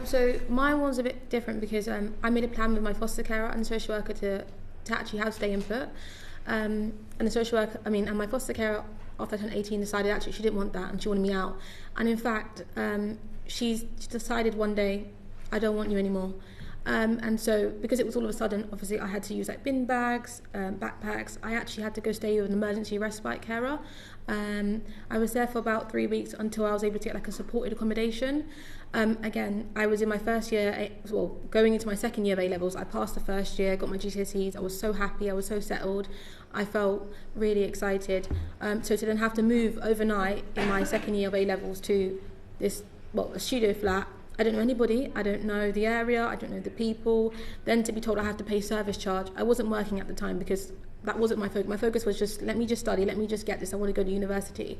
So mine was a bit different because I made a plan with my foster carer and social worker to actually have stay input. And the social worker, and my foster carer, after I turned 18, decided actually she didn't want that and she wanted me out. And in fact, she decided one day, I don't want you anymore. And so because it was all of a sudden, obviously I had to use bin bags, backpacks. I actually had to go stay with an emergency respite carer. I was there for about 3 weeks until I was able to get a supported accommodation. Again, I was in my first year, going into my second year of A-levels. I passed the first year, got my GCSEs. I was so happy, I was so settled. I felt really excited. So to then have to move overnight in my second year of A-levels to this, a studio flat. I don't know anybody, I don't know the area, I don't know the people. Then to be told I have to pay service charge. I wasn't working at the time because that wasn't my focus. My focus was just, let me just study, let me just get this, I want to go to university.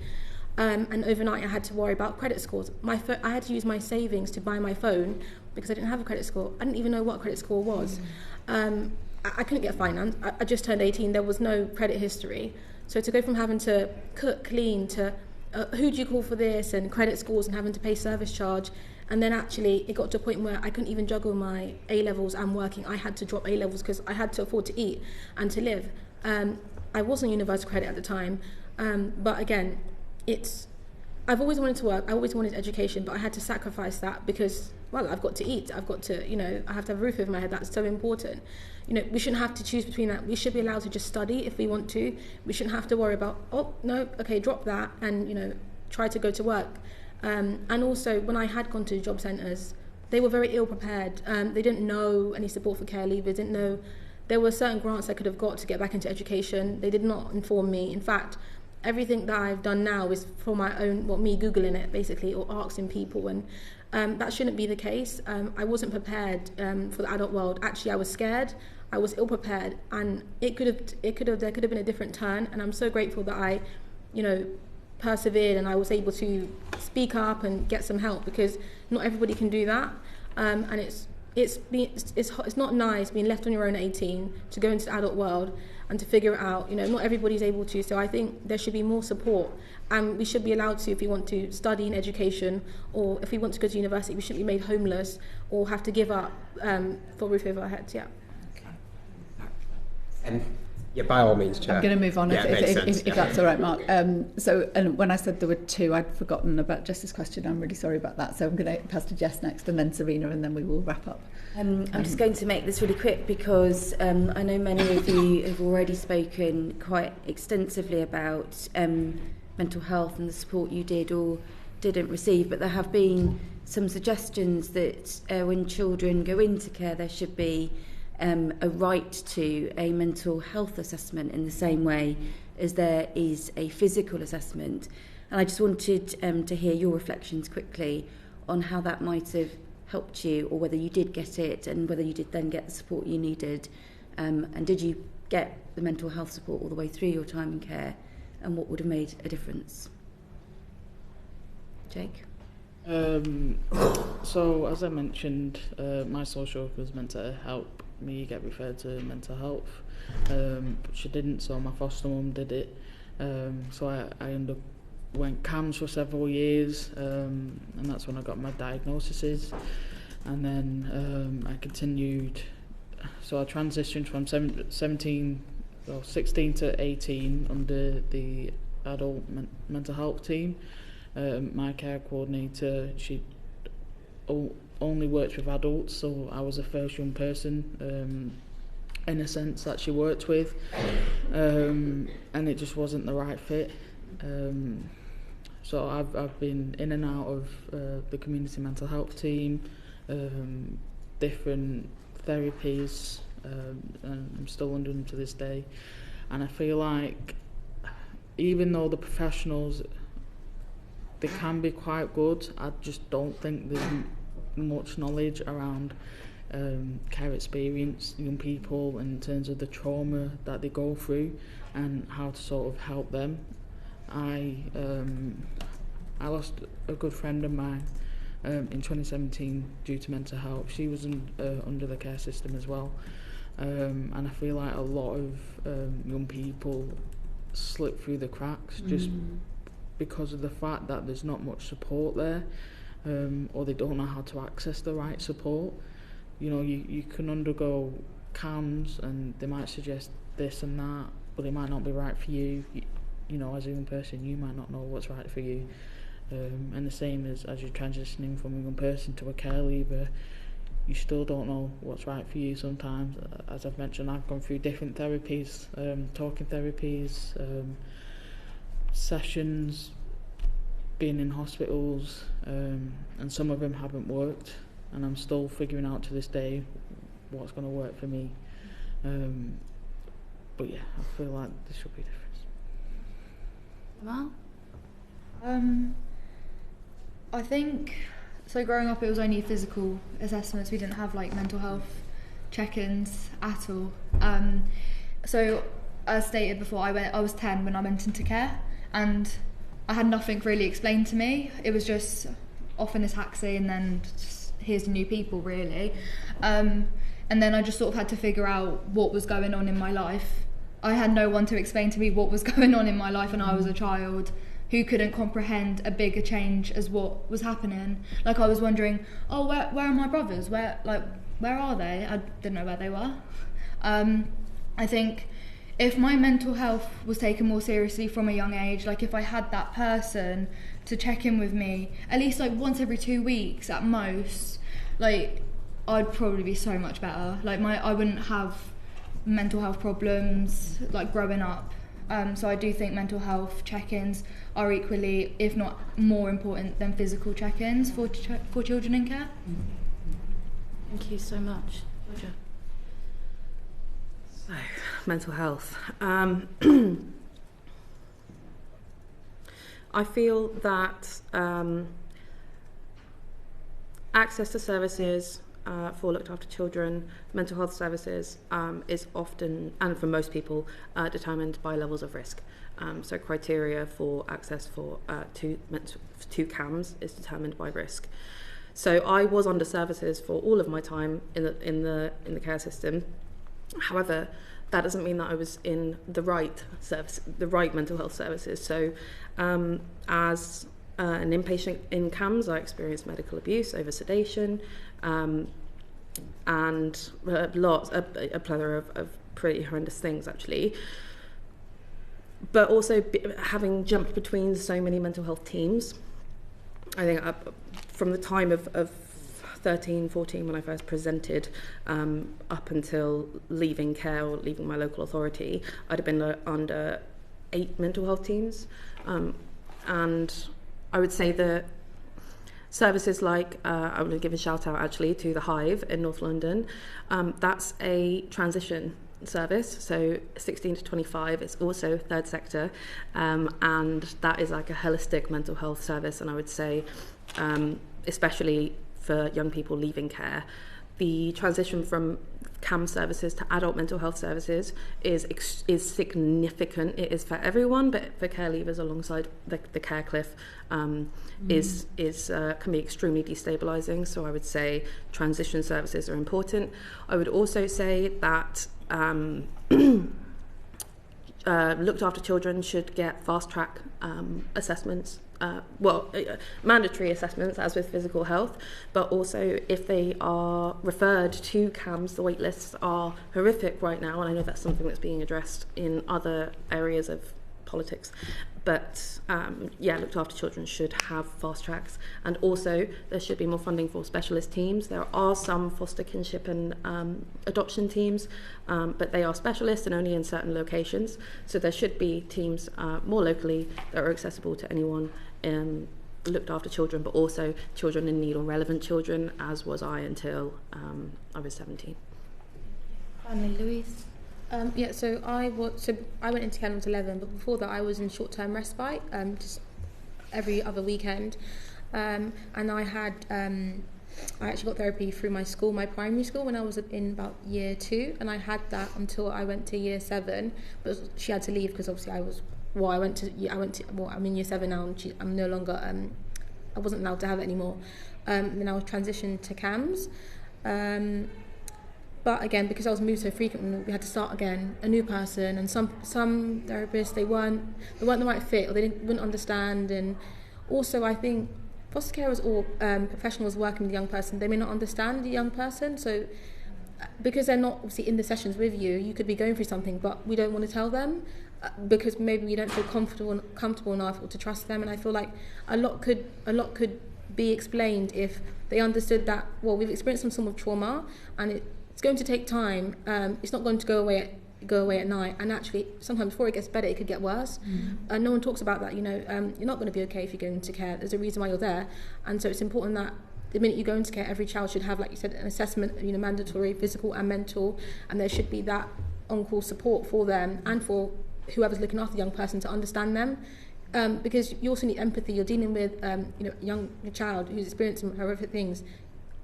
And overnight I had to worry about credit scores. I had to use my savings to buy my phone because I didn't have a credit score. I didn't even know what a credit score was. I couldn't get finance. I just turned 18, there was no credit history. So to go from having to cook, clean, to who do you call for this, and credit scores, and having to pay service charge. And then actually it got to a point where I couldn't even juggle my A-levels and working. I had to drop A-levels because I had to afford to eat and to live. I wasn't university credit at the time. But again, I've always wanted to work, I always wanted education, but I had to sacrifice that because, well, I've got to eat, I've got to, I have to have a roof over my head. That's so important. We shouldn't have to choose between that. We should be allowed to just study if we want to. We shouldn't have to worry about, oh, no, okay, drop that and, try to go to work. And also, when I had gone to job centres, they were very ill prepared. They didn't know any support for care leavers, didn't know there were certain grants I could have got to get back into education. They did not inform me. In fact, everything that I've done now is for my own, me Googling it basically, or asking people, and that shouldn't be the case. I wasn't prepared for the adult world. Actually, I was scared. I was ill prepared, and there could have been a different turn. And I'm so grateful that I, persevered and I was able to speak up and get some help, because not everybody can do that. And it's not nice being left on your own at 18 to go into the adult world and to figure it out. Not everybody's able to. So I think there should be more support, and we should be allowed to, if we want to study in education, or if we want to go to university, we shouldn't be made homeless or have to give up for a roof over our heads. Yeah. And yeah, by all means, Chair. I'm going to move on if that's all right, Mark. And when I said there were two, I'd forgotten about Jess's question. I'm really sorry about that. So I'm going to pass to Jess next, and then Serena, and then we will wrap up. I'm just going to make this really quick because I know many of you have already spoken quite extensively about mental health and the support you did or didn't receive, but there have been some suggestions that when children go into care, there should be a right to a mental health assessment in the same way as there is a physical assessment. And I just wanted to hear your reflections quickly on how that might have helped you, or whether you did get it and whether you did then get the support you needed. And did you get the mental health support all the way through your time in care, and what would have made a difference? Jake? So as I mentioned, my social worker was meant to help me get referred to mental health, but she didn't, so my foster mum did it. So I went CAMS for several years, and that's when I got my diagnoses. And then I continued, so I transitioned from 16 to 18 under the adult mental health team. My care coordinator, she only worked with adults, so I was the first young person in a sense that she worked with, and it just wasn't the right fit. So I've been in and out of the community mental health team, different therapies, and I'm still under them to this day. And I feel like even though the professionals, they can be quite good, I just don't think there's much knowledge around care experience, young people, in terms of the trauma that they go through and how to sort of help them. I lost a good friend of mine in 2017 due to mental health. She was under the care system as well, and I feel like a lot of young people slip through the cracks just because of the fact that there's not much support there, or they don't know how to access the right support. You can undergo CAMS and they might suggest this and that, but it might not be right for you. As a young person, you might not know what's right for you. And the same as you're transitioning from a young person to a care leaver, you still don't know what's right for you sometimes. As I've mentioned, I've gone through different therapies, talking therapies, sessions, being in hospitals, and some of them haven't worked, and I'm still figuring out to this day what's going to work for me. But yeah, I feel like there should be a difference. Well, I think so. Growing up, it was only physical assessments. We didn't have like mental health check-ins at all. So as stated before, I was 10 when I went into care, and I had nothing really explained to me. It was just off in this taxi, and then just, here's the new people, really. And then I just sort of had to figure out what was going on in my life. I had no one to explain to me what was going on in my life when I was a child, who couldn't comprehend a bigger change as what was happening. Like, I was wondering, oh, where are my brothers? Where are they? I didn't know where they were. I think if my mental health was taken more seriously from a young age, like if I had that person to check in with me at least like once every 2 weeks at most, like I'd probably be so much better. Like I wouldn't have mental health problems like growing up. So I do think mental health check-ins are equally, if not more important than physical check-ins for children in care. Thank you so much. Roger. So, mental health. I feel that access to services for looked after children, mental health services, is often, and for most people, determined by levels of risk. So criteria for access to CAMS is determined by risk. So I was under services for all of my time in the care system. However, that doesn't mean that I was in the right mental health services. So as an inpatient in CAMS, I experienced medical abuse over sedation, and a plethora of pretty horrendous things, actually. But also having jumped between so many mental health teams, I think from the time of 13, 14 when I first presented, up until leaving care or leaving my local authority, I'd have been under 8 mental health teams. And I would say that services like, I want to give a shout out actually to the Hive in North London. That's a transition service, so 16 to 25. It's also third sector, and that is like a holistic mental health service. And I would say, especially for young people leaving care, the transition from CAM services to adult mental health services is significant. It is for everyone, but for care leavers alongside the care cliff can be extremely destabilising. So I would say transition services are important. I would also say that looked after children should get fast track assessments. Mandatory assessments, as with physical health, but also if they are referred to CAMS, the wait lists are horrific right now, and I know that's something that's being addressed in other areas of politics. But looked after children should have fast tracks, and also there should be more funding for specialist teams. There are some foster kinship and adoption teams, but they are specialists and only in certain locations. So there should be teams more locally that are accessible to anyone looked after children, but also children in need or relevant children, as was I until I was 17. Finally, Louise. So I went into care when I was 11, but before that I was in short-term respite, just every other weekend, and I actually got therapy through my primary school, when I was in about year 2, and I had that until I went to year 7. But she had to leave because obviously I'm in year 7 now, and I'm no longer I wasn't allowed to have it anymore. Then I was transitioned to CAMS. But again, because I was moved so frequently, we had to start again, a new person, and some therapists, they weren't the right fit, or they wouldn't understand. And also, I think foster carers or professionals working with a young person, they may not understand the young person. So because they're not obviously in the sessions with you, you could be going through something, but we don't want to tell them because maybe we don't feel comfortable enough or to trust them. And I feel like a lot could be explained if they understood that, well, we've experienced some sort of trauma, and it's going to take time. It's not going to go away at night, and actually sometimes before it gets better it could get worse. And no one talks about that. You're not going to be okay if you go into care. There's a reason why you're there, and so it's important that the minute you go into care, every child should have, like you said, an assessment, mandatory, physical and mental, and there should be that on-call support for them and for whoever's looking after the young person to understand them. Because you also need empathy. You're dealing with a child who's experiencing horrific things.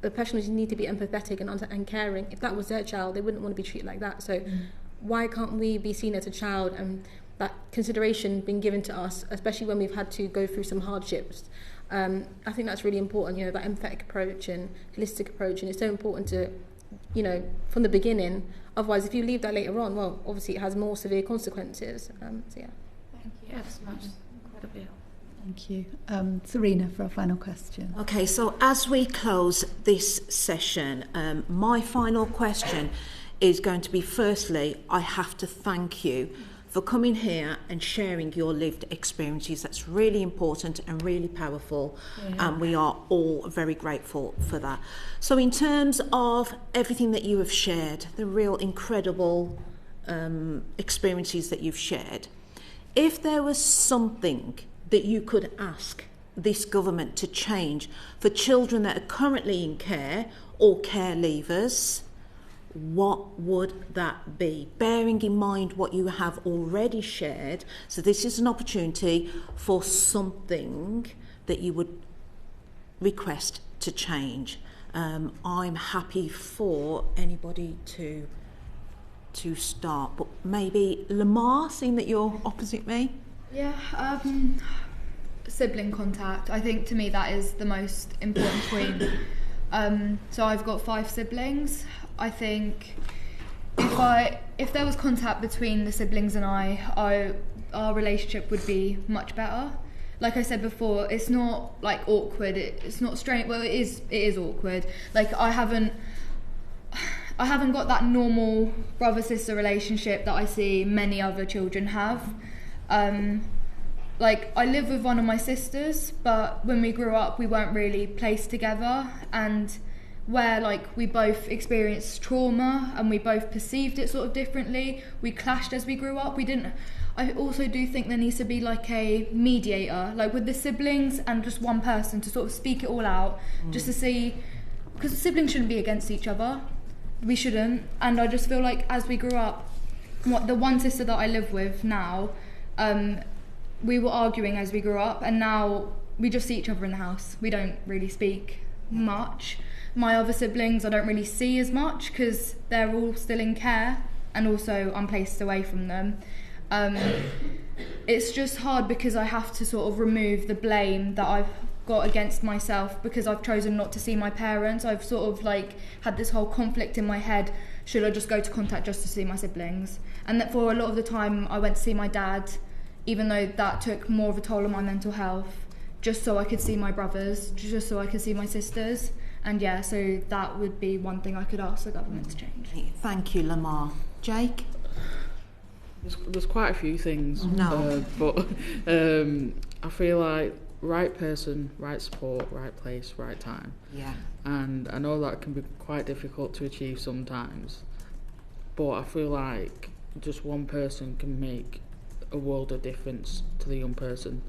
The professionals need to be empathetic and caring. If that was their child, they wouldn't want to be treated like that. So why can't we be seen as a child, and that consideration being given to us, especially when we've had to go through some hardships? I think that's really important, that empathetic approach and holistic approach, and it's so important to, from the beginning. Otherwise, if you leave that later on, well, obviously it has more severe consequences. Thank you. Yes, much. Incredibly. Thank you. Serena, for our final question. Okay, so as we close this session, my final question is going to be, firstly, I have to thank you for coming here and sharing your lived experiences. That's really important and really powerful, and we are all very grateful for that. So in terms of everything that you have shared, the real incredible experiences that you've shared, if there was something that you could ask this government to change for children that are currently in care or care leavers, what would that be? Bearing in mind what you have already shared, so this is an opportunity for something that you would request to change. I'm happy for anybody to start, but maybe Lamar, seeing that you're opposite me. Yeah, sibling contact. I think to me that is the most important point. So I've got 5 siblings. I think if there was contact between the siblings and our relationship would be much better. Like I said before, it's not like awkward. It's not strange. Well, it is awkward. Like I haven't got that normal brother-sister relationship that I see many other children have. Like I live with one of my sisters, but when we grew up, we weren't really placed together, and where like we both experienced trauma and we both perceived it sort of differently, we clashed as we grew up. I also do think there needs to be like a mediator, like with the siblings and just one person to sort of speak it all out, just to see, because siblings shouldn't be against each other. We shouldn't. And I just feel like as we grew up, the one sister that I live with now, we were arguing as we grew up, and now we just see each other in the house. We don't really speak much. My other siblings I don't really see as much because they're all still in care, and also I'm placed away from them. It's just hard because I have to sort of remove the blame that I've got against myself because I've chosen not to see my parents. I've sort of like had this whole conflict in my head. Should I just go to contact just to see my siblings? And that for a lot of the time I went to see my dad, even though that took more of a toll on my mental health, just so I could see my brothers, just so I could see my sisters. And yeah, so that would be one thing I could ask the government to change. Thank you, Lamar. Jake? There's quite a few things. But I feel like right person, right support, right place, right time. Yeah. And I know that can be quite difficult to achieve sometimes, but I feel like just one person can make a world of difference to the young person.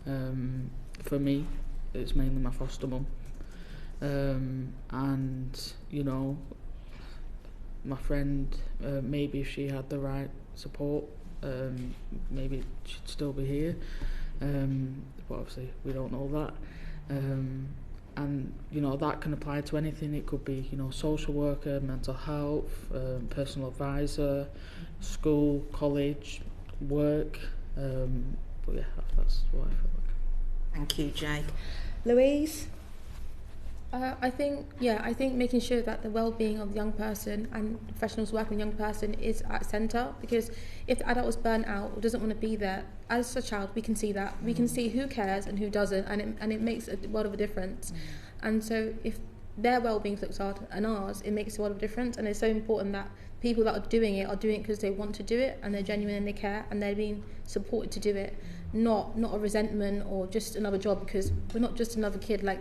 For me, it's mainly my foster mum. And, you know, my friend, maybe if she had the right support, maybe she'd still be here. But obviously we don't know that. And, you know, that can apply to anything. It could be, you know, social worker, mental health, personal advisor, school, college, work. But yeah, that's what I feel like. Thank you, Jake. Louise? I think making sure that the well-being of the young person and professionals working with the young person is at centre, because if the adult is burnt out or doesn't want to be there, as a child we can see that. We can see who cares and who doesn't, and it makes a world of a difference. And so if their well-being looks after and ours, it makes a world of difference. And it's so important that people that are doing it because they want to do it and they're genuine and they care and they're being supported to do it, not a resentment or just another job, because we're not just another kid. Like,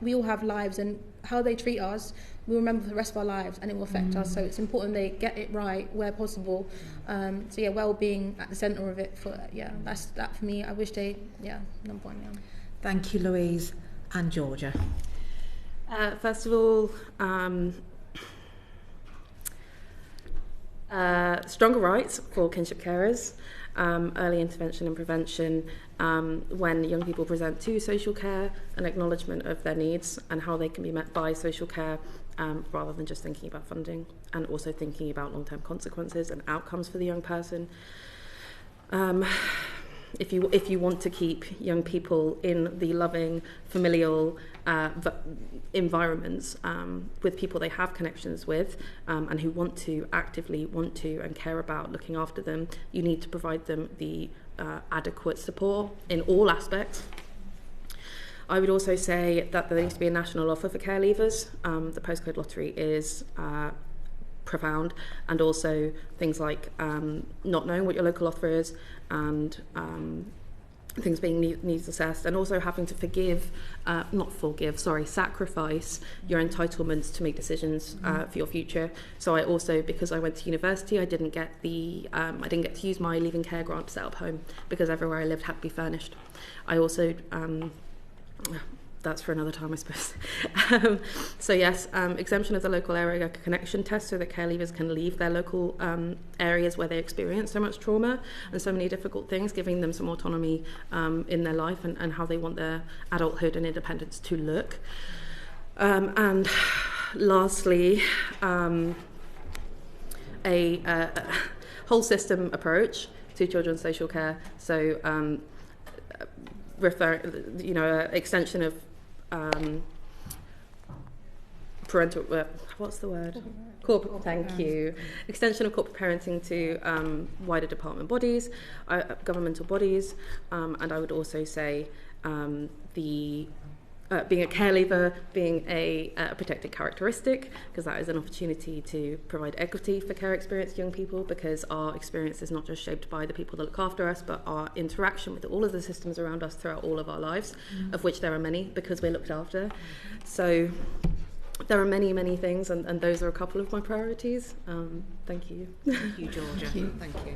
we all have lives, and how they treat us, we'll remember for the rest of our lives, and it will affect us. So it's important they get it right where possible. So yeah, well-being at the centre of it. That's that for me. I wish they, number one. Yeah. Thank you, Louise. And Georgia. First of all, stronger rights for kinship carers. Early intervention and prevention when young people present to social care, an acknowledgement of their needs and how they can be met by social care, rather than just thinking about funding, and also thinking about long-term consequences and outcomes for the young person. If you want to keep young people in the loving, familial environments with people they have connections with, and who actively want to and care about looking after them, you need to provide them the adequate support in all aspects. I would also say that there needs to be a national offer for care leavers. The postcode lottery is profound, and also things like not knowing what your local offer is, and things being needs assessed, and also having to sacrifice your entitlements to make decisions for your future. So I also, because I went to university, I didn't get to use my leaving care grant to set up home, because everywhere I lived had to be furnished. I also that's for another time, I suppose. So yes, exemption of the local area connection test, so that care leavers can leave their local areas where they experience so much trauma and so many difficult things, giving them some autonomy in their life and how they want their adulthood and independence to look. And lastly, a whole system approach to children's social care. So extension of parental, thank you. Extension of corporate parenting to wider department bodies, governmental bodies, and I would also say being a care leaver being a protected characteristic, because that is an opportunity to provide equity for care experienced young people, because our experience is not just shaped by the people that look after us, but our interaction with all of the systems around us throughout all of our lives, of which there are many, because we're looked after. So there are many, many things, and those are a couple of my priorities. Thank you. Thank you, Georgia. Thank you.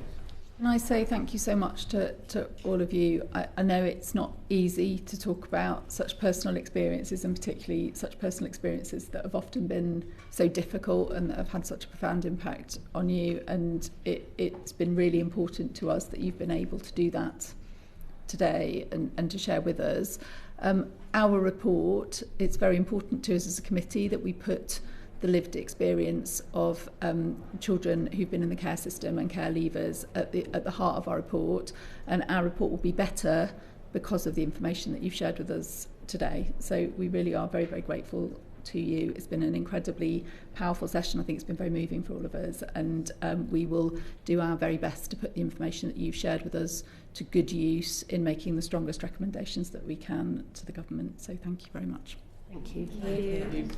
Can I say thank you so much to all of you. I know it's not easy to talk about such personal experiences, and particularly such personal experiences that have often been so difficult and that have had such a profound impact on you, and it's been really important to us that you've been able to do that today and to share with us. Our report, it's very important to us as a committee that we put the lived experience of children who've been in the care system and care leavers at the heart of our report, and our report will be better because of the information that you've shared with us today. So we really are very, very grateful to you. It's been an incredibly powerful session. I think it's been very moving for all of us, and we will do our very best to put the information that you've shared with us to good use in making the strongest recommendations that we can to the government. So thank you very much. Thank you. Thank you.